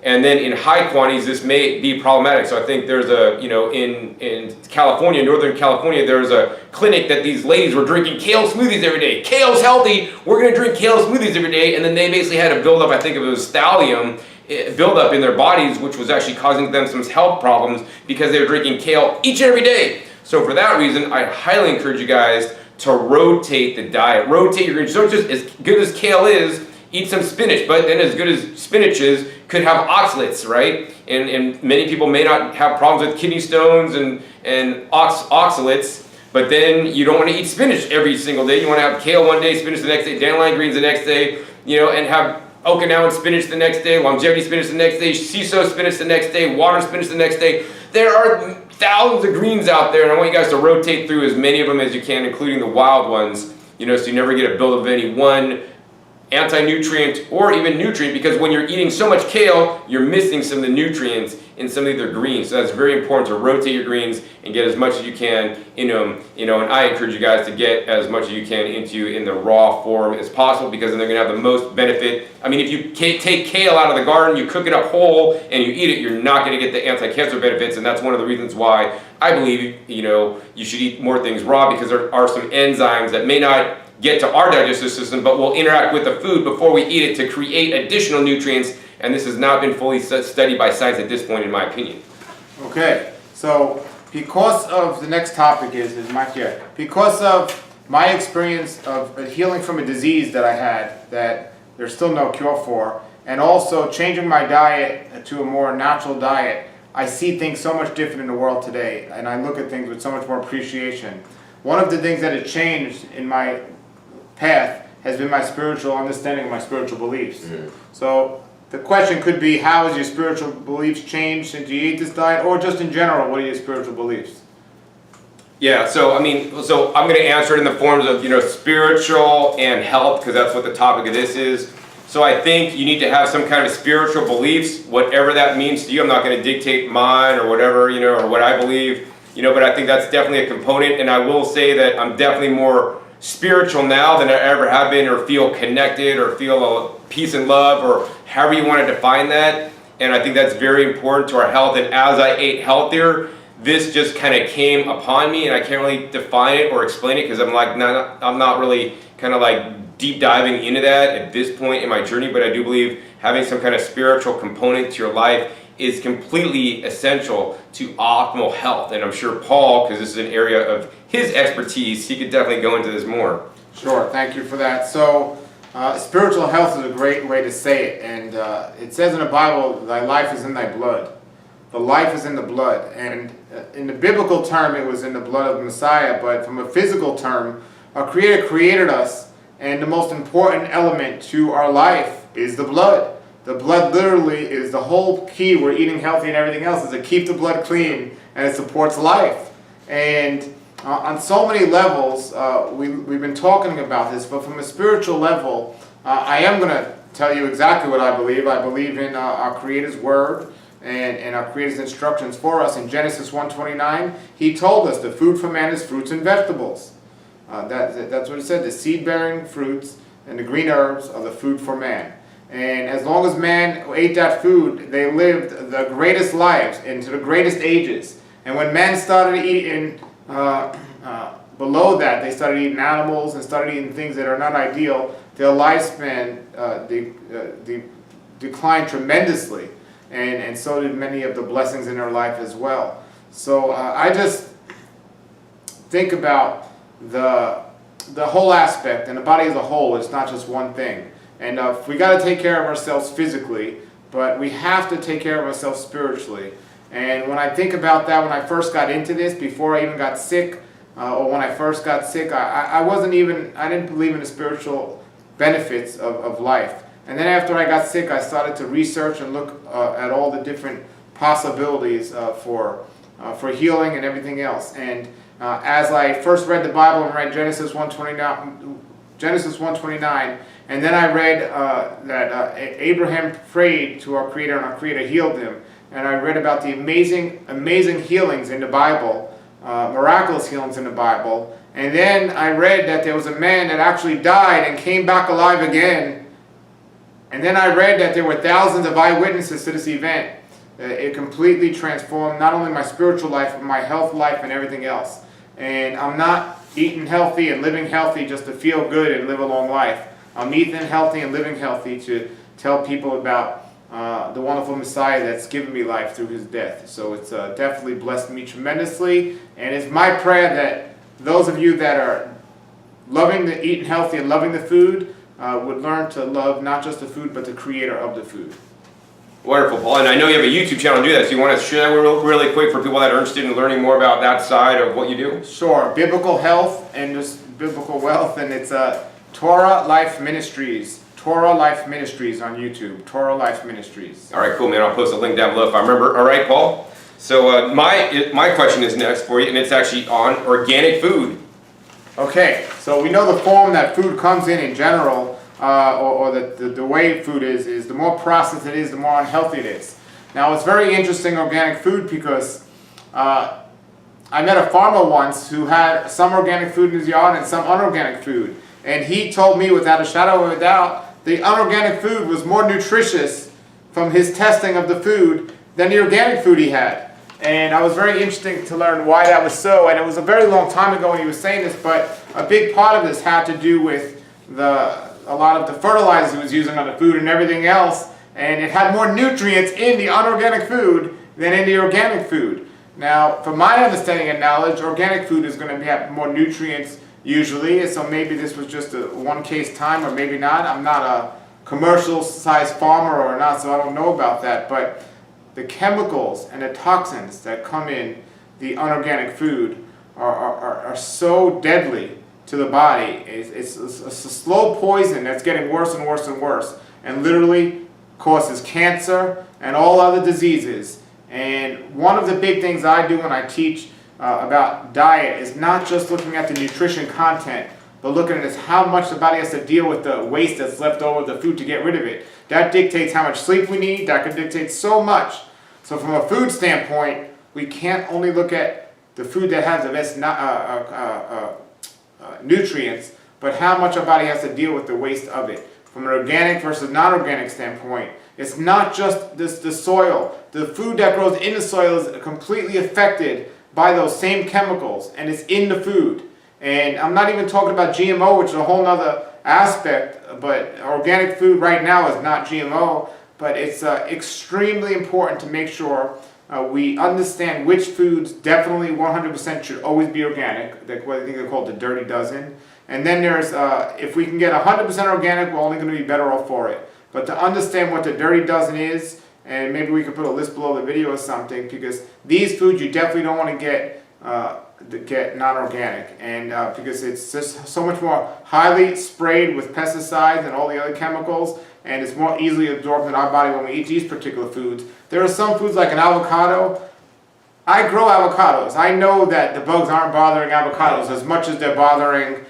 and then in high quantities, this may be problematic. So I think there's in California, Northern California, there's a clinic that these ladies were drinking kale smoothies every day. Kale's healthy, we're gonna drink kale smoothies every day, and then they basically had a buildup, I think it was thallium, buildup in their bodies, which was actually causing them some health problems because they were drinking kale each and every day. So for that reason, I highly encourage you guys to rotate the diet. Rotate your greens. Don't just, as good as kale is, eat some spinach, but then as good as spinach is, could have oxalates, right? And many people may not have problems with kidney stones and oxalates, but then you don't want to eat spinach every single day. You want to have kale one day, spinach the next day, dandelion greens the next day, and have Okinawan spinach the next day, longevity spinach the next day, shiso spinach the next day, water spinach the next day. There are thousands of greens out there, and I want you guys to rotate through as many of them as you can, including the wild ones, so you never get a buildup of any one anti-nutrient or even nutrient, because when you're eating so much kale, you're missing some of the nutrients in some of their greens. So that's very important to rotate your greens and get as much as you can into them, and I encourage you guys to get as much as you can into in the raw form as possible, because then they're gonna have the most benefit. If you take kale out of the garden, you cook it up whole, and you eat it, you're not gonna get the anti-cancer benefits, and that's one of the reasons why I believe, you should eat more things raw, because there are some enzymes that may not get to our digestive system, but will interact with the food before we eat it to create additional nutrients, and this has not been fully studied by science at this point, in my opinion. Okay, so because of the next topic is Mike here, because of my experience of healing from a disease that I had that there's still no cure for, and also changing my diet to a more natural diet, I see things so much different in the world today, and I look at things with so much more appreciation. One of the things that has changed in my path has been my spiritual understanding of my spiritual beliefs. So the question could be, how has your spiritual beliefs changed since you ate this diet, or just in general, what are your spiritual beliefs? Yeah, so I'm going to answer it in the forms of spiritual and health, because that's what the topic of this is. So I think you need to have some kind of spiritual beliefs, whatever that means to you. I'm not going to dictate mine or whatever, or what I believe. but I think that's definitely a component. And I will say that I'm definitely more spiritual now than I ever have been, or feel connected, or feel peace and love, or however you want to define that. And I think that's very important to our health. And as I ate healthier, this just kind of came upon me, and I can't really define it or explain it because I'm not really kind of like deep diving into that at this point in my journey. But I do believe having some kind of spiritual component to your life is completely essential to optimal health. And I'm sure Paul, because this is an area of his expertise, he could definitely go into this more. Sure, thank you for that. So, spiritual health is a great way to say it. And it says in the Bible, thy life is in thy blood. The life is in the blood. And in the biblical term, it was in the blood of the Messiah. But from a physical term, our Creator created us. And the most important element to our life is the blood. The blood literally is the whole key. We're eating healthy and everything else is to keep the blood clean, and it supports life. And on so many levels, we've been talking about this, but from a spiritual level, I am going to tell you exactly what I believe. I believe in our Creator's Word and our Creator's instructions for us. In Genesis 1:29, He told us the food for man is fruits and vegetables. That's what it said. The seed-bearing fruits and the green herbs are the food for man. And as long as man ate that food, they lived the greatest lives into the greatest ages. And when man started eating below that, they started eating animals and started eating things that are not ideal, their lifespan declined tremendously. And so did many of the blessings in their life as well. So I just think about the whole aspect, and the body as a whole. It's not just one thing. And we got to take care of ourselves physically, but we have to take care of ourselves spiritually. And when I think about that, when I first got into this, before I even got sick, or when I first got sick, I didn't believe in the spiritual benefits of life. And then after I got sick, I started to research and look at all the different possibilities for healing and everything else. And as I first read the Bible and read Genesis 1:29, and then I read that Abraham prayed to our Creator, and our Creator healed him. And I read about the amazing healings in the Bible, miraculous healings in the Bible. And then I read that there was a man that actually died and came back alive again. And then I read that there were thousands of eyewitnesses to this event. It completely transformed not only my spiritual life, but my health life and everything else. And I'm not eating healthy and living healthy just to feel good and live a long life. I'm eating healthy and living healthy to tell people about the wonderful Messiah that's given me life through His death. So it's definitely blessed me tremendously. And it's my prayer that those of you that are eating healthy and loving the food would learn to love not just the food, but the Creator of the food. Wonderful, Paul. And I know you have a YouTube channel to do that, so you want to share that really quick for people that are interested in learning more about that side of what you do? Sure. Biblical health and just biblical wealth, and it's Torah Life Ministries. Torah Life Ministries on YouTube. Torah Life Ministries. All right, cool, man. I'll post a link down below if I remember. All right, Paul. So my question is next for you, and it's actually on organic food. Okay, so we know the form that food comes in general, or the way food is the more processed it is, the more unhealthy it is. Now, it's very interesting, organic food, because I met a farmer once who had some organic food in his yard and some unorganic food. And he told me without a shadow of a doubt, the unorganic food was more nutritious from his testing of the food than the organic food he had. And I was very interested to learn why that was so. And it was a very long time ago when he was saying this, but a big part of this had to do with a lot of the fertilizers he was using on the food and everything else. And it had more nutrients in the unorganic food than in the organic food. Now, from my understanding and knowledge, organic food is going to have more nutrients usually, so maybe this was just a one-case time, or maybe not. I'm not a commercial-sized farmer or not, so I don't know about that. But the chemicals and the toxins that come in the unorganic food are so deadly to the body. It's a slow poison that's getting worse and worse and worse, and literally causes cancer and all other diseases. And one of the big things I do when I teach about diet is not just looking at the nutrition content, but looking at how much the body has to deal with the waste that's left over the food to get rid of it. That dictates how much sleep we need. That could dictate so much. So from a food standpoint, we can't only look at the food that has the best nutrients, but how much our body has to deal with the waste of it. From an organic versus non-organic standpoint, it's not just the soil. The food that grows in the soil is completely affected by those same chemicals, and it's in the food. And I'm not even talking about GMO, which is a whole nother aspect, but organic food right now is not GMO, but it's extremely important to make sure we understand which foods definitely 100% should always be organic, what I think they're called the dirty dozen. And then there's, if we can get 100% organic, we're only going to be better off for it. But to understand what the dirty dozen is, and maybe we can put a list below the video or something, because these foods you definitely don't want to get non-organic, and because it's just so much more highly sprayed with pesticides and all the other chemicals, and it's more easily absorbed in our body when we eat these particular foods. There are some foods like an avocado. I grow avocados. I know that the bugs aren't bothering avocados as much as they're bothering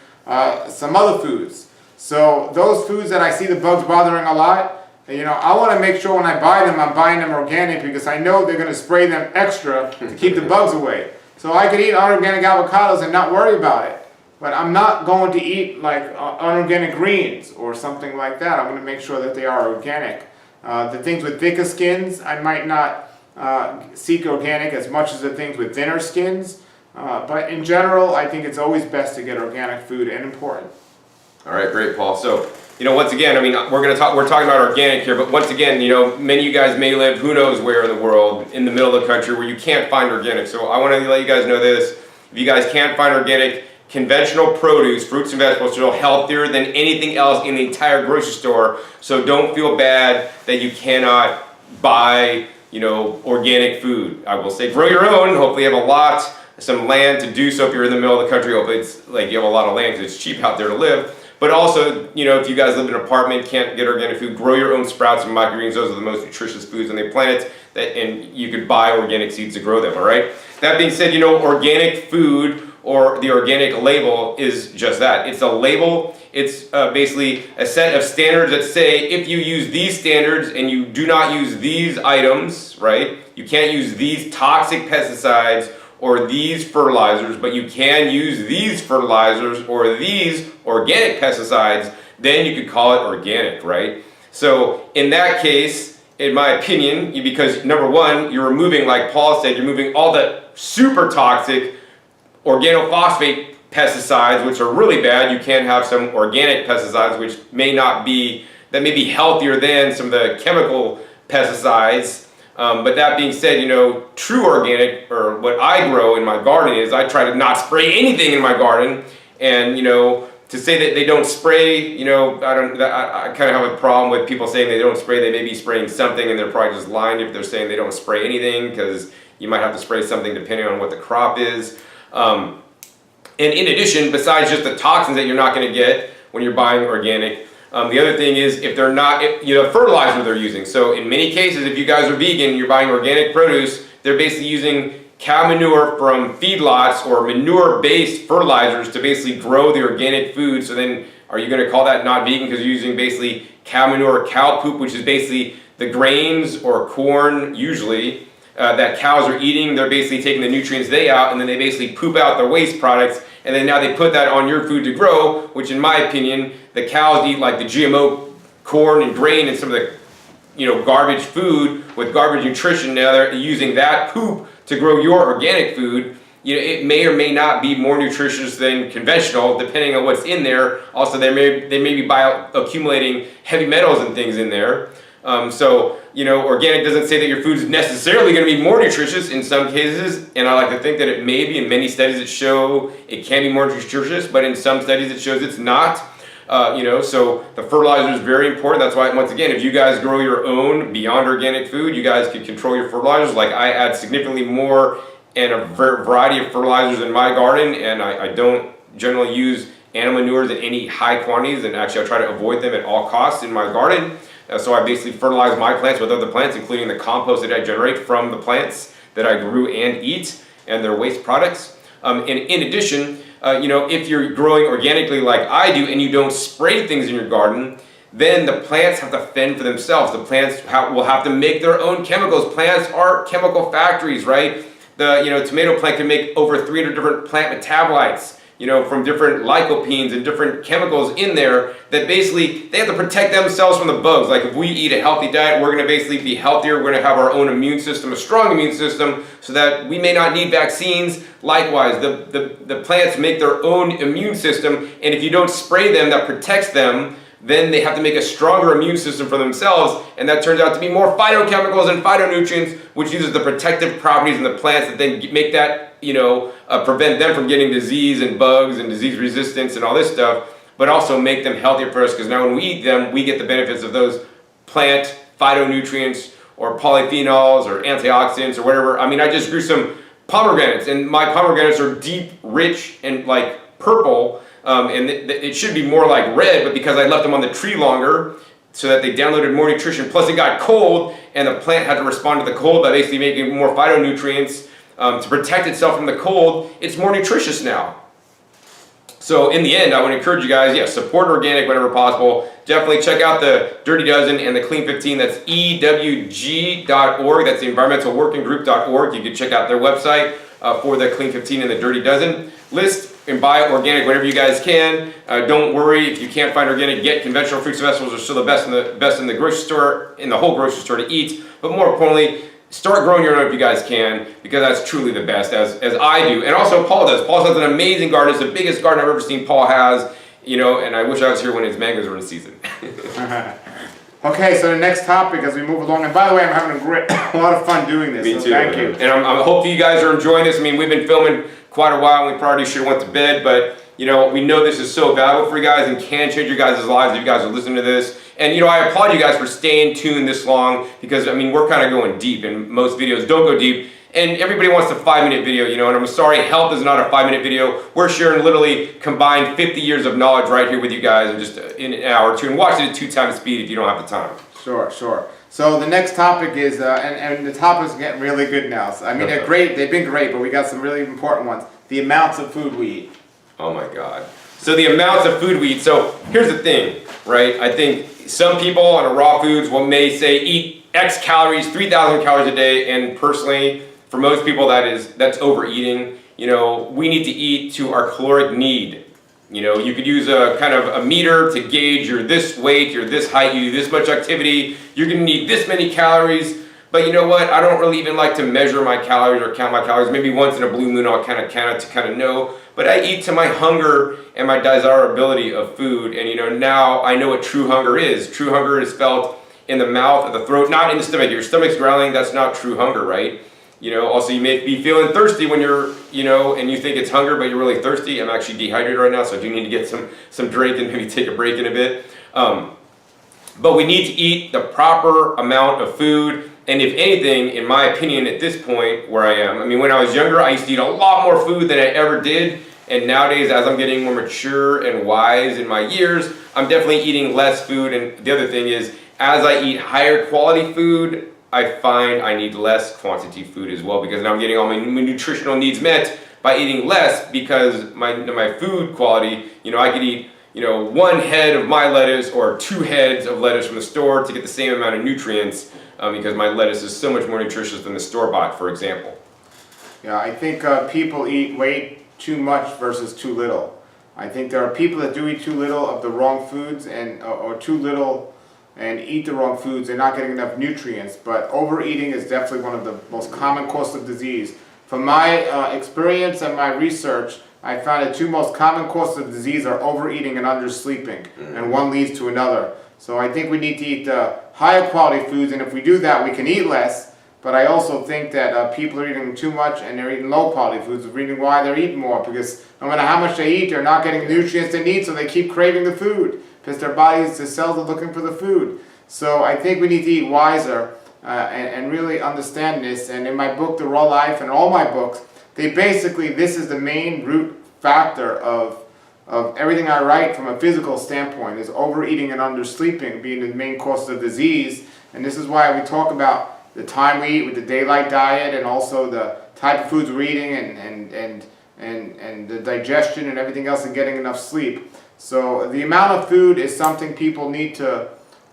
some other foods. So those foods that I see the bugs bothering a lot, I want to make sure when I buy them, I'm buying them organic, because I know they're going to spray them extra to keep the bugs away. So I could eat unorganic avocados and not worry about it. But I'm not going to eat like unorganic greens or something like that. I'm going to make sure that they are organic. The things with thicker skins, I might not seek organic as much as the things with thinner skins. But in general, I think it's always best to get organic food, and important. All right, great, Paul. So, once again, we're talking about organic here, but once again, many of you guys may live who knows where in the world, in the middle of the country, where you can't find organic. So I want to let you guys know this. If you guys can't find organic, conventional produce, fruits and vegetables, are healthier than anything else in the entire grocery store. So don't feel bad that you cannot buy, organic food. I will say grow your own. Hopefully you have some land to do so. If you're in the middle of the country, hopefully it's like you have a lot of land because it's cheap out there to live. But also, if you guys live in an apartment, can't get organic food, grow your own sprouts and microgreens. Those are the most nutritious foods on the planet, and you could buy organic seeds to grow them, all right? That being said, organic food, or the organic label, is just that. It's a label. It's basically a set of standards that say if you use these standards and you do not use these items, right? You can't use these toxic pesticides or these fertilizers, but you can use these fertilizers or these organic pesticides, then you could call it organic, right? So in that case, in my opinion, because number one, you're removing, like Paul said, you're removing all the super toxic organophosphate pesticides, which are really bad. You can have some organic pesticides, which may be healthier than some of the chemical pesticides. But that being said, true organic, or what I grow in my garden, is I try to not spray anything in my garden. And, to say that they don't spray, I kind of have a problem with people saying they don't spray. They may be spraying something, and they're probably just lying if they're saying they don't spray anything, because you might have to spray something depending on what the crop is. And in addition, besides just the toxins that you're not going to get when you're buying organic, the other thing is if they're not, fertilizer they're using. So in many cases, if you guys are vegan and you're buying organic produce, they're basically using cow manure from feedlots or manure-based fertilizers to basically grow the organic food. So then, are you going to call that not vegan because you're using basically cow manure or cow poop, which is basically the grains or corn usually that cows are eating? They're basically taking the nutrients out, and then they basically poop out their waste products, and then now they put that on your food to grow, which in my opinion, the cows eat like the GMO corn and grain and some of the garbage food with garbage nutrition. Now they're using that poop to grow your organic food. It may or may not be more nutritious than conventional, depending on what's in there. Also, they may be accumulating heavy metals and things in there. Organic doesn't say that your food is necessarily going to be more nutritious in some cases, and I like to think that it may be. In many studies that show it can be more nutritious, but in some studies it shows it's not. So the fertilizer is very important. That's why, once again, if you guys grow your own beyond organic food, you guys can control your fertilizers. Like I add significantly more and a variety of fertilizers in my garden, and I don't generally use animal manures in any high quantities, and actually I try to avoid them at all costs in my garden. So I basically fertilize my plants with other plants, including the compost that I generate from the plants that I grew and eat, and their waste products. And in addition, if you're growing organically like I do and you don't spray things in your garden, then the plants have to fend for themselves. The plants will have to make their own chemicals. Plants are chemical factories, right? the tomato plant can make over 300 different plant metabolites, from different lycopenes and different chemicals in there that basically they have to protect themselves from the bugs. Like if we eat a healthy diet, we're going to basically be healthier. We're going to have our own immune system, a strong immune system, so that we may not need vaccines. Likewise, the plants make their own immune system, and if you don't spray them that protects them, then they have to make a stronger immune system for themselves, and that turns out to be more phytochemicals and phytonutrients, which uses the protective properties in the plants that then make that, prevent them from getting disease and bugs and disease resistance and all this stuff, but also make them healthier for us, because now when we eat them, we get the benefits of those plant phytonutrients or polyphenols or antioxidants or whatever. I mean, I just grew some pomegranates, and my pomegranates are deep, rich, and like purple, and it should be more like red, but because I left them on the tree longer, so that they downloaded more nutrition, plus it got cold, and the plant had to respond to the cold by basically making more phytonutrients to protect itself from the cold. It's more nutritious now. So in the end, I would encourage you guys, support organic whenever possible. Definitely check out the Dirty Dozen and the Clean 15. That's EWG.org. That's the environmentalworkinggroup.org. You can check out their website for the Clean 15 and the Dirty Dozen list, and buy organic whenever you guys can. Don't worry if you can't find organic. Get conventional fruits and vegetables. Are still the best in the grocery store, in the whole grocery store to eat. But more importantly, start growing your own if you guys can, because that's truly the best, as I do. And also Paul does. Paul has an amazing garden. It's the biggest garden I've ever seen Paul has, and I wish I was here when his mangoes were in season. Okay, so the next topic as we move along, and by the way, I'm having a lot of fun doing this. Me so too. Thank you. And I hope you guys are enjoying this. I mean, we've been filming quite a while, and we probably should have went to bed, but we know this is so valuable for you guys and can change your guys' lives if you guys are listening to this. And I applaud you guys for staying tuned this long, because I mean, we're kind of going deep, and most videos don't go deep. And everybody wants a 5-minute video, and I'm sorry, Health is not a 5-minute video. We're sharing literally combined 50 years of knowledge right here with you guys in just in an hour or two, and watch it at 2 times speed if you don't have the time. Sure. So the next topic is, and the topics are getting really good now. So, I mean, they're great, they've been great, but we got some really important ones. The amounts of food we eat. Oh my God. So the amounts of food we eat. So here's the thing, right? I think some people on a raw foods may say eat X calories, 3,000 calories a day, and personally, for most people that's overeating. We need to eat to our caloric need. You could use a kind of a meter to gauge you're this weight, you're this height, you do this much activity, you're gonna need this many calories. But you know what? I don't really even like to measure my calories or count my calories. Maybe once in a blue moon I'll kind of count it to kind of know. But I eat to my hunger and my desirability of food. And now I know what true hunger is. True hunger is felt in the mouth, or the throat, not in the stomach. Your stomach's growling, that's not true hunger, right? Also you may be feeling thirsty when you're, and you think it's hunger, but you're really thirsty. I'm actually dehydrated right now, so I do need to get some drink and maybe take a break in a bit. But we need to eat the proper amount of food. And if anything, in my opinion, at this point where I am, I mean, when I was younger, I used to eat a lot more food than I ever did. And nowadays, as I'm getting more mature and wise in my years, I'm definitely eating less food. And the other thing is, as I eat higher quality food, I find I need less quantity food as well, because now I'm getting all my nutritional needs met by eating less, because my food quality, I could eat, 1 head of my lettuce or 2 heads of lettuce from the store to get the same amount of nutrients, because my lettuce is so much more nutritious than the store-bought, for example. Yeah, I think people eat way too much versus too little. I think there are people that do eat too little of the wrong foods, or too little and eat the wrong foods. They're not getting enough nutrients, but overeating is definitely one of the most common causes of disease. From my experience and my research, I found the 2 most common causes of disease are overeating and undersleeping, and one leads to another. So I think we need to eat higher quality foods, and if we do that, we can eat less. But I also think that people are eating too much, and they're eating low quality foods. The reason why they're eating more, because no matter how much they eat, they're not getting the nutrients they need, so they keep craving the food, because their bodies, the cells are looking for the food. So I think we need to eat wiser and really understand this. And in my book, The Raw Life, and all my books, this is the main root factor of everything I write from a physical standpoint, is overeating and undersleeping being the main cause of disease. And this is why we talk about the time we eat with the daylight diet, and also the type of foods we're eating, and the digestion and everything else, and getting enough sleep. So the amount of food is something people need to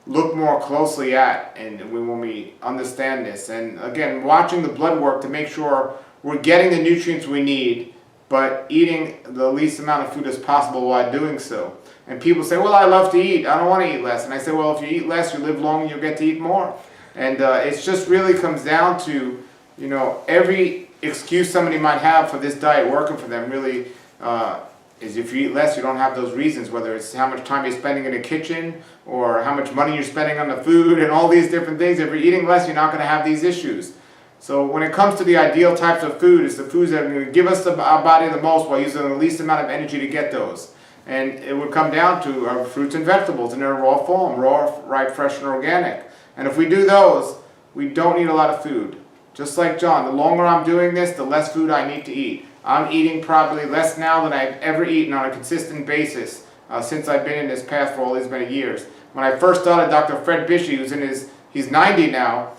look more closely at, and when we understand this. And again, watching the blood work to make sure we're getting the nutrients we need, but eating the least amount of food as possible while doing so. And people say, well, I love to eat. I don't want to eat less. And I say, well, if you eat less, you live longer, you'll get to eat more. And it just really comes down to, you know, every excuse somebody might have for this diet working for them really is if you eat less, you don't have those reasons, whether it's how much time you're spending in the kitchen or how much money you're spending on the food and all these different things. If you're eating less, you're not going to have these issues. So when it comes to the ideal types of food, it's the foods that are going to give us our body the most while using the least amount of energy to get those. And it would come down to our fruits and vegetables in their raw form, raw, ripe, fresh, and organic. And if we do those, we don't need a lot of food. Just like John, the longer I'm doing this, the less food I need to eat. I'm eating probably less now than I've ever eaten on a consistent basis since I've been in this path for all these many years. When I first started, Dr. Fred Bishey, he's 90 now,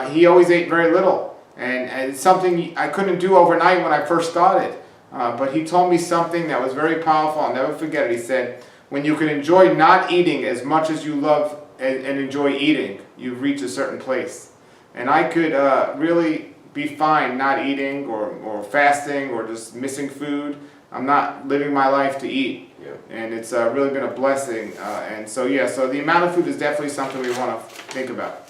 he always ate very little. And it's something I couldn't do overnight when I first started. But he told me something that was very powerful. I'll never forget it. He said, when you can enjoy not eating as much as you love and enjoy eating, you've reached a certain place. And I could really be fine not eating or fasting or just missing food. I'm not living my life to eat. Yeah. And it's really been a blessing. And so the amount of food is definitely something we want to think about.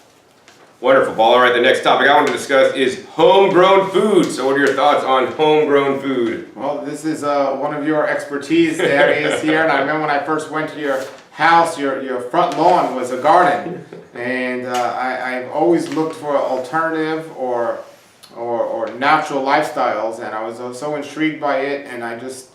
Wonderful, Paul. All right, the next topic I want to discuss is homegrown food. So what are your thoughts on homegrown food? Well, this is one of your expertise areas here. And I remember when I first went to your house, your front lawn was a garden. And I've always looked for alternative or natural lifestyles. And I was so intrigued by it. And I just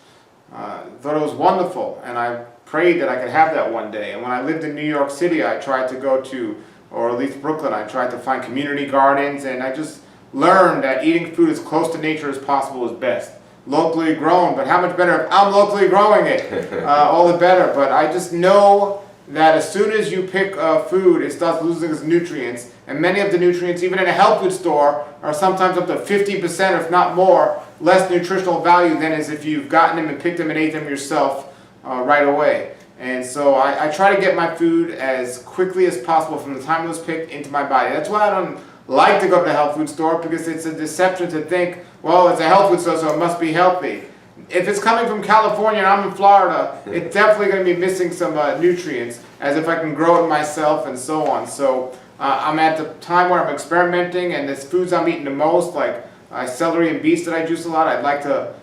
thought it was wonderful. And I prayed that I could have that one day. And when I lived in New York City, I tried to go to, or at least Brooklyn, I tried to find community gardens, and I just learned that eating food as close to nature as possible is best. Locally grown, but how much better if I'm locally growing it? All the better. But I just know that as soon as you pick food, it starts losing its nutrients, and many of the nutrients, even in a health food store, are sometimes up to 50%, if not more, less nutritional value than as if you've gotten them and picked them and ate them yourself right away. And so I try to get my food as quickly as possible from the time it was picked into my body. That's why I don't like to go to the health food store, because it's a deception to think, well, it's a health food store, so it must be healthy. If it's coming from California and I'm in Florida, it's definitely going to be missing some nutrients, as if I can grow it myself and so on. So I'm at the time where I'm experimenting, and the foods I'm eating the most, like celery and beets that I juice a lot, I'd like to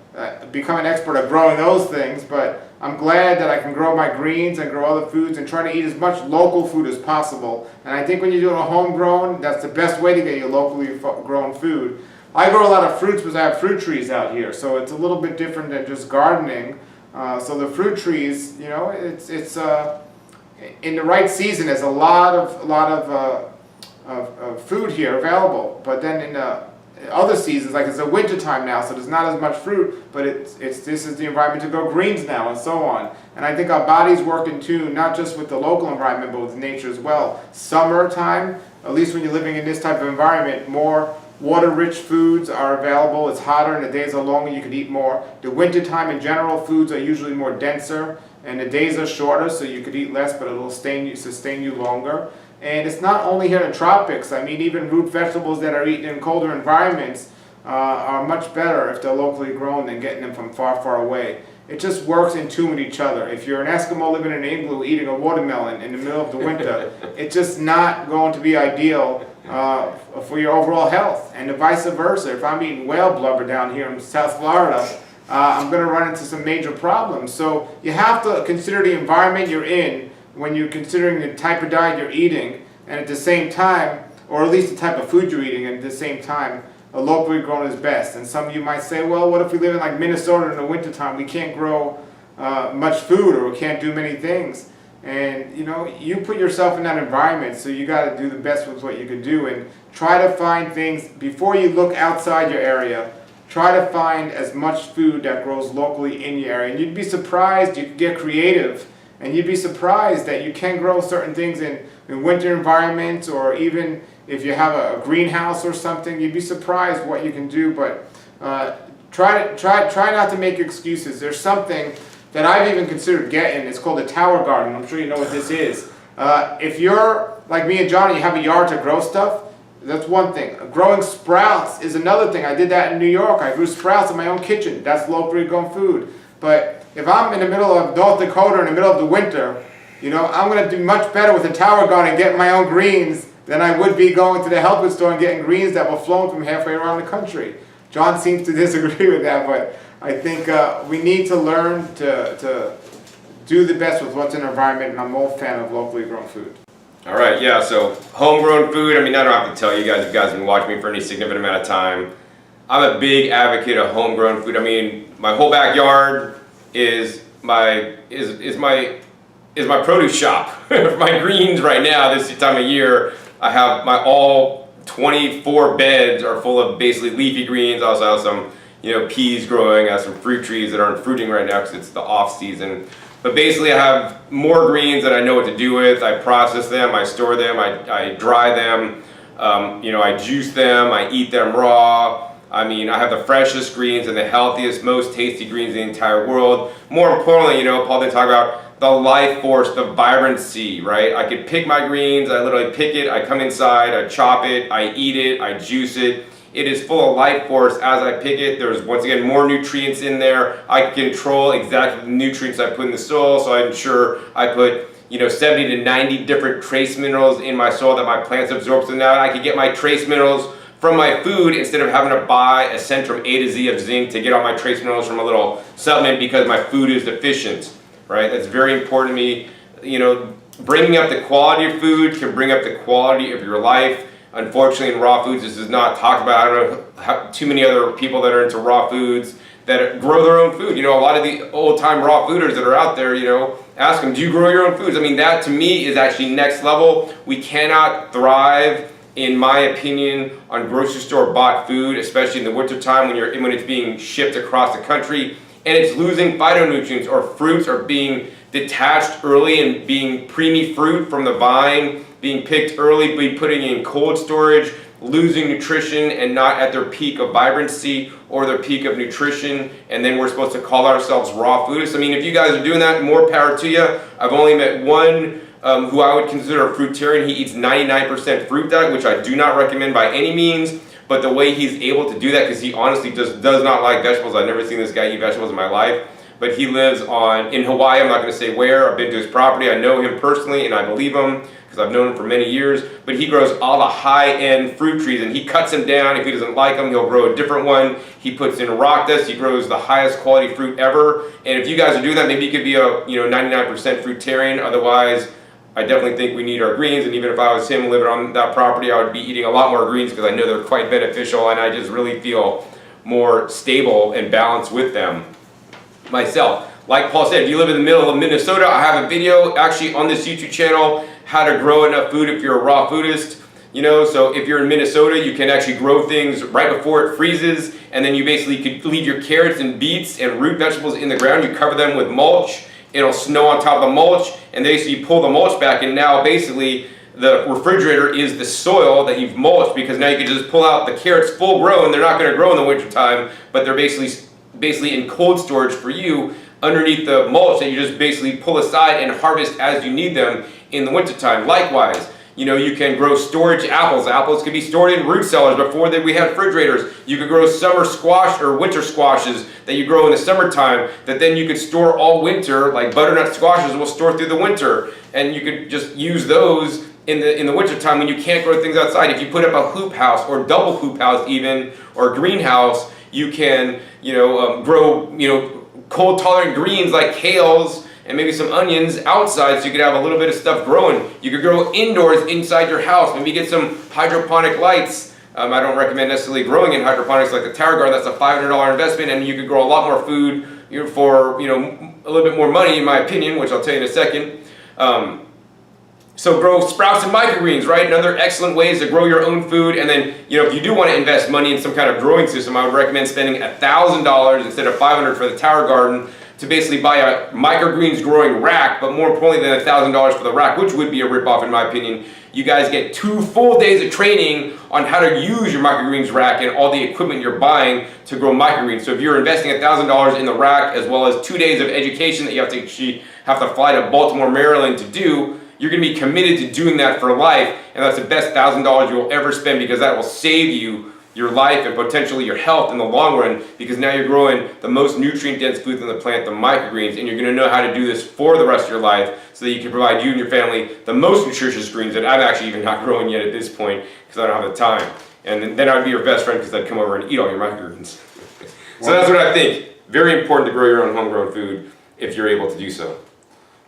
become an expert at growing those things, but I'm glad that I can grow my greens and grow other foods and try to eat as much local food as possible. And I think when you're doing a homegrown, that's the best way to get your locally grown food. I grow a lot of fruits because I have fruit trees out here, so it's a little bit different than just gardening. So the fruit trees, you know, it's in the right season, there's a lot of food here available. But then in the other seasons, like it's a winter time now, so there's not as much fruit, but this is the environment to grow greens now and so on. And I think our bodies work in tune, not just with the local environment, but with nature as well. Summertime, at least when you're living in this type of environment, more water-rich foods are available. It's hotter and the days are longer, you can eat more. The wintertime in general, foods are usually more denser and the days are shorter, so you could eat less, but it'll sustain you longer. And it's not only here in the tropics. I mean, even root vegetables that are eaten in colder environments are much better if they're locally grown than getting them from far, far away. It just works in tune with each other. If you're an Eskimo living in an igloo eating a watermelon in the middle of the winter, it's just not going to be ideal for your overall health. And vice versa. If I'm eating whale blubber down here in South Florida, I'm going to run into some major problems. So you have to consider the environment you're in when you're considering the type of diet you're eating, and at the same time, or at least the type of food you're eating, and at the same time, a locally grown is best. And some of you might say, well, what if we live in like Minnesota in the wintertime? We can't grow much food, or we can't do many things. And you know, you put yourself in that environment, so you got to do the best with what you can do, and try to find things, before you look outside your area, try to find as much food that grows locally in your area. And you'd be surprised, you could get creative, and you'd be surprised that you can grow certain things in winter environments, or even if you have a greenhouse or something, you'd be surprised what you can do. But try not to make excuses. There's something that I've even considered getting. It's called a tower garden. I'm sure you know what this is. If you're like me and Johnny, you have a yard to grow stuff, That's one thing. Growing sprouts is another thing. I did that in New York. I grew sprouts in my own kitchen. That's locally grown food. But if I'm in the middle of North Dakota in the middle of the winter, I'm going to do much better with a tower garden and getting my own greens than I would be going to the health food store and getting greens that were flown from halfway around the country. John seems to disagree with that, but I think we need to learn to do the best with what's in the environment, and I'm a fan of locally grown food. All right, yeah, so homegrown food, I don't have to tell you guys, if you guys have been watching me for any significant amount of time, I'm a big advocate of homegrown food. My whole backyard is my produce shop. My greens right now, this time of year, I have my all 24 beds are full of basically leafy greens. I also have some, peas growing. I have some fruit trees that aren't fruiting right now because it's the off season. But basically I have more greens that I know what to do with. I process them, I store them, I dry them, I juice them, I eat them raw. I have the freshest greens and the healthiest, most tasty greens in the entire world. More importantly, Paul didn't talk about the life force, the vibrancy, right? I could pick my greens, I literally pick it, I come inside, I chop it, I eat it, I juice it. It is full of life force as I pick it. There's, once again, more nutrients in there. I can control exactly the nutrients I put in the soil, so I ensure I put 70 to 90 different trace minerals in my soil that my plants absorb. So now I can get my trace minerals from my food instead of having to buy a Centrum A to Z of zinc to get all my trace minerals from a little supplement because my food is deficient. Right? That's very important to me. Bringing up the quality of food can bring up the quality of your life. Unfortunately, in raw foods, this is not talked about. I don't know how, too many other people that are into raw foods that grow their own food. A lot of the old-time raw fooders that are out there, ask them, do you grow your own foods? That to me is actually next level. We cannot thrive, in my opinion, on grocery store bought food, especially in the wintertime when it's being shipped across the country. And it's losing phytonutrients, or fruits are being detached early and being preemie fruit from the vine, being picked early, being putting in cold storage, losing nutrition and not at their peak of vibrancy or their peak of nutrition, and then we're supposed to call ourselves raw foodists. If you guys are doing that, more power to you. I've only met one who I would consider a fruitarian. He eats 99% fruit diet, which I do not recommend by any means. But the way he's able to do that, because he honestly just does not like vegetables. I've never seen this guy eat vegetables in my life. But he lives in Hawaii. I'm not going to say where. I've been to his property. I know him personally, and I believe him because I've known him for many years. But he grows all the high-end fruit trees, and he cuts them down. If he doesn't like them, he'll grow a different one. He puts in rock dust. He grows the highest quality fruit ever. And if you guys are doing that, maybe you could be a 99% fruitarian. Otherwise, I definitely think we need our greens, and even if I was him living on that property, I would be eating a lot more greens because I know they're quite beneficial, and I just really feel more stable and balanced with them myself. Like Paul said, if you live in the middle of Minnesota, I have a video actually on this YouTube channel, how to grow enough food if you're a raw foodist. So if you're in Minnesota, you can actually grow things right before it freezes, and then you basically could leave your carrots and beets and root vegetables in the ground. You cover them with mulch. It'll snow on top of the mulch, and you pull the mulch back, and now basically the refrigerator is the soil that you've mulched, because now you can just pull out the carrots full grown. They're not going to grow in the wintertime, but they're basically in cold storage for you underneath the mulch that you just basically pull aside and harvest as you need them in the wintertime. Likewise, you can grow storage apples. Apples can be stored in root cellars before we had refrigerators. You could grow summer squash or winter squashes that you grow in the summertime that then you could store all winter, like butternut squashes will store through the winter. And you could just use those in the wintertime when you can't grow things outside. If you put up a hoop house or double hoop house even, or greenhouse, you can grow cold tolerant greens like kales and maybe some onions outside, so you could have a little bit of stuff growing. You could grow indoors inside your house. Maybe get some hydroponic lights. I don't recommend necessarily growing in hydroponics like the tower garden. That's a $500 investment, and you could grow a lot more food for a little bit more money, in my opinion, which I'll tell you in a second. So grow sprouts and microgreens, right? Another excellent ways to grow your own food. And then, if you do want to invest money in some kind of growing system, I would recommend spending $1,000 instead of $500 for the tower garden to basically buy a microgreens growing rack, but more importantly than $1,000 for the rack, which would be a ripoff in my opinion. You guys get 2 full days of training on how to use your microgreens rack and all the equipment you're buying to grow microgreens. So if you're investing $1,000 in the rack, as well as 2 days of education that you have to fly to Baltimore, Maryland to do, you're going to be committed to doing that for life, and that's the best $1,000 you will ever spend, because that will save you your life and potentially your health in the long run, because now you're growing the most nutrient-dense foods on the planet, the microgreens, and you're going to know how to do this for the rest of your life so that you can provide you and your family the most nutritious greens that I'm actually even not growing yet at this point because I don't have the time. And then I'd be your best friend because I'd come over and eat all your microgreens. So that's what I think. Very important to grow your own homegrown food if you're able to do so.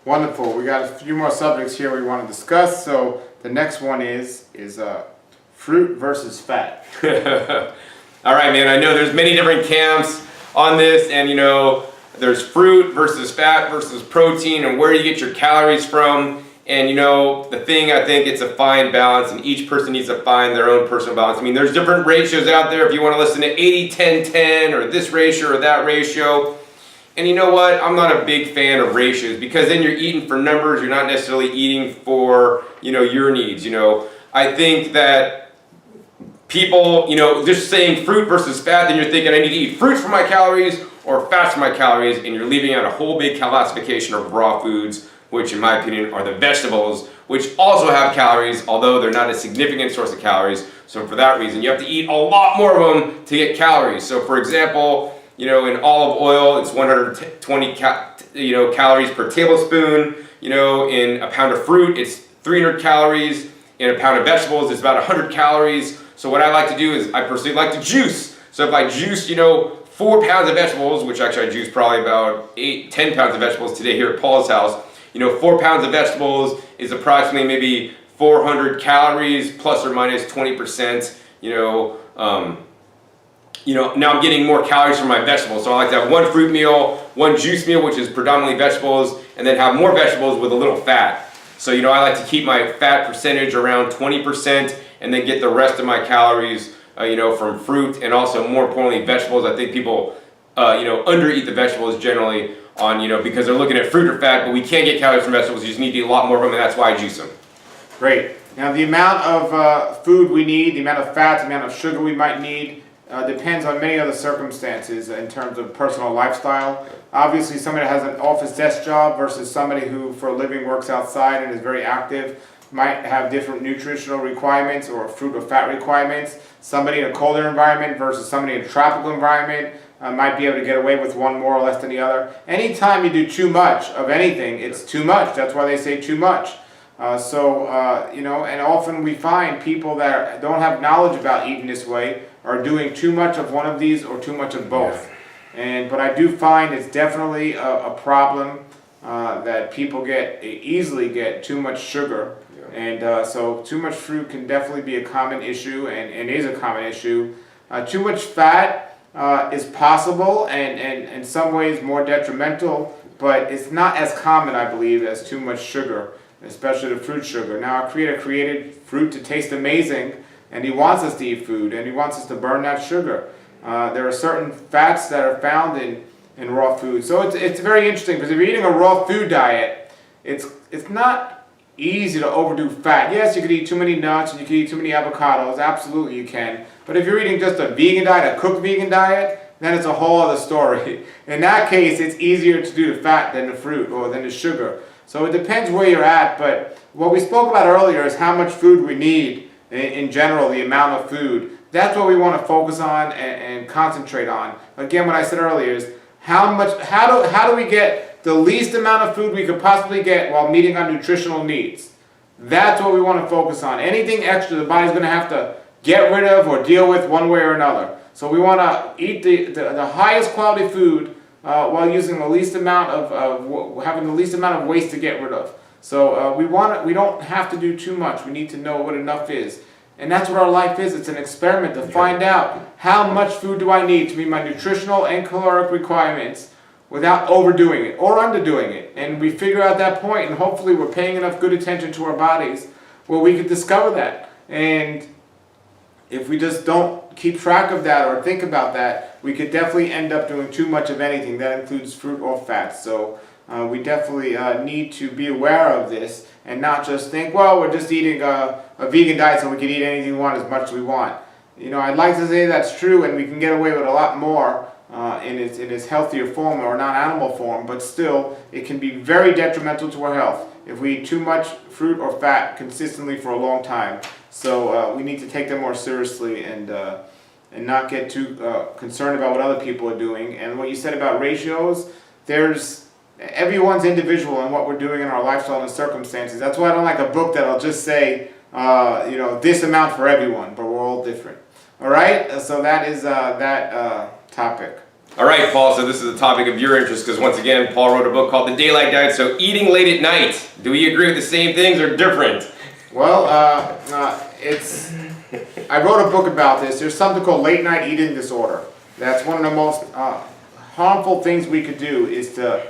Wonderful. We got a few more subjects here we want to discuss. So the next one is fruit versus fat. All right, man. I know there's many different camps on this, and there's fruit versus fat versus protein, and where you get your calories from. And the thing, I think it's a fine balance, and each person needs to find their own personal balance. I mean, there's different ratios out there if you want to listen to 80-10-10 or this ratio or that ratio. And you know what? I'm not a big fan of ratios, because then you're eating for numbers. You're not necessarily eating for, your needs. I think that people, just saying fruit versus fat, then you're thinking I need to eat fruits for my calories or fats for my calories, and you're leaving out a whole big classification of raw foods, which in my opinion are the vegetables, which also have calories, although they're not a significant source of calories. So for that reason, you have to eat a lot more of them to get calories. So for example, in olive oil, it's 120 calories per tablespoon. In a pound of fruit, it's 300 calories. In a pound of vegetables, it's about 100 calories. So what I like to do is I personally like to juice. So if I juice, 4 pounds of vegetables, which actually I juice probably about 10 pounds of vegetables today here at Paul's house. 4 pounds of vegetables is approximately maybe 400 calories plus or minus 20%. Now I'm getting more calories from my vegetables. So I like to have one fruit meal, one juice meal, which is predominantly vegetables, and then have more vegetables with a little fat. So, I like to keep my fat percentage around 20% and then get the rest of my calories, from fruit and also, more importantly, vegetables. I think people, undereat the vegetables generally on, because they're looking at fruit or fat, but we can't get calories from vegetables. You just need to eat a lot more of them, and that's why I juice them. Great. Now the amount of food we need, the amount of fat, the amount of sugar we might need, depends on many other circumstances in terms of personal lifestyle. Obviously, somebody that has an office desk job versus somebody who for a living works outside and is very active might have different nutritional requirements or fruit or fat requirements. Somebody in a colder environment versus somebody in a tropical environment might be able to get away with one more or less than the other. Anytime you do too much of anything, it's too much. That's why they say too much. And often we find people that don't have knowledge about eating this way are doing too much of one of these or too much of both. But I do find it's definitely a problem that people easily get too much sugar. So too much fruit can definitely be a common issue and is a common issue. Too much fat is possible and in some ways more detrimental, but it's not as common, I believe, as too much sugar, especially the fruit sugar. Now, our Creator created fruit to taste amazing, and He wants us to eat food, and He wants us to burn that sugar. There are certain fats that are found in raw food. So it's very interesting, because if you're eating a raw food diet, it's not easy to overdo fat. Yes, you could eat too many nuts and you could eat too many avocados. Absolutely you can. But if you're eating just a vegan diet, a cooked vegan diet, then it's a whole other story. In that case, it's easier to do the fat than the fruit or than the sugar. So it depends where you're at. But what we spoke about earlier is how much food we need in general, the amount of food. That's what we want to focus on and concentrate on. Again, what I said earlier is how do we get the least amount of food we could possibly get while meeting our nutritional needs. That's what we want to focus on. Anything extra the body's going to have to get rid of or deal with one way or another. So we want to eat the highest quality food while using the least amount having the least amount of waste to get rid of. So we don't have to do too much. We need to know what enough is. And that's what our life is. It's an experiment to find out how much food do I need to meet my nutritional and caloric requirements without overdoing it or underdoing it. And we figure out that point, and hopefully we're paying enough good attention to our bodies where we could discover that. And if we just don't keep track of that or think about that, we could definitely end up doing too much of anything. That includes fruit or fats. So we definitely need to be aware of this and not just think, well, we're just eating a vegan diet so we can eat anything we want as much as we want. I'd like to say that's true and we can get away with a lot more in its healthier form or non-animal form, but still it can be very detrimental to our health if we eat too much fruit or fat consistently for a long time. So we need to take them more seriously and not get too concerned about what other people are doing. And what you said about ratios, everyone's individual in what we're doing in our lifestyle and circumstances. That's why I don't like a book that'll just say, this amount for everyone, but we're all different. All right, so that is that topic. All right, Paul, so this is a topic of your interest because once again, Paul wrote a book called The Daylight Diet. So eating late at night, do we agree with the same things or different? Well, I wrote a book about this. There's something called late night eating disorder. That's one of the most harmful things we could do is to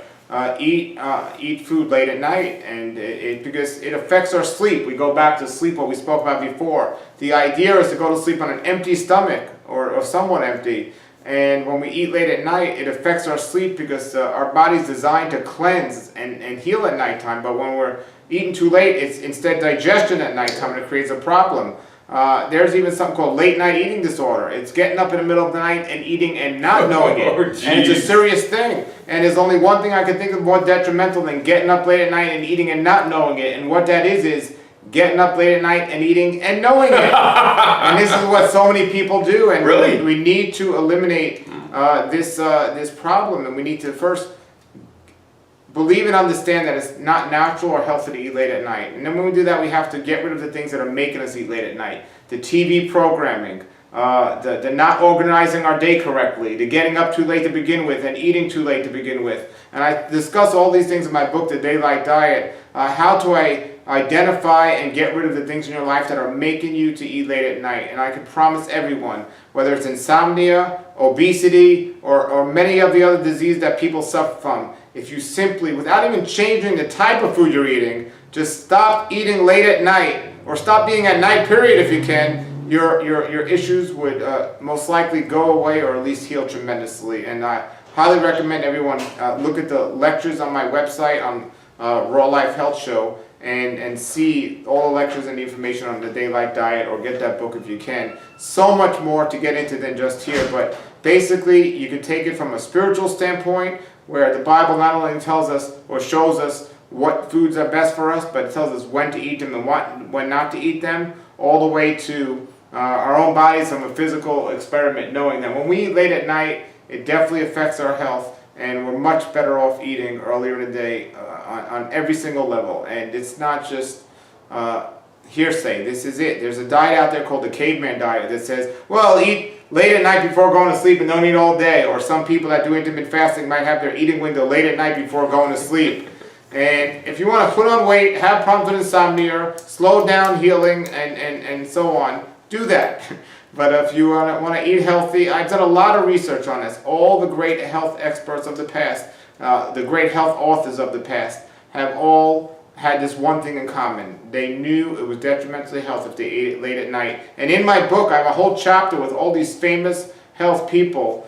eat food late at night, and because it affects our sleep. We go back to sleep, what we spoke about before. The idea is to go to sleep on an empty stomach or somewhat empty. And when we eat late at night, it affects our sleep because our body's designed to cleanse and heal at nighttime. But when we're eating too late, it's instead digestion at nighttime, and it creates a problem. There's even something called late night eating disorder. It's getting up in the middle of the night and eating and not knowing it. And it's a serious thing. And there's only one thing I can think of more detrimental than getting up late at night and eating and not knowing it. And what that is getting up late at night and eating and knowing it. And this is what so many people do. And really, we need to eliminate this problem. And we need to first believe and understand that it's not natural or healthy to eat late at night. And then when we do that, we have to get rid of the things that are making us eat late at night. The TV programming, the not organizing our day correctly, the getting up too late to begin with and eating too late to begin with. And I discuss all these things in my book, The Daylight Diet. How to identify and get rid of the things in your life that are making you to eat late at night. And I can promise everyone, whether it's insomnia, obesity, or many of the other diseases that people suffer from, if you simply, without even changing the type of food you're eating, just stop eating late at night, or stop eating at night period if you can, your issues would most likely go away or at least heal tremendously. And I highly recommend everyone look at the lectures on my website on Raw Life Health Show and see all the lectures and the information on the Daylight Diet, or get that book if you can. So much more to get into than just here, but basically you can take it from a spiritual standpoint, where the Bible not only tells us or shows us what foods are best for us, but it tells us when to eat them and when not to eat them, all the way to our own bodies from a physical experiment, knowing that when we eat late at night, it definitely affects our health, and we're much better off eating earlier in the day on every single level. And it's not just hearsay. This is it. There's a diet out there called the caveman diet that says, well, eat late at night before going to sleep and don't eat all day. Or some people that do intermittent fasting might have their eating window late at night before going to sleep. And if you want to put on weight, have problems with insomnia, slow down healing, and so on, do that. But if you want to eat healthy, I've done a lot of research on this. All the great health experts of the past, the great health authors of the past, have all had this one thing in common. They knew it was detrimental to health if they ate it late at night. And in my book, I have a whole chapter with all these famous health people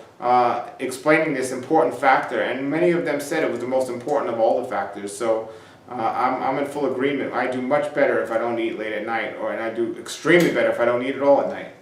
explaining this important factor. And many of them said it was the most important of all the factors. So I'm in full agreement. I do much better if I don't eat late at night, and I do extremely better if I don't eat at all at night.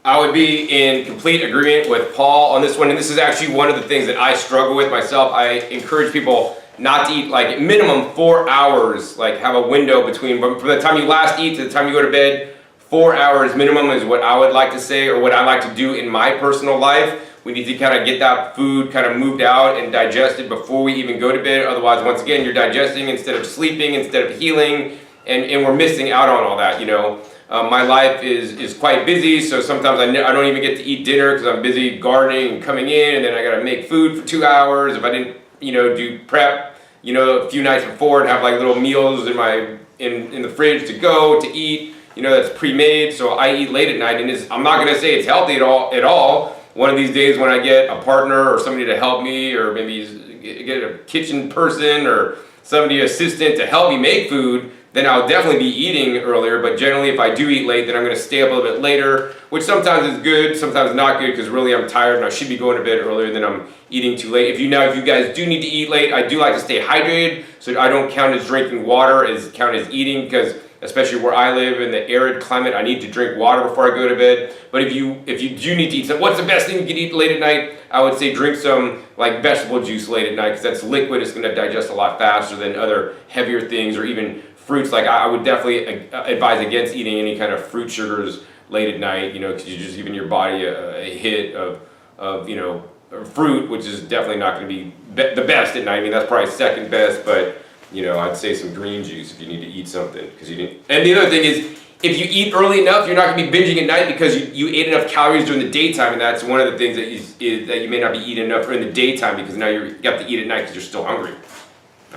I would be in complete agreement with Paul on this one, and this is actually one of the things that I struggle with myself. I encourage people not to eat like minimum 4 hours, like have a window between, from the time you last eat to the time you go to bed. 4 hours minimum is what I would like to say, or what I like to do in my personal life. We need to kind of get that food kind of moved out and digested before we even go to bed. Otherwise, once again, you're digesting instead of sleeping, instead of healing, and we're missing out on all that, you know. My life is quite busy, so sometimes I don't even get to eat dinner because I'm busy gardening and coming in, and then I got to make food for 2 hours. If I didn't, do prep, a few nights before and have like little meals in the fridge to go to eat, that's pre-made. So I eat late at night, and I'm not gonna say it's healthy at all. One of these days when I get a partner or somebody to help me, or maybe get a kitchen person or somebody assistant to help me make food, then I'll definitely be eating earlier. But generally, if I do eat late, then I'm going to stay up a little bit later, which sometimes is good, sometimes not good, because really I'm tired and I should be going to bed earlier than I'm eating too late. If you guys do need to eat late, I do like to stay hydrated, so I don't count as drinking water as count as eating, because especially where I live in the arid climate. I need to drink water before I go to bed. But if you do need to eat something, what's the best thing you can eat late at night? I would say drink some like vegetable juice late at night, because that's liquid. It's going to digest a lot faster than other heavier things, or even fruits. Like I would definitely advise against eating any kind of fruit sugars late at night, because you're just giving your body a hit of fruit, which is definitely not going to be the best at night. I mean, that's probably second best, but I'd say some green juice if you need to eat something, because you didn't. And the other thing is, if you eat early enough, you're not going to be binging at night, because you ate enough calories during the daytime, and that's one of the things that you may not be eating enough during the daytime, because now you have to eat at night because you're still hungry.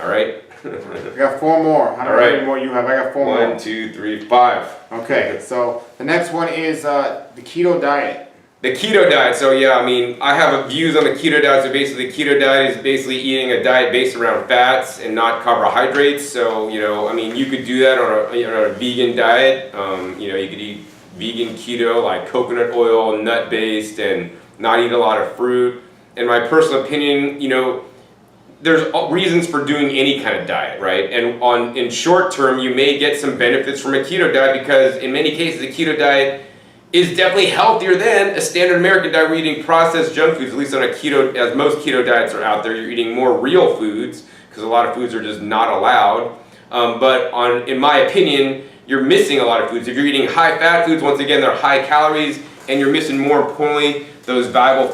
All right. I got 4 more. How many more you have? I got 4 more. 1, 2, 3, 5. Okay, so the next one is the Keto Diet. The Keto Diet. So yeah, I have views on the Keto Diet. So basically, the Keto Diet is basically eating a diet based around fats and not carbohydrates. So you could do that on a vegan diet. You could eat vegan keto, like coconut oil, nut based, and not eat a lot of fruit. In my personal opinion, there's reasons for doing any kind of diet, right? And in short term, you may get some benefits from a keto diet, because in many cases, a keto diet is definitely healthier than a standard American diet. We're eating processed junk foods, at least on a keto, as most keto diets are out there. You're eating more real foods, because a lot of foods are just not allowed. But in my opinion, you're missing a lot of foods. If you're eating high fat foods, once again, they're high calories, and you're missing, more importantly, those valuable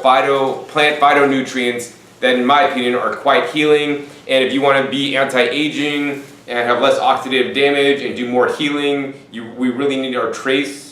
plant phytonutrients that, in my opinion, are quite healing. And if you want to be anti-aging and have less oxidative damage and do more healing, we really need our trace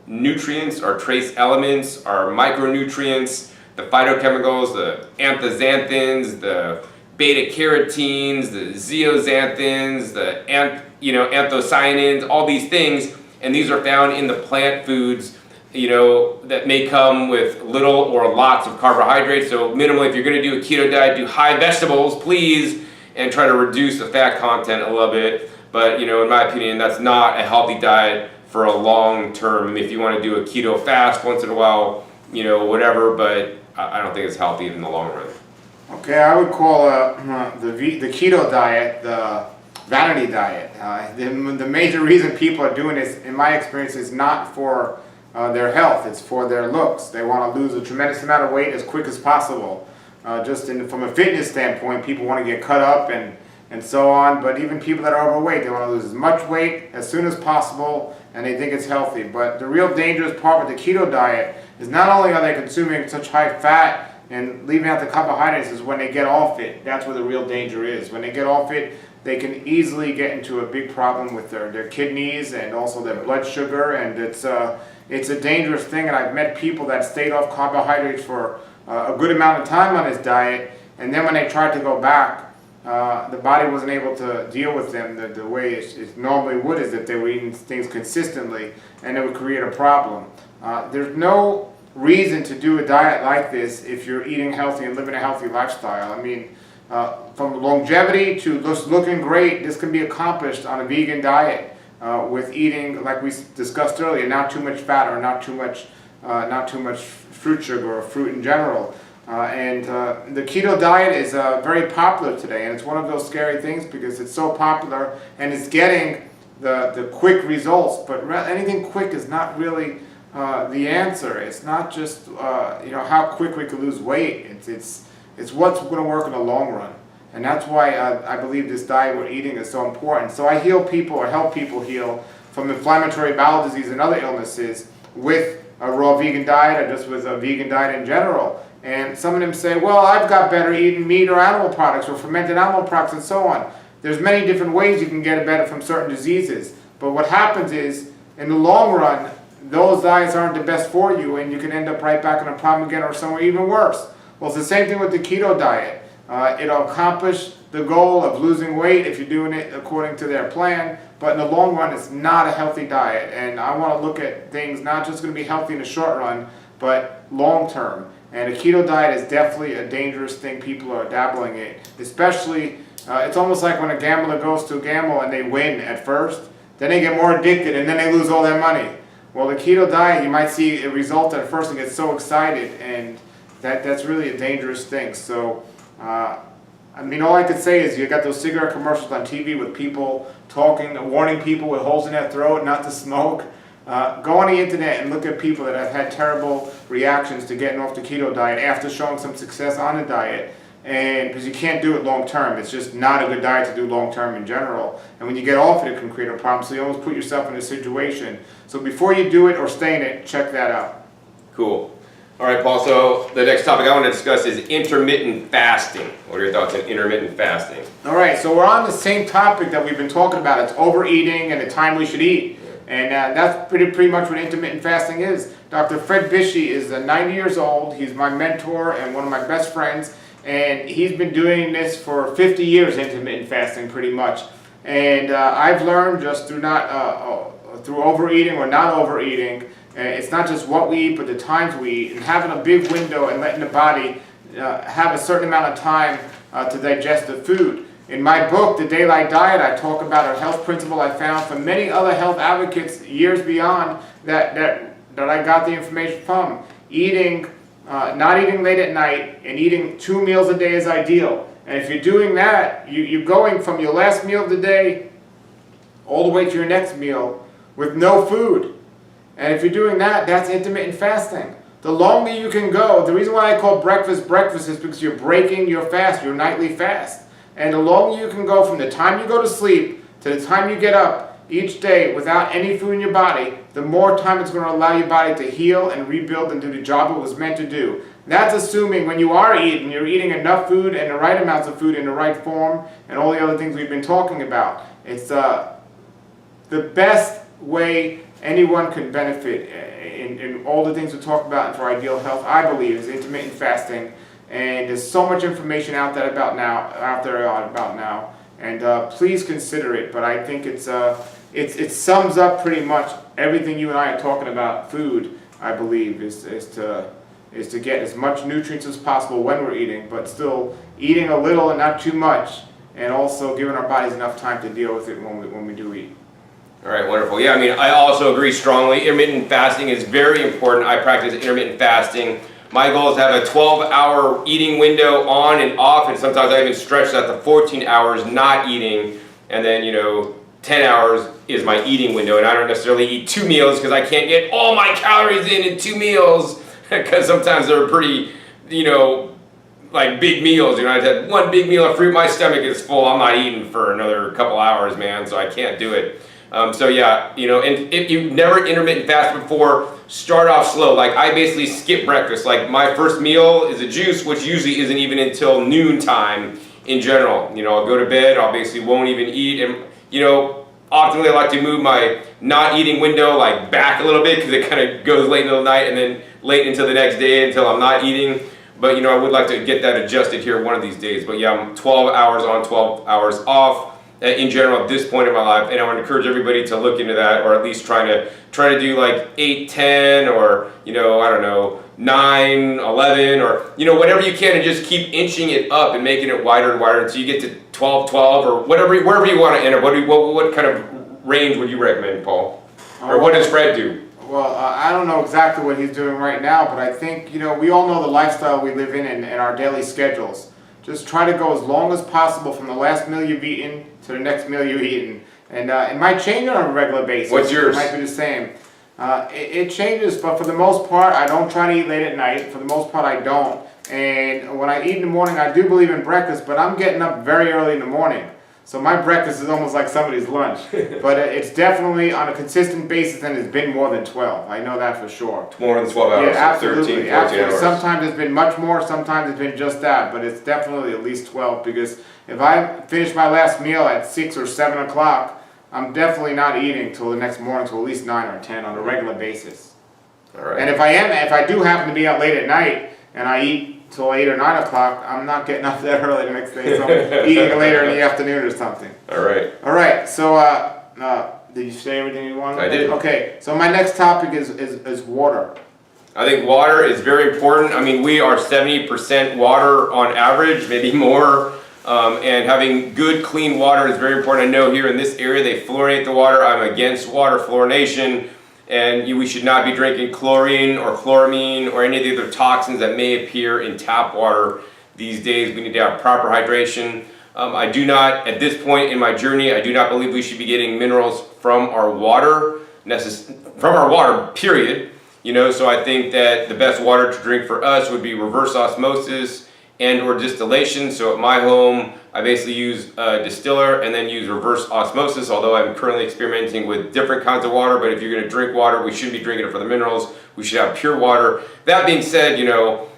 nutrients, our trace elements, our micronutrients, the phytochemicals, the anthocyanins, the beta carotenes, the zeaxanthins, the anthocyanins, all these things, and these are found in the plant foods, that may come with little or lots of carbohydrates. So minimally, if you're going to do a keto diet, do high vegetables, please, and try to reduce the fat content a little bit. But in my opinion, that's not a healthy diet for a long term. If you want to do a keto fast once in a while, whatever, but I don't think it's healthy in the long run. Okay, I would call the keto diet the vanity diet. The major reason people are doing this, in my experience, is not for their health, it's for their looks. They want to lose a tremendous amount of weight as quick as possible. From a fitness standpoint, people want to get cut up and so on, but even people that are overweight, they want to lose as much weight as soon as possible, and they think it's healthy. But the real dangerous part with the keto diet is not only are they consuming such high fat and leaving out the carbohydrates, is when they get off it. That's where the real danger is. When they get off it, they can easily get into a big problem with their kidneys and also their blood sugar, and it's a dangerous thing. And I've met people that stayed off carbohydrates for a good amount of time on this diet, and then when they tried to go back, the body wasn't able to deal with them the way it normally would, is if they were eating things consistently, and it would create a problem. There's no reason to do a diet like this if you're eating healthy and living a healthy lifestyle. From longevity to just looking great, this can be accomplished on a vegan diet with eating, like we discussed earlier, not too much fat or not too much fruit sugar or fruit in general. The keto diet is very popular today, and it's one of those scary things because it's so popular and it's getting the quick results. But anything quick is not really the answer. It's not just how quick we can lose weight. It's what's going to work in the long run, and that's why I believe this diet we're eating is so important. So I help people heal from inflammatory bowel disease and other illnesses with a raw vegan diet, or just with a vegan diet in general. And some of them say, well, I've got better eating meat or animal products or fermented animal products and so on. There's many different ways you can get better from certain diseases. But what happens is, in the long run, those diets aren't the best for you, and you can end up right back in a problem again or somewhere even worse. Well, it's the same thing with the keto diet. It'll accomplish the goal of losing weight if you're doing it according to their plan, but in the long run, it's not a healthy diet. And I want to look at things not just going to be healthy in the short run, but long term. And a keto diet is definitely a dangerous thing people are dabbling in. Especially, it's almost like when a gambler goes to gamble and they win at first, then they get more addicted and then they lose all their money. Well, the keto diet, you might see a result at first and get so excited, and that's really a dangerous thing. So I mean, all I could say is you got those cigarette commercials on TV with people talking, warning people with holes in their throat not to smoke. Go on the internet and look at people that have had terrible reactions to getting off the keto diet after showing some success on the diet. And because you can't do it long term, it's just not a good diet to do long term in general. And when you get off it can create a problem, so you almost put yourself in a situation. So before you do it or stay in it, check that out. Cool. All right, Paul, so the next topic I want to discuss is intermittent fasting. What are your thoughts on intermittent fasting? All right, so we're on the same topic that we've been talking about. It's overeating and the time we should eat. And that's pretty much what intermittent fasting is. Dr. Fred Bishey is 90 years old. He's my mentor and one of my best friends. And he's been doing this for 50 years, intermittent fasting, pretty much. And I've learned just through through overeating or not overeating, it's not just what we eat, but the times we eat, and having a big window and letting the body have a certain amount of time to digest the food. In my book, The Daylight Diet, I talk about a health principle I found from many other health advocates years beyond that I got the information from. Not eating late at night and eating 2 meals a day is ideal. And if you're doing that, you're going from your last meal of the day all the way to your next meal with no food. And if you're doing that, that's intermittent fasting. The longer you can go, the reason why I call breakfast breakfast is because you're breaking your fast, your nightly fast. And the longer you can go from the time you go to sleep to the time you get up each day without any food in your body, the more time it's going to allow your body to heal and rebuild and do the job it was meant to do. That's assuming when you are eating, you're eating enough food and the right amounts of food in the right form and all the other things we've been talking about. It's the best way anyone can benefit in all the things we talk about for ideal health, I believe, is intermittent fasting. And there's so much information out there about now, and please consider it. But I think it sums up pretty much everything you and I are talking about. Food, I believe, is to get as much nutrients as possible when we're eating, but still eating a little and not too much, and also giving our bodies enough time to deal with it when we do eat. All right, wonderful. Yeah, I mean, I also agree strongly. Intermittent fasting is very important. I practice intermittent fasting. My goal is to have a 12-hour eating window on and off, and sometimes I even stretch that to 14 hours not eating, and then, 10 hours is my eating window, and I don't necessarily eat 2 meals because I can't get all my calories in 2 meals, because sometimes they're pretty, like big meals. I had one big meal of fruit, my stomach is full, I'm not eating for another couple hours, man, so I can't do it. So yeah, and if you've never intermittent fasted before, start off slow. Like I basically skip breakfast. Like my first meal is a juice, which usually isn't even until noon time in general. I'll go to bed, I'll basically won't even eat. And, often I like to move my not eating window like back a little bit because it kind of goes late into the night and then late into the next day until I'm not eating. But, I would like to get that adjusted here one of these days. But yeah, I'm 12 hours on, 12 hours off. In general at this point in my life, and I would encourage everybody to look into that, or at least try to do like 8, 10, or I don't know, 9, 11, or whatever you can, and just keep inching it up and making it wider and wider until you get to 12, 12, or wherever you want to enter. What kind of range would you recommend, Paul? Or what does Fred do? Well, I don't know exactly what he's doing right now, but I think we all know the lifestyle we live in and our daily schedules. Just try to go as long as possible from the last meal you've eaten to the next meal you've eaten. And it might change on a regular basis. What's yours? It might be the same. It changes, but for the most part, I don't try to eat late at night. For the most part, I don't. And when I eat in the morning, I do believe in breakfast, but I'm getting up very early in the morning. So my breakfast is almost like somebody's lunch. But it's definitely on a consistent basis, and it's been more than 12. I know that for sure. More than 12 hours, yeah, absolutely, 13, 14 hours. Sometimes it's been much more, sometimes it's been just that, but it's definitely at least 12, because if I finish my last meal at 6 or 7 o'clock, I'm definitely not eating till the next morning, till at least 9 or 10 on a regular basis. All right. And if I do happen to be out late at night, and I eat till 8 or 9 o'clock, I'm not getting up that early the next day, so I'm eating later in the afternoon or something. All right. All right, so did you say everything you wanted? I did. Okay, so my next topic is water. I think water is very important. I mean, we are 70% water on average, maybe more. And having good, clean water is very important. I know here in this area they fluorinate the water. I'm against water fluorination. And we should not be drinking chlorine or chloramine or any of the other toxins that may appear in tap water. these days. We need to have proper hydration. I do not, at this point in my journey, I do not believe we should be getting minerals from our water, period. You know, so I think that the best water to drink for us would be reverse osmosis and or distillation. So at my home, I basically use a distiller and then use reverse osmosis, although I'm currently experimenting with different kinds of water. But if you're gonna drink water, we shouldn't be drinking it for the minerals. We should have pure water. That being said, you know,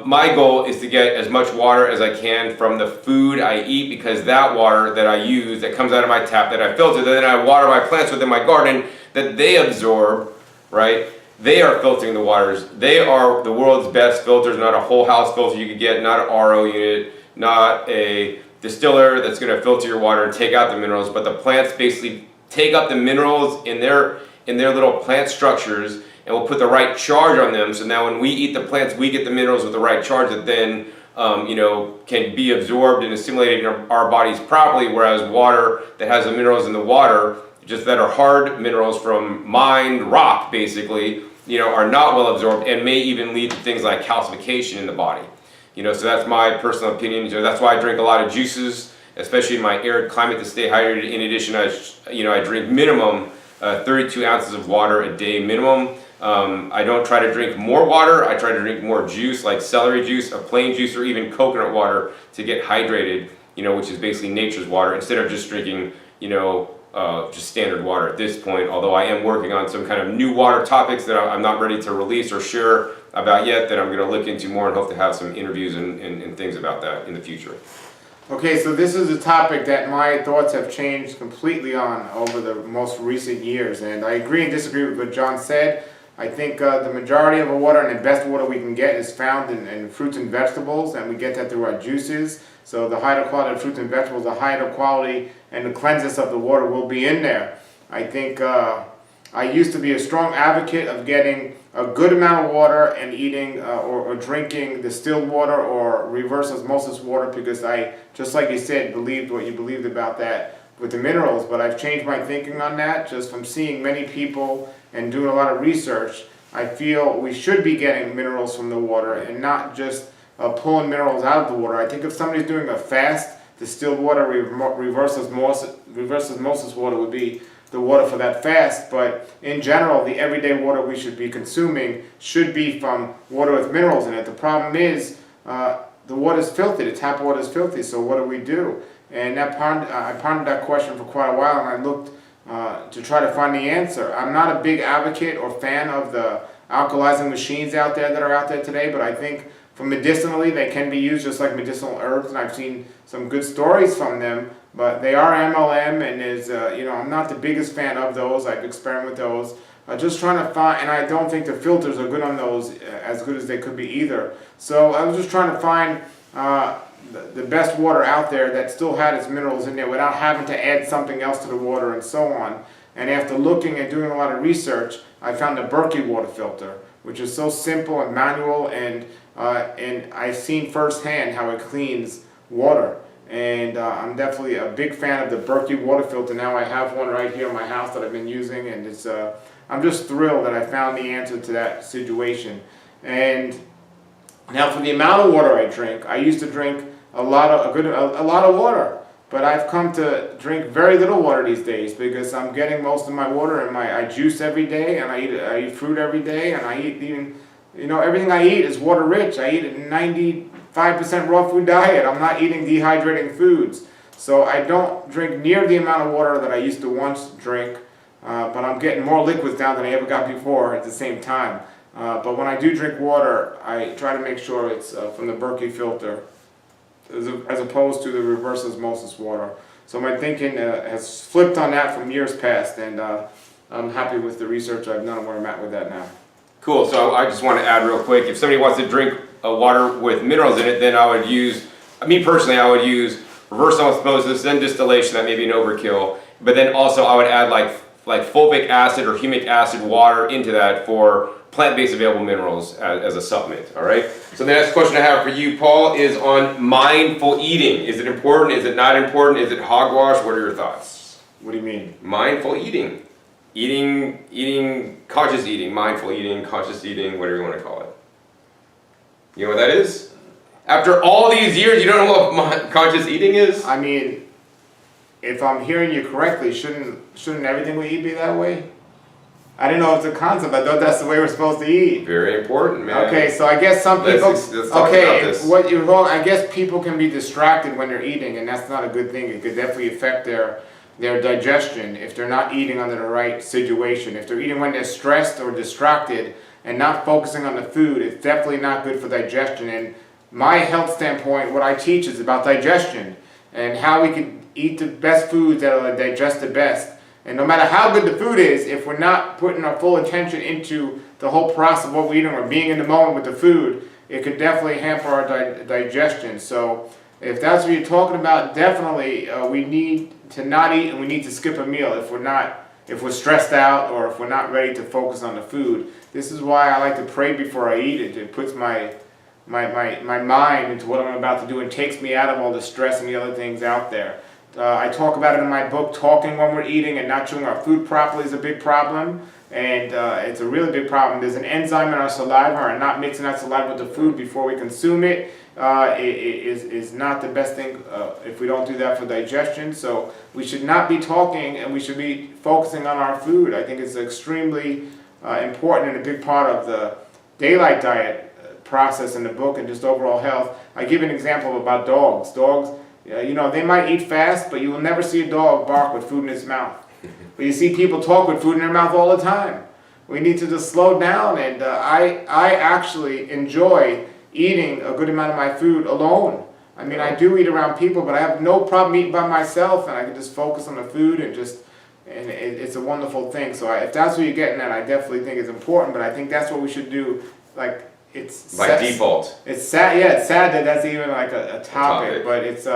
my goal is to get as much water as I can from the food I eat, because that water that I use, that comes out of my tap, that I filter, that then I water my plants within my garden, that they absorb, right? They are filtering the waters. They are the world's best filters, not a whole house filter you could get, not an RO unit, not a distiller that's gonna filter your water and take out the minerals, but the plants basically take up the minerals in their little plant structures and will put the right charge on them. So now when we eat the plants, we get the minerals with the right charge that then you know, can be absorbed and assimilated in our bodies properly, whereas water that has the minerals in the water, just that are hard minerals from mined rock basically, you know, are not well absorbed and may even lead to things like calcification in the body. You know, so that's my personal opinion. So that's why I drink a lot of juices, especially in my arid climate, to stay hydrated. In addition, I drink minimum 32 ounces of water a day minimum. I don't try to drink more water. I try to drink more juice, like celery juice, a plain juice, or even coconut water to get hydrated, you know, which is basically nature's water, instead of just drinking, you know, just standard water at this point, although I am working on some kind of new water topics that I'm not ready to release or share about yet, that I'm going to look into more and hope to have some interviews and things about that in the future. Okay, so this is a topic that my thoughts have changed completely on over the most recent years, and I agree and disagree with what John said. I think the majority of the water and the best water we can get is found in fruits and vegetables, and we get that through our juices. So the higher quality of fruits and vegetables, the higher quality and the cleanliness of the water will be in there. I think I used to be a strong advocate of getting a good amount of water and eating or drinking distilled water or reverse osmosis water, because I, just like you said, believed what you believed about that with the minerals. But I've changed my thinking on that just from seeing many people and doing a lot of research. I feel we should be getting minerals from the water and not just pulling minerals out of the water. I think if somebody's doing a fast, distilled water, reverse osmosis water would be the water for that fast. But in general, the everyday water we should be consuming should be from water with minerals in it. The problem is the water is filthy. The tap water is filthy. So what do we do? And I pondered that question for quite a while, and I looked to try to find the answer. I'm not a big advocate or fan of the alkalizing machines out there that are out there today, but I think for medicinally they can be used just like medicinal herbs, and I've seen some good stories from them. But they are MLM, and is you know, I'm not the biggest fan of those. I've experimented with those. Just trying to find, and I don't think the filters are good on those, as good as they could be either. So I was just trying to find the best water out there that still had its minerals in there without having to add something else to the water and so on. And after looking and doing a lot of research, I found the Berkey water filter, which is so simple and manual, and I've seen firsthand how it cleans water. And I'm definitely a big fan of the Berkey water filter. Now I have one right here in my house that I've been using, and it's I'm just thrilled that I found the answer to that situation. And now for the amount of water I drink, I used to drink a lot of water, but I've come to drink very little water these days, because I'm getting most of my water in I juice every day, and I eat fruit every day, and I eat even, you know, everything I eat is water rich. I eat a 95% raw food diet. I'm not eating dehydrating foods. So I don't drink near the amount of water that I used to once drink, but I'm getting more liquids now than I ever got before at the same time. But when I do drink water, I try to make sure it's from the Berkey filter, as opposed to the reverse osmosis water. So my thinking has flipped on that from years past, and I'm happy with the research I've done and where I'm at with that now. Cool. So I just want to add real quick, if somebody wants to drink water with minerals in it, then I would use, me personally, I would use reverse osmosis, then distillation. That may be an overkill, but then also I would add like fulvic acid or humic acid water into that for plant-based available minerals as a supplement. All right. So the next question I have for you, Paul, is on mindful eating. Is it important? Is it not important? Is it hogwash? What are your thoughts? What do you mean? Mindful eating. Eating, conscious eating, mindful eating, conscious eating, whatever you want to call it. You know what that is? After all these years, you don't know what conscious eating is? I mean, if I'm hearing you correctly, shouldn't everything we eat be that way? I didn't know it's a concept. I thought that's the way we're supposed to eat. Very important, man. Okay, so I guess some people. Let's talk about this. What you're wrong. I guess people can be distracted when they're eating, and that's not a good thing. It could definitely affect their digestion if they're not eating under the right situation. If they're eating when they're stressed or distracted and not focusing on the food, it's definitely not good for digestion. And my health standpoint, what I teach is about digestion and how we can eat the best foods that will digest the best. And no matter how good the food is, if we're not putting our full attention into the whole process of what we're eating or being in the moment with the food, it could definitely hamper our digestion. So if that's what you're talking about, definitely we need to not eat and we need to skip a meal if we're stressed out or if we're not ready to focus on the food. This is why I like to pray before I eat it. It puts my mind into what I'm about to do and takes me out of all the stress and the other things out there. I talk about it in my book. Talking when we're eating and not chewing our food properly is a big problem, and it's a really big problem. There's an enzyme in our saliva, or not mixing our saliva with the food before we consume it is not the best thing if we don't do that for digestion. So we should not be talking, and we should be focusing on our food. I think it's extremely important and a big part of the daylight diet process in the book and just overall health. I give an example about dogs. Dogs, they might eat fast, but you will never see a dog bark with food in his mouth. But you see people talk with food in their mouth all the time. We need to just slow down, and I actually enjoy eating a good amount of my food alone. I mean, I do eat around people, but I have no problem eating by myself, and I can just focus on the food and it's a wonderful thing. So if that's what you're getting at, I definitely think it's important, but I think that's what we should do. Like, it's by default. It's sad. Yeah, it's sad that that's even like a topic, but it's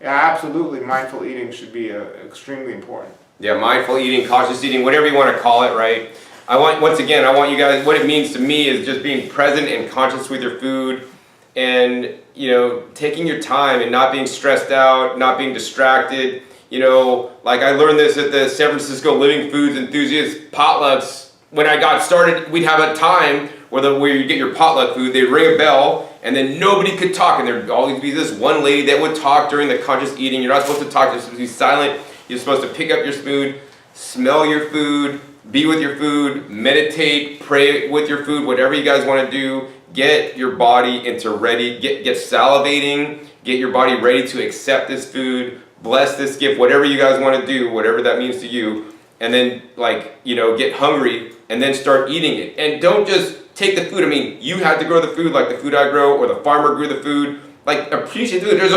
absolutely mindful eating should be extremely important. Yeah, mindful eating, conscious eating, whatever you want to call it, right? I want you guys, what it means to me is just being present and conscious with your food and, taking your time and not being stressed out, not being distracted. Like I learned this at the San Francisco Living Foods Enthusiast potlucks. When I got started, we'd have a time where you get your potluck food, they'd ring a bell, and then nobody could talk, and there'd always be this one lady that would talk during the conscious eating. You're not supposed to talk, you're supposed to be silent. You're supposed to pick up your food, smell your food, be with your food, meditate, pray with your food, whatever you guys want to do. Get your body into ready, get salivating, get your body ready to accept this food, bless this gift, whatever you guys want to do, whatever that means to you. And then get hungry and then start eating it. And don't just take the food. I mean, you had to grow the food like the food I grow, or the farmer grew the food. Like, appreciate the food. There's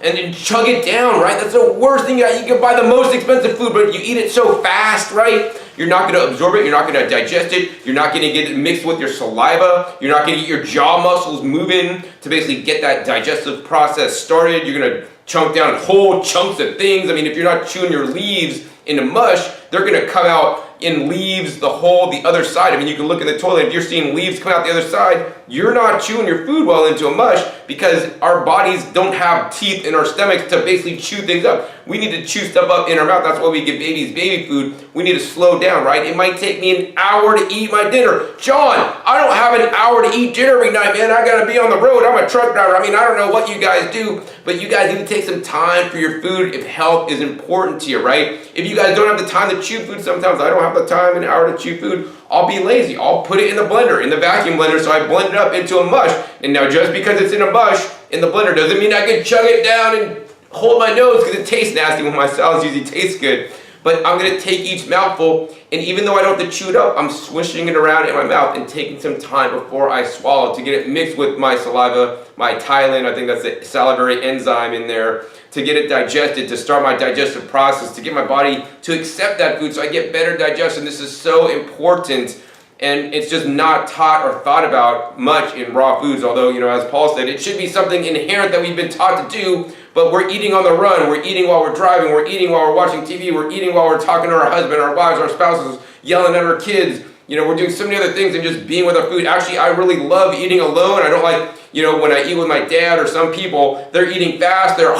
and then chug it down, right? That's the worst thing. You can buy the most expensive food, but you eat it so fast, right? You're not going to absorb it. You're not going to digest it. You're not going to get it mixed with your saliva. You're not going to get your jaw muscles moving to basically get that digestive process started. You're going to chunk down whole chunks of things. I mean, if you're not chewing your leaves into mush, they're going to come out in leaves the other side. I mean, you can look in the toilet. If you're seeing leaves come out the other side, you're not chewing your food well into a mush because our bodies don't have teeth in our stomachs to basically chew things up. We need to chew stuff up in our mouth. That's why we give babies baby food. We need to slow down, right? It might take me an hour to eat my dinner. John, I don't have an hour to eat dinner every night, man. I gotta be on the road. I'm a truck driver. I mean, I don't know what you guys do, but you guys need to take some time for your food if health is important to you, right? If you guys don't have the time to chew food, sometimes I don't have the time, an hour to chew food, I'll be lazy. I'll put it in the blender, in the vacuum blender, so I blend it up into a mush. And now just because it's in a mush in the blender doesn't mean I can chug it down and hold my nose because it tastes nasty when my salads usually taste good. But I'm going to take each mouthful, and even though I don't have to chew it up, I'm swishing it around in my mouth and taking some time before I swallow to get it mixed with my saliva, my tylen, I think that's the salivary enzyme in there, to get it digested, to start my digestive process, to get my body to accept that food so I get better digestion. This is so important, and it's just not taught or thought about much in raw foods, although, as Paul said, it should be something inherent that we've been taught to do, but we're eating on the run, we're eating while we're driving, we're eating while we're watching TV, we're eating while we're talking to our husband, our wives, our spouses, yelling at our kids. We're doing so many other things and just being with our food. Actually, I really love eating alone. I don't like, when I eat with my dad or some people, they're eating fast, they're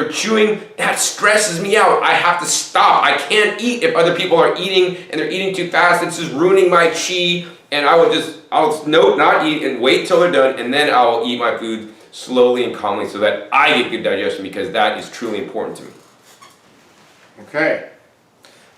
chewing. That stresses me out. I have to stop. I can't eat if other people are eating and they're eating too fast. It's just ruining my chi and I'll not eat and wait till they're done, and then I'll eat my food slowly and calmly so that I get good digestion, because that is truly important to me. Okay.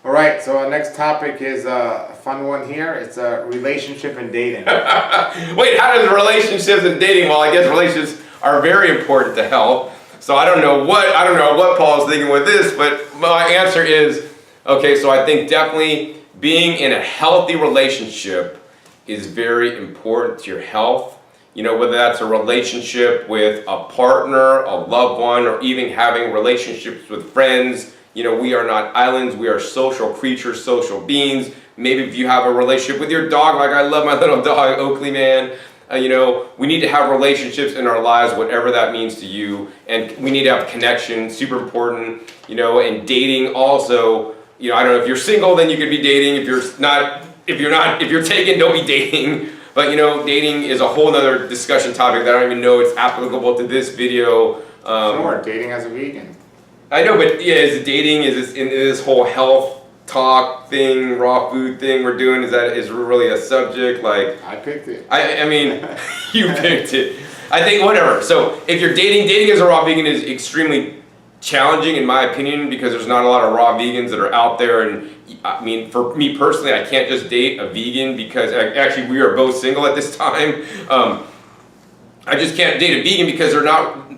All right, so our next topic is a fun one here. It's a relationship and dating. Wait, how does relationships and dating? Well, I guess relationships are very important to health. So I don't know what Paul's thinking with this, but my answer is, okay, so I think definitely being in a healthy relationship is very important to your health. You know, whether that's a relationship with a partner, a loved one, or even having relationships with friends. You know, we are not islands, we are social creatures, social beings. Maybe if you have a relationship with your dog, like I love my little dog, Oakley man, you know, we need to have relationships in our lives, whatever that means to you. And we need to have connection, super important, you know, and dating also. You know, I don't know, if you're single, then you could be dating. If you're taken, don't be dating. But, you know, dating is a whole other discussion topic that I don't even know it's applicable to this video. Sure, dating as a vegan. I know, but yeah, is it dating? Is this in this whole health talk thing, raw food thing we're doing? Is really a subject? Like, I picked it. I mean, you picked it. I think whatever. So if you're dating as a raw vegan is extremely challenging in my opinion, because there's not a lot of raw vegans that are out there. And I mean, for me personally, I can't just date a vegan, because actually we are both single at this time. I just can't date a vegan because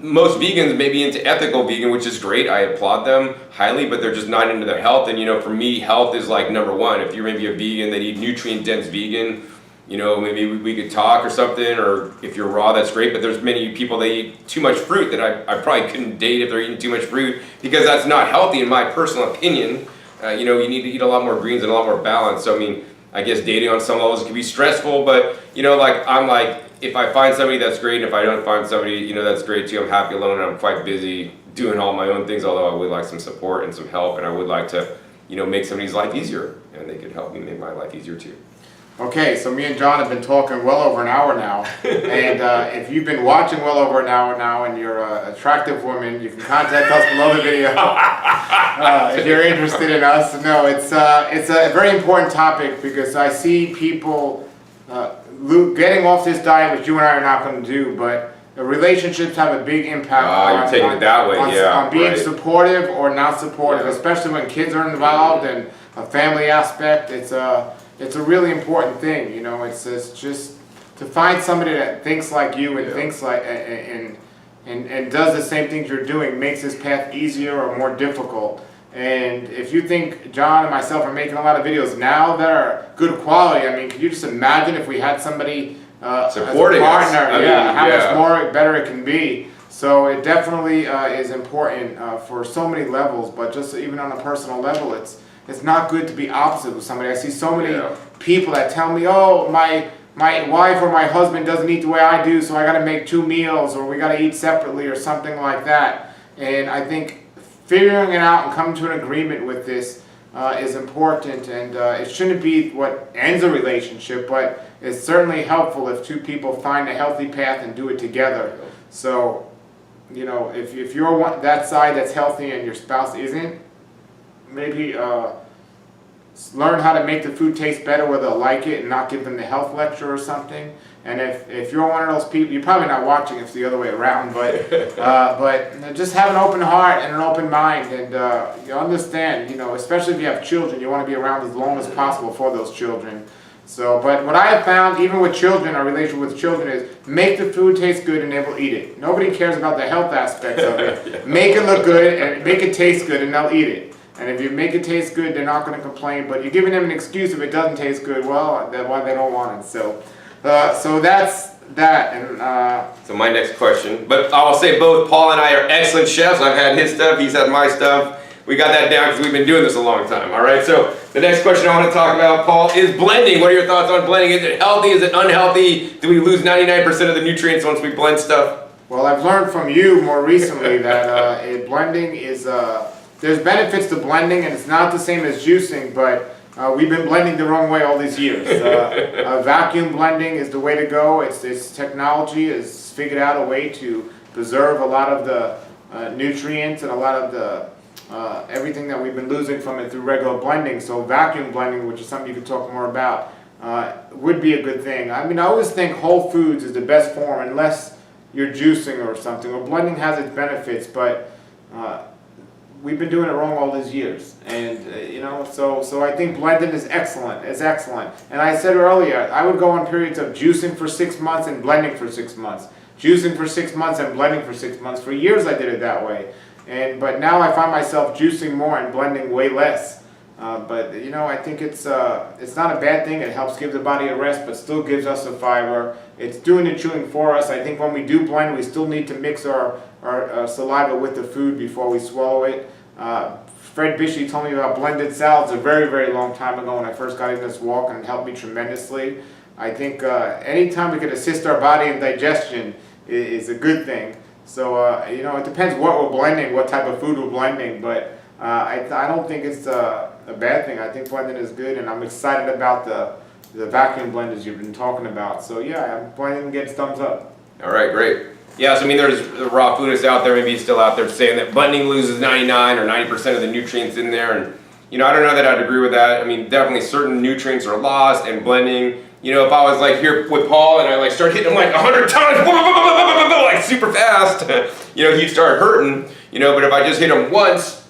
most vegans may be into ethical vegan, which is great. I applaud them highly, but they're just not into their health. And, you know, for me, health is like number one. If you're maybe a vegan that eat nutrient-dense vegan, you know, maybe we could talk or something, or if you're raw, that's great. But there's many people that eat too much fruit that I probably couldn't date if they're eating too much fruit, because that's not healthy in my personal opinion. You know, you need to eat a lot more greens and a lot more balance. So, I mean, I guess dating on some levels can be stressful, but, you know, like, I'm like, if I find somebody, that's great. If I don't find somebody, you know, that's great too. I'm happy alone, and I'm quite busy doing all my own things, although I would like some support and some help, and I would like to, you know, make somebody's life easier, and they could help me make my life easier too. Okay, so me and John have been talking well over an hour now, and if you've been watching well over an hour now and you're an attractive woman, you can contact us below the video if you're interested in us. No, it's a very important topic, because I see people getting off this diet, which you and I are not going to do, but the relationships have a big impact you're taking it that way, on being supportive or not supportive, especially when kids are involved and a family aspect. It's a really important thing, you know. It's just to find somebody that thinks like you and thinks like and does the same things you're doing makes this path easier or more difficult. And if you think John and myself are making a lot of videos now that are good quality, I mean, can you just imagine if we had somebody supporting as a partner? us. How much more better it can be. So it definitely is important for so many levels, but just even on a personal level, it's not good to be opposite with somebody. I see so many people that tell me, oh, my wife or my husband doesn't eat the way I do, so I got to make 2 meals, or we got to eat separately, or something like that. And I think figuring it out and coming to an agreement with this is important, and it shouldn't be what ends a relationship, but it's certainly helpful if two people find a healthy path and do it together. So, you know, if you're that side that's healthy and your spouse isn't, maybe learn how to make the food taste better where they'll like it, and not give them the health lecture or something. And if you're one of those people, you're probably not watching if it's the other way around, but just have an open heart and an open mind, and you understand, you know, especially if you have children, you want to be around as long as possible for those children. So, but what I have found, even with children, our relationship with children is make the food taste good and they will eat it. Nobody cares about the health aspects of it. Make it look good and make it taste good and they'll eat it. And if you make it taste good, they're not going to complain. But you're giving them an excuse if it doesn't taste good. Well, that's why they don't want it. So that's that. And so my next question, but I will say both Paul and I are excellent chefs. I've had his stuff, he's had my stuff. We got that down because we've been doing this a long time. All right. So the next question I want to talk about, Paul, is blending. What are your thoughts on blending? Is it healthy? Is it unhealthy? Do we lose 99% of the nutrients once we blend stuff? Well, I've learned from you more recently that blending is there's benefits to blending, and it's not the same as juicing, but we've been blending the wrong way all these years. Vacuum blending is the way to go. It's technology has figured out a way to preserve a lot of the nutrients and a lot of the everything that we've been losing from it through regular blending. So vacuum blending, which is something you could talk more about, would be a good thing. I mean, I always think whole foods is the best form unless you're juicing or something. Or blending has its benefits, but we've been doing it wrong all these years. And so I think blending is excellent. It's excellent. And I said earlier, I would go on periods of juicing for 6 months and blending for 6 months. Juicing for 6 months and blending for 6 months. For years I did it that way. But now I find myself juicing more and blending way less. But I think it's not a bad thing. It helps give the body a rest, but still gives us the fiber. It's doing the chewing for us. I think when we do blend, we still need to mix our saliva with the food before we swallow it. Fred Bishy told me about blended salads a very, very long time ago when I first got in this walk, and it helped me tremendously. I think anytime we can assist our body in digestion is a good thing. So, it depends what we're blending, what type of food we're blending, but I don't think it's a bad thing. I think blending is good, and I'm excited about the vacuum blenders you've been talking about. So, yeah, blending gets thumbs up. All right, great. Yeah, so I mean, there's raw foodists out there, maybe still out there, saying that blending loses 99 or 90% of the nutrients in there, and I don't know that I'd agree with that. I mean, definitely certain nutrients are lost, and blending. If I was like here with Paul and I like start hitting him like 100 times, like super fast, he'd start hurting. But if I just hit him once,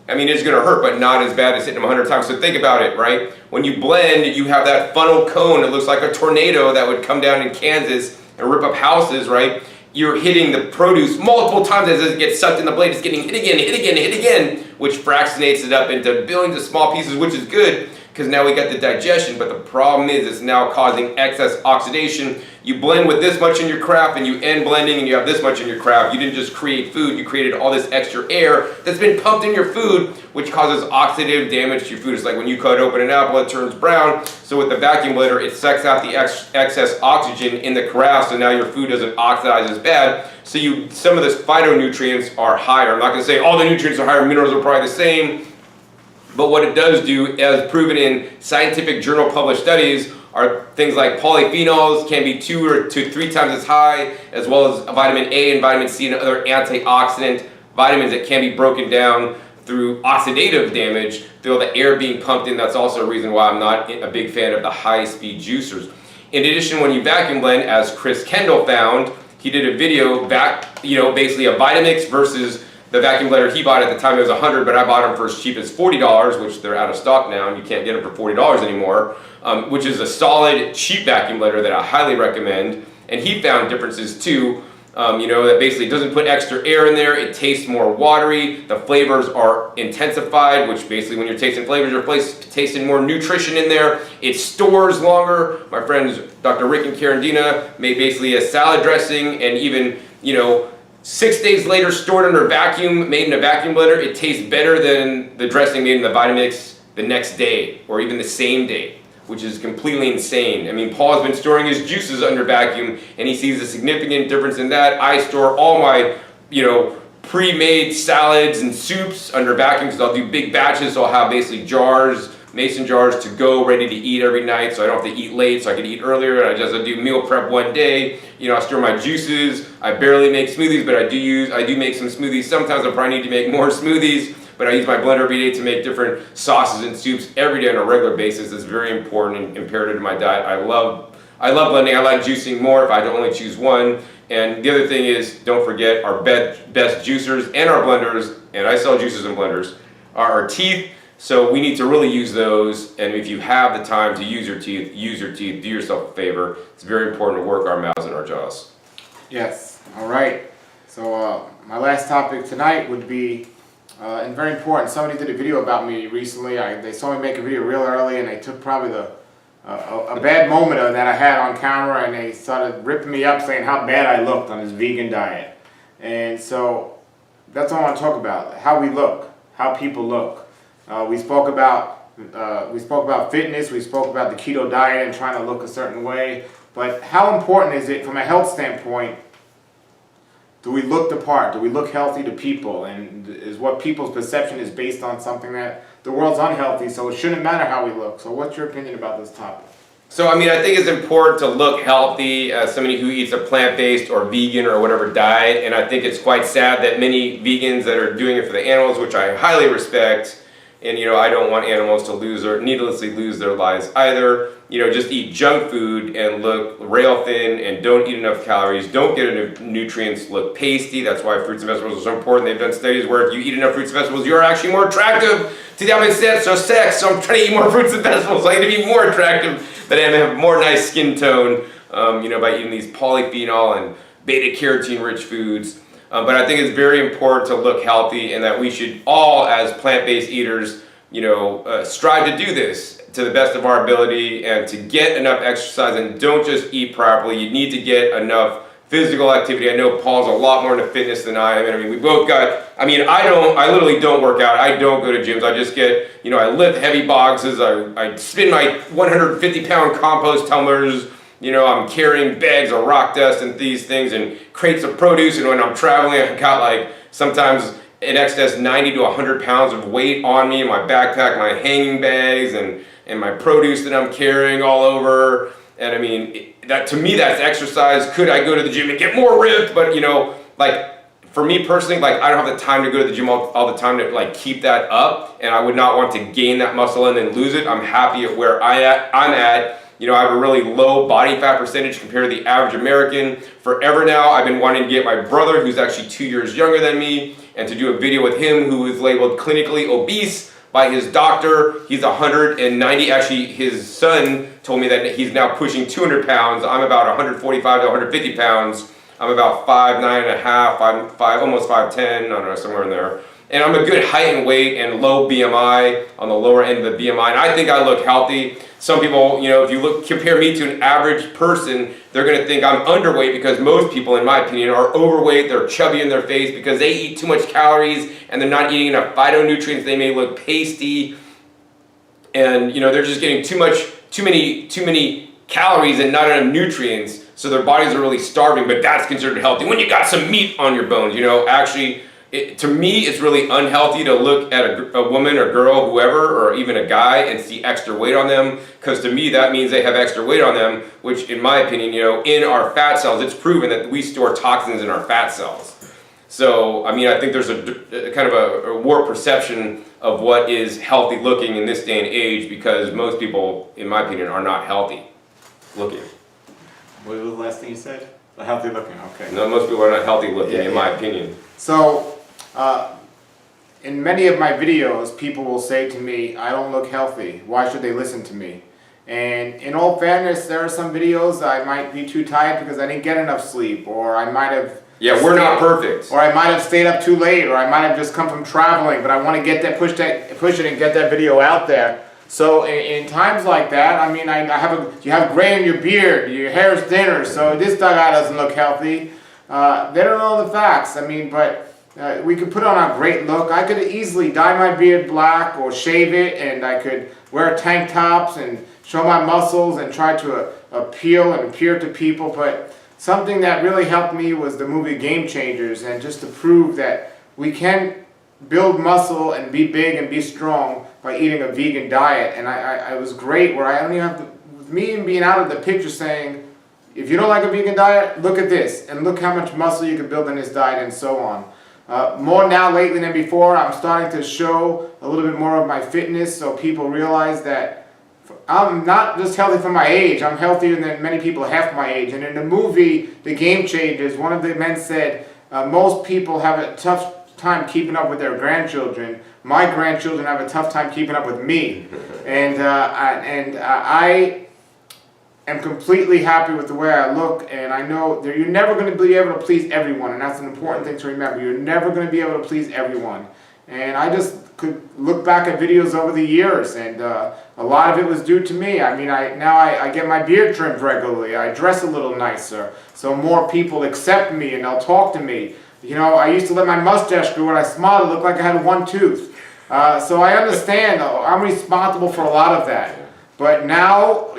I mean, it's gonna hurt, but not as bad as hitting him 100 times. So think about it, right? When you blend, you have that funnel cone. It looks like a tornado that would come down in Kansas and rip up houses, right? You're hitting the produce multiple times as it gets sucked in the blade. It's getting hit again, hit again, hit again, which fractionates it up into billions of small pieces, which is good because now we got the digestion. But the problem is it's now causing excess oxidation. You blend with this much in your craft and you end blending and you have this much in your craft. You didn't just create food, you created all this extra air that's been pumped in your food, which causes oxidative damage to your food. It's like when you cut open an apple, it turns brown. So with the vacuum blender, it sucks out the excess oxygen in the craft, so now your food doesn't oxidize as bad. So some of the phytonutrients are higher. I'm not gonna say all the nutrients are higher, minerals are probably the same, but what it does do, as proven in scientific journal published studies, are things like polyphenols can be 2 to 3 times as high, as well as vitamin A and vitamin C and other antioxidant vitamins that can be broken down through oxidative damage through all the air being pumped in. That's also a reason why I'm not a big fan of the high-speed juicers. In addition, when you vacuum blend, as Chris Kendall found, he did a video basically a Vitamix versus the vacuum blender he bought. At the time it was $100, but I bought them for as cheap as $40, which they're out of stock now, and you can't get them for $40 anymore, which is a solid, cheap vacuum blender that I highly recommend. And he found differences too, that basically doesn't put extra air in there, it tastes more watery, the flavors are intensified, which basically when you're tasting flavors, you're tasting more nutrition in there, it stores longer. My friends, Dr. Rick and Karen Dina, made basically a salad dressing, and even, 6 days later, stored under vacuum, made in a vacuum blender, it tastes better than the dressing made in the Vitamix the next day, or even the same day, which is completely insane. I mean, Paul has been storing his juices under vacuum, and he sees a significant difference in that. I store all my, pre-made salads and soups under vacuum because I'll do big batches, so I'll have basically jars, mason jars to go, ready to eat every night, so I don't have to eat late, so I can eat earlier. And I do meal prep one day. I store my juices. I barely make smoothies, but I do make some smoothies. Sometimes I probably need to make more smoothies, but I use my blender every day to make different sauces and soups every day on a regular basis. It's very important and imperative to my diet. I love blending. I like juicing more if I don't only choose one. And the other thing is, don't forget our best juicers and our blenders, and I sell juicers and blenders, are our teeth. So we need to really use those, and if you have the time to use your teeth, do yourself a favor. It's very important to work our mouths and our jaws. Yes, all right. So my last topic tonight would be, and very important, somebody did a video about me recently. They saw me make a video real early, and they took probably a bad moment that I had on camera, and they started ripping me up saying how bad I looked on this vegan diet. And so that's all I want to talk about, how we look, how people look. We spoke about fitness, we spoke about the keto diet and trying to look a certain way, but how important is it from a health standpoint? Do we look the part? Do we look healthy to people? And is what people's perception is based on something that the world's unhealthy, so it shouldn't matter how we look. So what's your opinion about this topic? So I think it's important to look healthy as somebody who eats a plant-based or vegan or whatever diet, and I think it's quite sad that many vegans that are doing it for the animals, which I highly respect, And, I don't want animals to needlessly lose their lives either. Just eat junk food and look rail thin and don't eat enough calories, don't get enough nutrients, look pasty. That's why fruits and vegetables are so important. They've done studies where if you eat enough fruits and vegetables, you're actually more attractive to the opposite sex. So I'm trying to eat more fruits and vegetables. I need to be more attractive, but I have more nice skin tone, by eating these polyphenol and beta-carotene rich foods. But I think it's very important to look healthy, and that we should all, as plant-based eaters, strive to do this to the best of our ability and to get enough exercise, and don't just eat properly. You need to get enough physical activity. I know Paul's a lot more into fitness than I am. I mean, we both got, I literally don't work out. I don't go to gyms. I just get, I lift heavy boxes. I spin my 150-pound compost tumblers. I'm carrying bags of rock dust and these things and crates of produce. And when I'm traveling, I've got sometimes in excess 90 to 100 pounds of weight on me in my backpack, my hanging bags and my produce that I'm carrying all over. And I mean, that to me, that's exercise. Could I go to the gym and get more ripped? But for me personally, I don't have the time to go to the gym all the time to keep that up. And I would not want to gain that muscle and then lose it. I'm happy at where I'm at. I have a really low body fat percentage compared to the average American. Forever now, I've been wanting to get my brother, who's actually 2 years younger than me, and to do a video with him, who is labeled clinically obese by his doctor. He's 190. Actually, his son told me that he's now pushing 200 pounds. I'm about 145 to 150 pounds. I'm about 5'9.5", almost 5'10", I don't know, somewhere in there. And I'm a good height and weight and low BMI, on the lower end of the BMI. And I think I look healthy. Some people, if you compare me to an average person, they're going to think I'm underweight, because most people, in my opinion, are overweight. They're chubby in their face because they eat too much calories and they're not eating enough phytonutrients. They may look pasty, and they're just getting too many calories and not enough nutrients. So their bodies are really starving, but that's considered healthy when you got some meat on your bones. Actually, to me, it's really unhealthy to look at a woman or girl, whoever, or even a guy, and see extra weight on them, because to me that means they have extra weight on them, which in my opinion, in our fat cells, it's proven that we store toxins in our fat cells. So, I think there's a kind of a warped perception of what is healthy looking in this day and age, because most people, in my opinion, are not healthy looking. What was the last thing you said? Healthy looking, okay. No, most people are not healthy looking, in my opinion. So, in many of my videos, people will say to me, I don't look healthy. Why should they listen to me? And in all fairness, there are some videos I might be too tired because I didn't get enough sleep, or I might have... Yeah, we're not perfect. Or I might have stayed up too late, or I might have just come from traveling, but I want to get that, push it and get that video out there. So in times like that, you have gray in your beard, your hair is thinner, so this guy doesn't look healthy. They don't know the facts. But we could put on a great look. I could easily dye my beard black or shave it, and I could wear tank tops and show my muscles and try to appear to people. But something that really helped me was the movie Game Changers, and just to prove that we can build muscle and be big and be strong by eating a vegan diet. And I was great, where I only have with me being out of the picture saying, if you don't like a vegan diet, look at this, and look how much muscle you can build in this diet, and so on. More now lately than before, I'm starting to show a little bit more of my fitness, so people realize that I'm not just healthy for my age, I'm healthier than many people half my age. And in the movie, The Game Changers, one of the men said, most people have a tough time keeping up with their grandchildren. My grandchildren have a tough time keeping up with me. And I am completely happy with the way I look, and I know that you're never going to be able to please everyone, and that's an important thing to remember. You're never going to be able to please everyone. And I just could look back at videos over the years, and a lot of it was due to me. Now I get my beard trimmed regularly. I dress a little nicer, so more people accept me and they'll talk to me. I used to let my mustache grow when I smiled, it looked like I had one tooth. So I understand, I'm responsible for a lot of that. But now,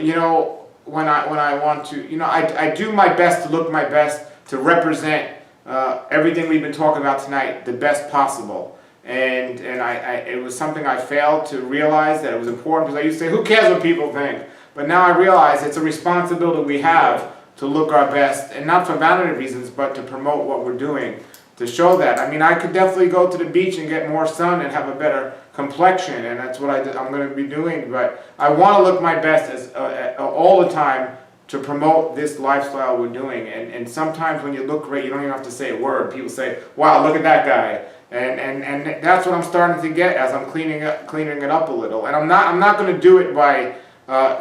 when I want to, I do my best to look my best, to represent everything we've been talking about tonight the best possible. And it was something I failed to realize that it was important, because I used to say, who cares what people think? But now I realize it's a responsibility we have to look our best, and not for vanity reasons, but to promote what we're doing, to show that. I could definitely go to the beach and get more sun and have a better complexion, and that's what I'm going to be doing. But I want to look my best as all the time to promote this lifestyle we're doing. And sometimes when you look great, you don't even have to say a word. People say, "Wow, look at that guy." And that's what I'm starting to get as I'm cleaning it up a little. And I'm not going to do it by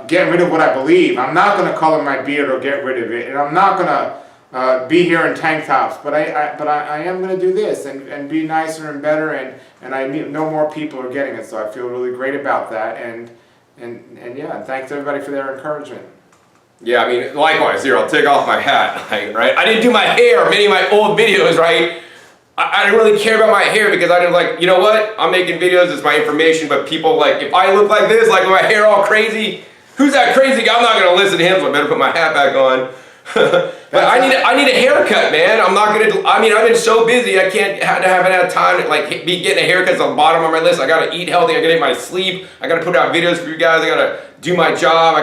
getting rid of what I believe. I'm not going to color my beard or get rid of it, and I'm not going to be here in tank tops. But I am going to do this and be nicer and better, and I know more people are getting it, so I feel really great about that. And yeah, thanks everybody for their encouragement. Yeah, I mean, likewise, here, I'll take off my hat, right? I didn't do my hair, many of my old videos, right? I didn't really care about my hair because I didn't like, you know what? I'm making videos, it's my information, but people like, if I look like this, like with my hair all crazy, who's that crazy guy? I'm not going to listen to him, so I better put my hat back on. But I need a haircut, man. I'm not going to, I mean, I've been so busy, I haven't had time to like be getting a haircut. It's on the bottom of my list. I got to eat healthy, I got to get my sleep, I got to put out videos for you guys, I got to do my job,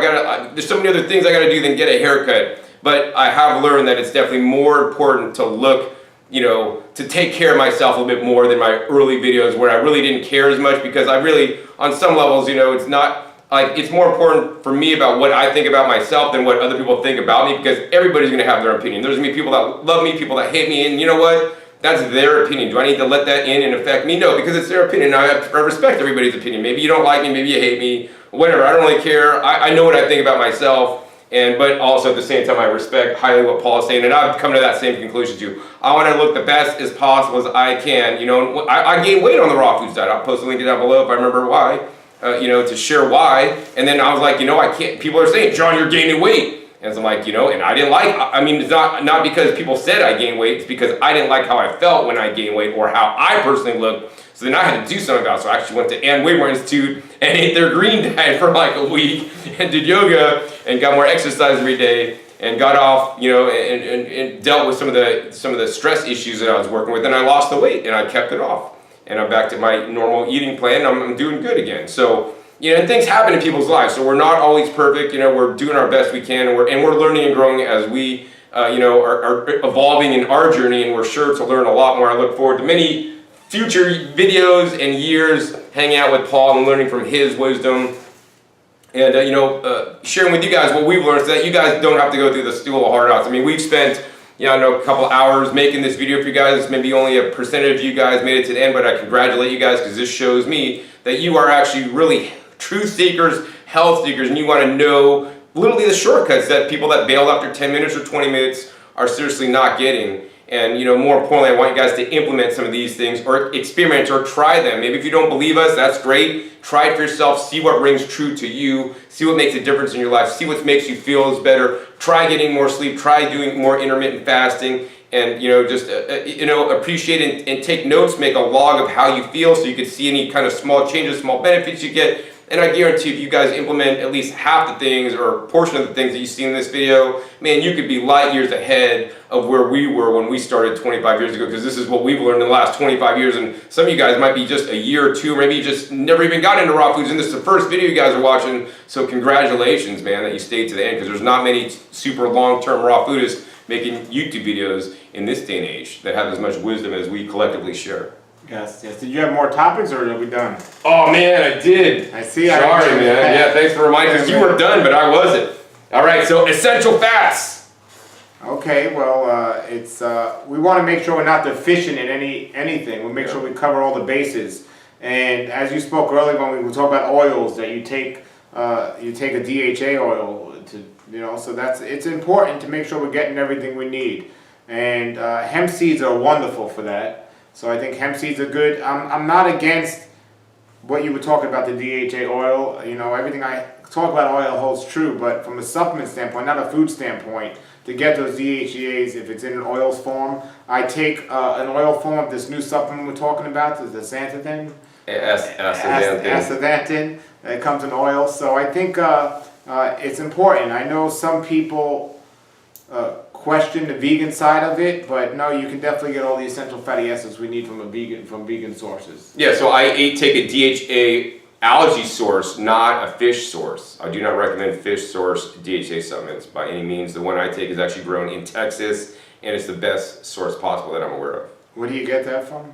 there's so many other things I got to do than get a haircut. But I have learned that it's definitely more important to look, you know, to take care of myself a little bit more than my early videos where I really didn't care as much, because I really, on some levels, you know, it's not, like, it's more important for me about what I think about myself than what other people think about me, because everybody's going to have their opinion. There's going to be people that love me, people that hate me, and you know what? That's their opinion. Do I need to let that in and affect me? No, because it's their opinion. I respect everybody's opinion. Maybe you don't like me, maybe you hate me, whatever. I don't really care. I know what I think about myself. But also at the same time, I respect highly what Paul is saying, and I've come to that same conclusion too. I want to look the best as possible as I can. You know, I gained weight on the raw food side. I'll post a link down below if I remember why, you know, to share why. And then I was like, you know, I can't. People are saying, John, you're gaining weight, and so I'm like, you know, and I didn't like. I mean, it's not because people said I gained weight. It's because I didn't like how I felt when I gained weight or how I personally looked. So then I had to do something about it. So I actually went to Ann Wigmore Institute and ate their green diet for like a week and did yoga and got more exercise every day and got off, you know, and dealt with some of the stress issues that I was working with, and I lost the weight and I kept it off. And I'm back to my normal eating plan. I'm doing good again. So, you know, and things happen in people's lives. So we're not always perfect. You know, we're doing our best we can, and we're learning and growing as we, you know, are evolving in our journey, and we're sure to learn a lot more. I look forward to many future videos and years hanging out with Paul and learning from his wisdom, and you know, sharing with you guys what we've learned, so that you guys don't have to go through the school of hard knocks. I mean, we've spent, you know, I know a couple hours making this video for you guys. Maybe only a percentage of you guys made it to the end, but I congratulate you guys, because this shows me that you are actually really truth seekers, health seekers, and you want to know literally the shortcuts that people that bail after 10 minutes or 20 minutes are seriously not getting. And, you know, more importantly, I want you guys to implement some of these things, or experiment, or try them. Maybe if you don't believe us, that's great. Try it for yourself. See what rings true to you. See what makes a difference in your life. See what makes you feel is better. Try getting more sleep. Try doing more intermittent fasting. And, you know, just, you know, appreciate and take notes. Make a log of how you feel, so you can see any kind of small changes, small benefits you get. And I guarantee if you guys implement at least half the things or a portion of the things that you see in this video, man, you could be light years ahead of where we were when we started 25 years ago, because this is what we've learned in the last 25 years. And some of you guys might be just a year or two, or maybe you just never even got into raw foods, and this is the first video you guys are watching. So congratulations, man, that you stayed to the end, because there's not many super long-term raw foodists making YouTube videos in this day and age that have as much wisdom as we collectively share. Yes. Did you have more topics, or are we done? Oh man, I did. I see. Sorry, man. Yeah, thanks for reminding me, because you were done, but I wasn't. All right, so essential fats. Okay, well, we want to make sure we're not deficient in anything. We make sure we cover all the bases. And as you spoke earlier when we were talking about oils, that you take a DHA oil to, you know, so it's important to make sure we're getting everything we need. And hemp seeds are wonderful for that. So I think hemp seeds are good. I'm not against what you were talking about, the DHA oil. You know, everything I talk about oil holds true, but from a supplement standpoint, not a food standpoint, to get those DHAs, if it's in an oil form, I take an oil form of this new supplement we're talking about, the xanthan. Astaxanthin. It comes in oil. So I think it's important. I know some people question the vegan side of it, but no, you can definitely get all the essential fatty acids we need from vegan sources. Yeah, so I take a DHA algae source, not a fish source. I do not recommend fish source DHA supplements by any means. The one I take is actually grown in Texas, and it's the best source possible that I'm aware of. Where do you get that from?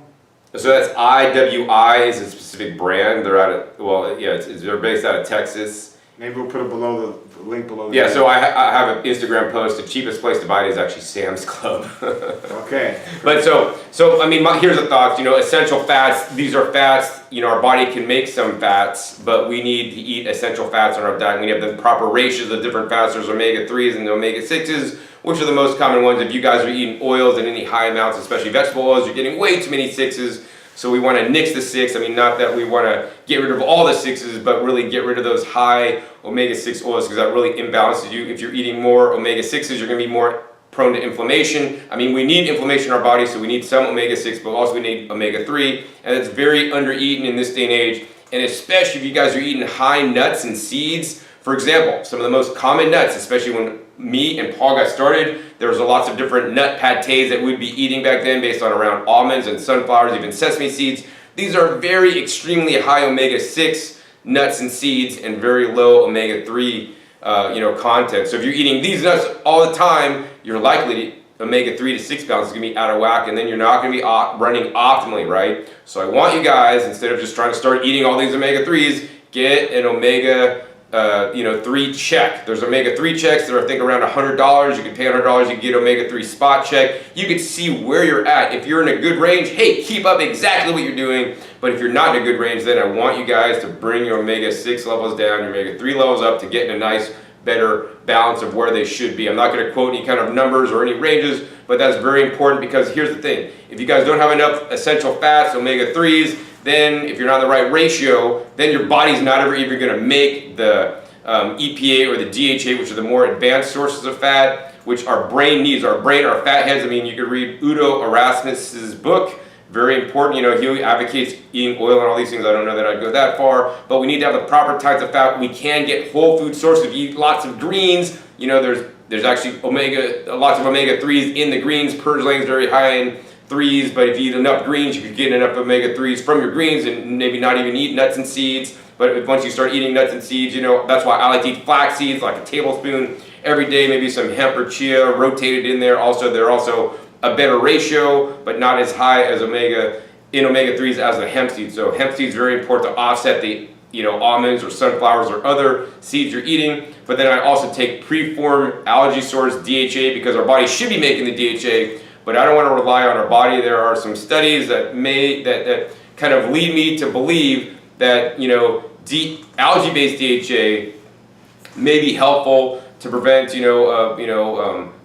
So that's IWI is a specific brand. They're out of, well, yeah, they're based out of Texas. Maybe we'll put it below the link below. Yeah, so I have an Instagram post. The cheapest place to buy it is actually Sam's Club. Okay. But so I mean, here's the thoughts. You know, essential fats. These are fats. You know, our body can make some fats, but we need to eat essential fats in our diet. We have the proper ratios of different fats. There's omega-3s and omega-6s, which are the most common ones. If you guys are eating oils and any high amounts, especially vegetable oils, you're getting way too many 6s. So we want to nix the 6. I mean, not that we want to get rid of all the 6s, but really get rid of those high omega-6 oils because that really imbalances you. If you're eating more omega-6s, you're going to be more prone to inflammation. I mean, we need inflammation in our body, so we need some omega-6, but also we need omega-3, and it's very under-eaten in this day and age, and especially if you guys are eating high nuts and seeds. For example, some of the most common nuts, especially when me and Paul got started, there was lots of different nut pates that we'd be eating back then based on around almonds and sunflowers, even sesame seeds. These are very extremely high omega-6 nuts and seeds and very low omega-3 content. So if you're eating these nuts all the time, you're likely to omega-3 to 6 balance is going to be out of whack, and then you're not going to be running optimally, right? So I want you guys, instead of just trying to start eating all these omega-3s, get an omega 3 check. There's omega-3 checks that are, I think, around $100. You can pay $100, you can get omega-3 spot check. You can see where you're at. If you're in a good range, hey, keep up exactly what you're doing. But if you're not in a good range, then I want you guys to bring your omega-6 levels down, your omega-3 levels up to get in a nice, better balance of where they should be. I'm not going to quote any kind of numbers or any ranges, but that's very important because here's the thing. If you guys don't have enough essential fats, omega-3s, then if you're not in the right ratio, then your body's not ever even going to make the EPA or the DHA, which are the more advanced sources of fat, which our brain needs. Our brain, our fat heads. I mean, you could read Udo Erasmus's book. Very important. You know, he advocates eating oil and all these things. I don't know that I'd go that far, but we need to have the proper types of fat. We can get whole food sources. If you eat lots of greens, you know, there's actually lots of omega-3s in the greens. Purslane is very high in 3s, but if you eat enough greens, you could get enough omega-3s from your greens and maybe not even eat nuts and seeds. But once you start eating nuts and seeds, you know, that's why I like to eat flax seeds, like a tablespoon every day, maybe some hemp or chia rotated in there. Also, they're also a better ratio, but not as high as omega-3s as the hemp seeds. So hemp seeds very important to offset the almonds or sunflowers or other seeds you're eating. But then I also take preformed algae source DHA because our body should be making the DHA, but I don't want to rely on our body. There are some studies that kind of lead me to believe that algae-based DHA may be helpful to prevent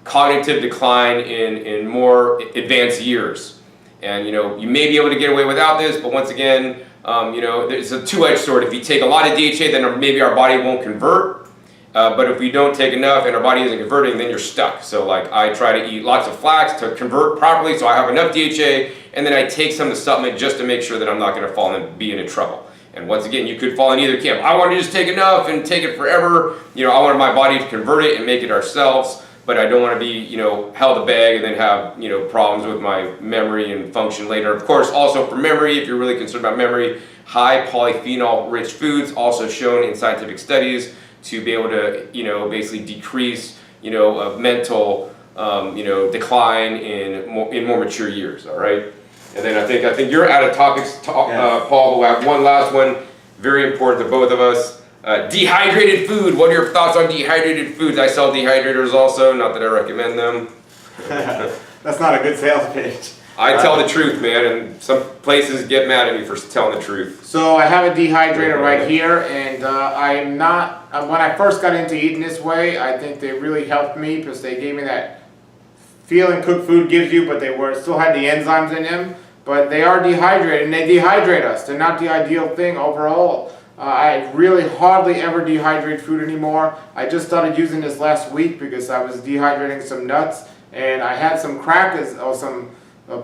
cognitive decline in more advanced years. And you may be able to get away without this, but once again, it's a two-edged sword. If you take a lot of DHA, then maybe our body won't convert. But if we don't take enough and our body isn't converting, then you're stuck. So like I try to eat lots of flax to convert properly so I have enough DHA, and then I take some of the supplement just to make sure that I'm not going to fall and be into trouble. And once again, you could fall in either camp. I want to just take enough and take it forever. I want my body to convert it and make it ourselves, but I don't want to be, held a bag and then have, problems with my memory and function later. Of course, also for memory, if you're really concerned about memory, high polyphenol-rich foods also shown in scientific studies to be able to, basically decrease, mental, decline in more mature years. All right. And then I think you're out of topics, Paul. But we'll have one last one, very important to both of us. Dehydrated food. What are your thoughts on dehydrated foods? I sell dehydrators also. Not that I recommend them. That's not a good sales pitch. I tell the truth, man, and some places get mad at me for telling the truth. So I have a dehydrator right here, and I'm not, when I first got into eating this way, I think they really helped me because they gave me that feeling cooked food gives you, but they still had the enzymes in them. But they are dehydrated, and they dehydrate us. They're not the ideal thing overall. I really hardly ever dehydrate food anymore. I just started using this last week because I was dehydrating some nuts, and I had some crackers or some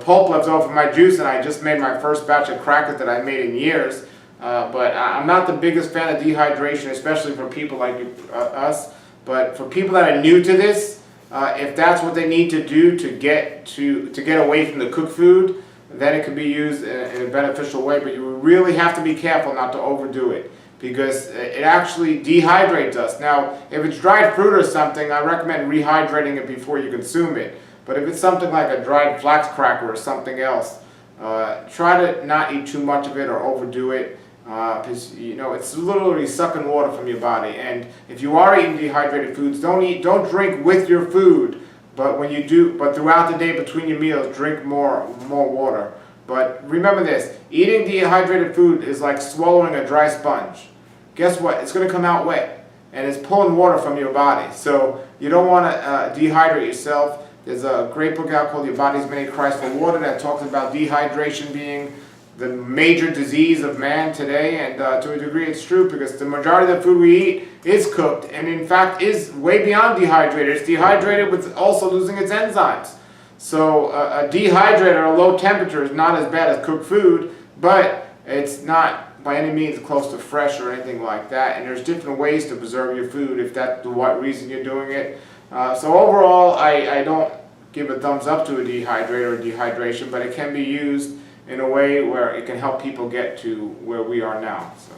pulp left over from my juice, and I just made my first batch of crackers that I made in years. But I'm not the biggest fan of dehydration, especially for people like us. But for people that are new to this, if that's what they need to do to get away from the cooked food, then it can be used in a beneficial way. But you really have to be careful not to overdo it because it actually dehydrates us. Now, if it's dried fruit or something, I recommend rehydrating it before you consume it. But if it's something like a dried flax cracker or something else, Try to not eat too much of it or overdo it, because it's literally sucking water from your body. And if you are eating dehydrated foods, don't drink with your food. But but throughout the day between your meals, drink more water. But remember this: eating dehydrated food is like swallowing a dry sponge. Guess what? It's going to come out wet, and it's pulling water from your body. So you don't want to dehydrate yourself. There's a great book out called Your Body's Made Christ for Water that talks about dehydration being the major disease of man today, and to a degree it's true, because the majority of the food we eat is cooked, and in fact is way beyond dehydrated. It's dehydrated with also losing its enzymes. So a dehydrator, a low temperature, is not as bad as cooked food, but it's not by any means close to fresh or anything like that. And there's different ways to preserve your food if that's the right reason you're doing it. So overall, I don't give a thumbs up to a dehydrator or dehydration, but it can be used in a way where it can help people get to where we are now. So.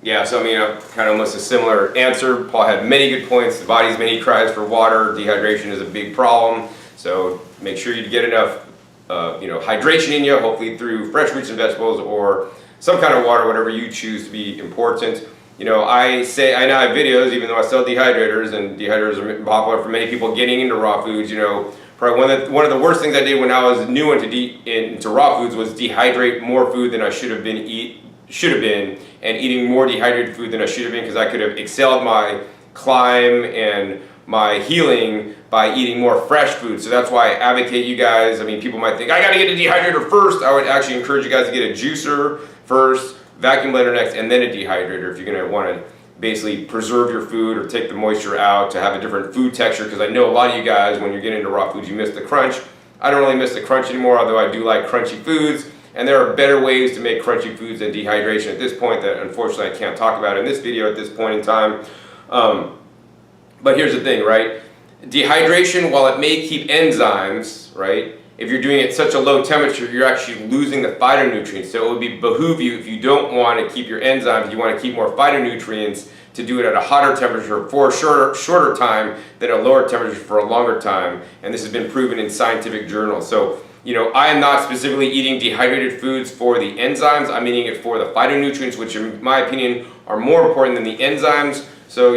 Yeah, so I mean, kind of almost a similar answer. Paul had many good points. The body's many cries for water. Dehydration is a big problem. So make sure you get enough, hydration in you, hopefully through fresh fruits and vegetables or some kind of water, whatever you choose to be important. I now have videos, even though I sell dehydrators, and dehydrators are popular for many people getting into raw foods. Probably one of the worst things I did when I was new into raw foods was dehydrate more food than I should have been, and eating more dehydrated food than I should have been, because I could have excelled my climb and my healing by eating more fresh food. So that's why I advocate you guys. I mean, people might think I got to get a dehydrator first. I would actually encourage you guys to get a juicer first, vacuum blender next, and then a dehydrator if you're going to want to basically preserve your food or take the moisture out to have a different food texture, because I know a lot of you guys, when you're getting into raw foods, you miss the crunch. I don't really miss the crunch anymore, although I do like crunchy foods, and there are better ways to make crunchy foods than dehydration at this point that unfortunately I can't talk about in this video at this point in time. But here's the thing, right? Dehydration, while it may keep enzymes, right, if you're doing it at such a low temperature, you're actually losing the phytonutrients. So it would behoove you, if you don't want to keep your enzymes, you want to keep more phytonutrients, to do it at a hotter temperature for a shorter time than a lower temperature for a longer time. And this has been proven in scientific journals. So, I am not specifically eating dehydrated foods for the enzymes. I'm eating it for the phytonutrients, which in my opinion are more important than the enzymes. So,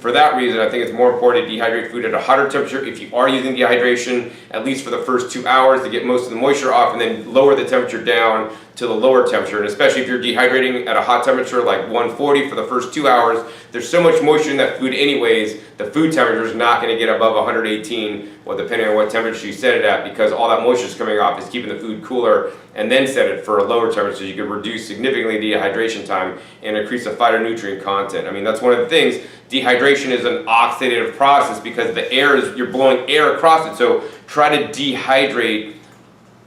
for that reason, I think it's more important to dehydrate food at a hotter temperature if you are using dehydration, at least for the first 2 hours, to get most of the moisture off, and then lower the temperature down to the lower temperature. And especially if you're dehydrating at a hot temperature like 140 for the first 2 hours, there's so much moisture in that food anyways, the food temperature is not going to get above 118, well, depending on what temperature you set it at, because all that moisture is coming off is keeping the food cooler, and then set it for a lower temperature so you can reduce significantly dehydration time and increase the phytonutrient content. I mean, that's one of the things. Dehydration is an oxidative process because you're blowing air across it. So try to dehydrate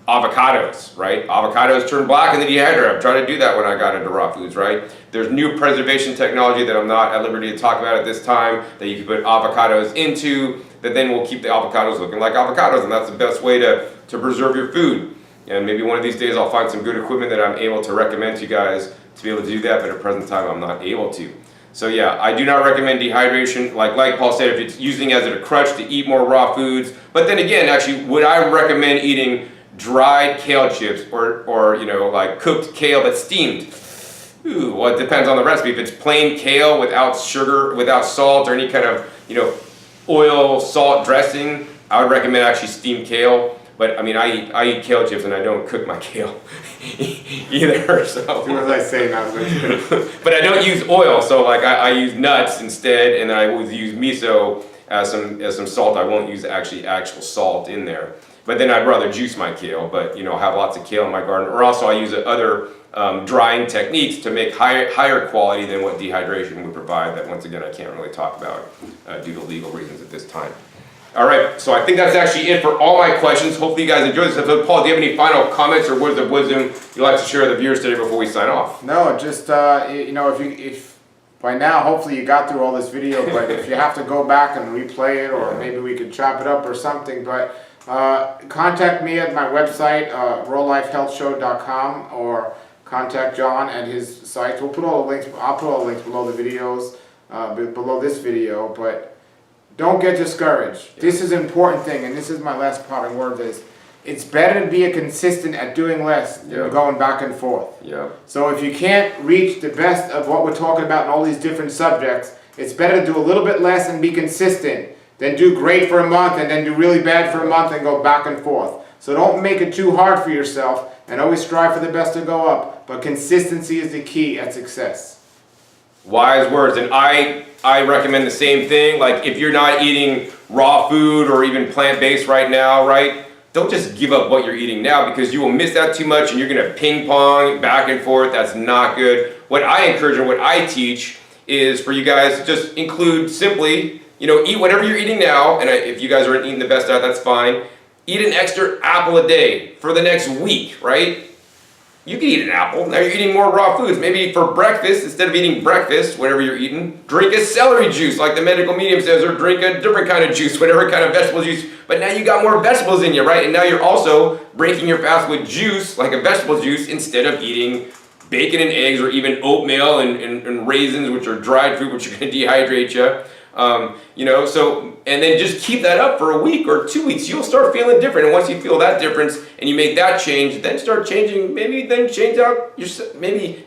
avocados, right? Avocados turn black in the dehydrator. I'm trying to do that when I got into raw foods, right? There's new preservation technology that I'm not at liberty to talk about at this time that you can put avocados into that then will keep the avocados looking like avocados, and that's the best way to preserve your food. And maybe one of these days I'll find some good equipment that I'm able to recommend to you guys to be able to do that, but at present time I'm not able to. So yeah, I do not recommend dehydration. Like Paul said, if it's using as a crutch to eat more raw foods. But then again, actually, would I recommend eating dried kale chips or like cooked kale that's steamed? Ooh, well, it depends on the recipe. If it's plain kale without sugar, without salt, or any kind of oil, salt dressing, I would recommend actually steamed kale. But I mean, I eat kale chips and I don't cook my kale either. So. Do as I say, not as I do. But I don't use oil, so like I use nuts instead, and then I will use miso as some salt. I won't use actual salt in there. But then I'd rather juice my kale. But I have lots of kale in my garden. Or also I use other drying techniques to make higher quality than what dehydration would provide. That once again I can't really talk about due to legal reasons at this time. All right, so I think that's actually it for all my questions. Hopefully you guys enjoyed this episode. Paul, do you have any final comments or words of wisdom you'd like to share with the viewers today before we sign off? No, just if by now hopefully you got through all this video, but if you have to go back and replay it, or maybe we could chop it up or something, but contact me at my website, rawlifehealthshow.com, or contact John at his site. I'll put all the links below the videos, below this video, but don't get discouraged. This is an important thing, and this is my last parting word is, it's better to be consistent at doing less than Yeah. going back and forth. Yeah. So if you can't reach the best of what we're talking about in all these different subjects, it's better to do a little bit less and be consistent than do great for a month and then do really bad for a month and go back and forth. So don't make it too hard for yourself and always strive for the best to go up. But consistency is the key at success. Wise words, and I recommend the same thing. Like, if you're not eating raw food or even plant-based right now, right? Don't just give up what you're eating now, because you will miss out too much and you're gonna ping pong back and forth. That's not good. What I encourage and what I teach is for you guys to just include simply, eat whatever you're eating now, and if you guys aren't eating the best diet, that's fine. Eat an extra apple a day for the next week, right? You can eat an apple. Now you're eating more raw foods. Maybe for breakfast, instead of eating breakfast, whatever you're eating, drink a celery juice like the medical medium says, or drink a different kind of juice, whatever kind of vegetable juice. But now you got more vegetables in you, right? And now you're also breaking your fast with juice, like a vegetable juice, instead of eating bacon and eggs or even oatmeal and raisins, which are dried fruit, which are going to dehydrate you. And then just keep that up for a week or 2 weeks. You'll start feeling different. And once you feel that difference and you make that change, then start changing. Maybe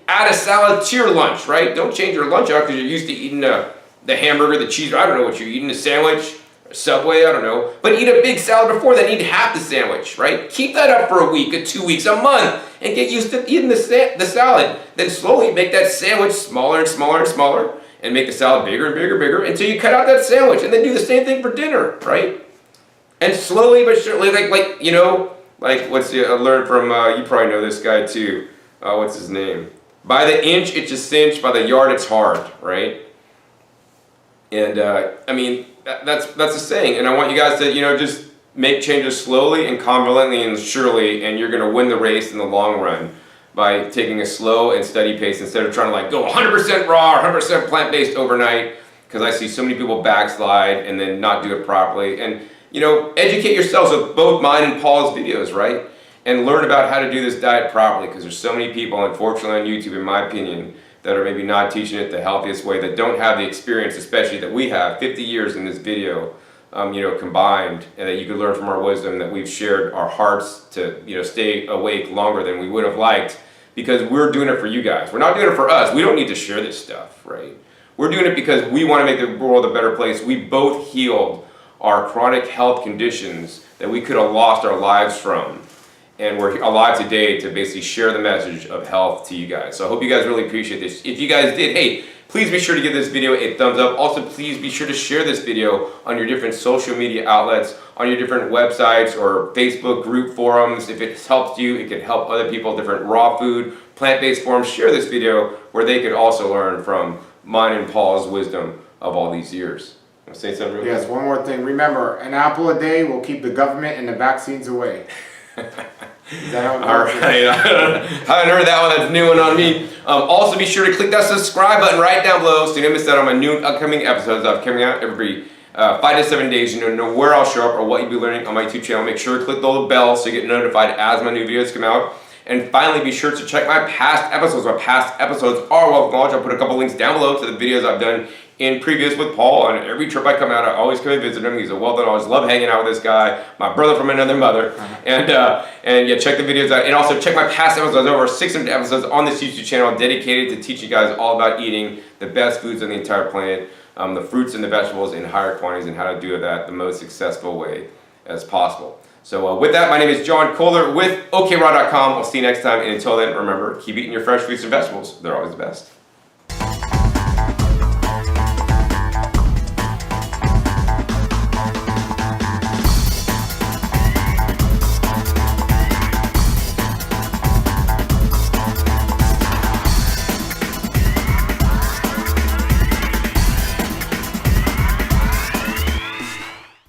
add a salad to your lunch, right? Don't change your lunch out because you're used to eating the hamburger, the cheese. I don't know what you're eating, a sandwich, a Subway, I don't know. But eat a big salad before then. Eat half the sandwich, right? Keep that up for a week, or 2 weeks, a month, and get used to eating the salad. Then slowly make that sandwich smaller and smaller and smaller, and make the salad bigger and bigger and bigger until you cut out that sandwich, and then do the same thing for dinner, right? And slowly but surely, like what's I learned from, you probably know this guy too, what's his name? By the inch, it's a cinch, by the yard, it's hard, right? And that's a saying, and I want you guys to, just make changes slowly and confidently and surely, and you're gonna win the race in the long run by taking a slow and steady pace instead of trying to go 100% raw or 100% plant-based overnight, because I see so many people backslide and then not do it properly. And educate yourselves with both mine and Paul's videos, right? And learn about how to do this diet properly, because there's so many people, unfortunately, on YouTube, in my opinion, that are maybe not teaching it the healthiest way, that don't have the experience, especially that we have 50 years in this video, combined, and that you could learn from our wisdom, that we've shared our hearts to, stay awake longer than we would have liked, because we're doing it for you guys. We're not doing it for us. We don't need to share this stuff, right? We're doing it because we want to make the world a better place. We both healed our chronic health conditions that we could have lost our lives from. And we're alive today to basically share the message of health to you guys. So I hope you guys really appreciate this. If you guys did, hey, please be sure to give this video a thumbs up. Also, please be sure to share this video on your different social media outlets, on your different websites or Facebook group forums. If it helps you, it can help other people, different raw food, plant-based forums. Share this video where they could also learn from mine and Paul's wisdom of all these years. Want to say something real quick? Yes, one more thing. Remember, an apple a day will keep the government and the vaccines away. Is that how it All goes? right, I haven't heard that one. That's a new one on me. Also, be sure to click that subscribe button right down below so you don't miss out on my new upcoming episodes that are coming out every 5 to 7 days. You know where I'll show up or what you'll be learning on my YouTube channel. Make sure to click the little bell so you get notified as my new videos come out. And finally, be sure to check my past episodes. My past episodes are well acknowledged. I'll put a couple links down below to the videos I've done in previous with Paul. On every trip I come out, I always come and visit him. He's a wealth, and I always love hanging out with this guy, my brother from another mother. And yeah, check the videos out. And also check my past episodes. Over 600 episodes on this YouTube channel dedicated to teaching you guys all about eating the best foods on the entire planet, the fruits and the vegetables in higher quantities, and how to do that the most successful way as possible. So with that, my name is John Kohler with okraw.com. I'll see you next time, and until then, remember, keep eating your fresh fruits and vegetables. They're always the best.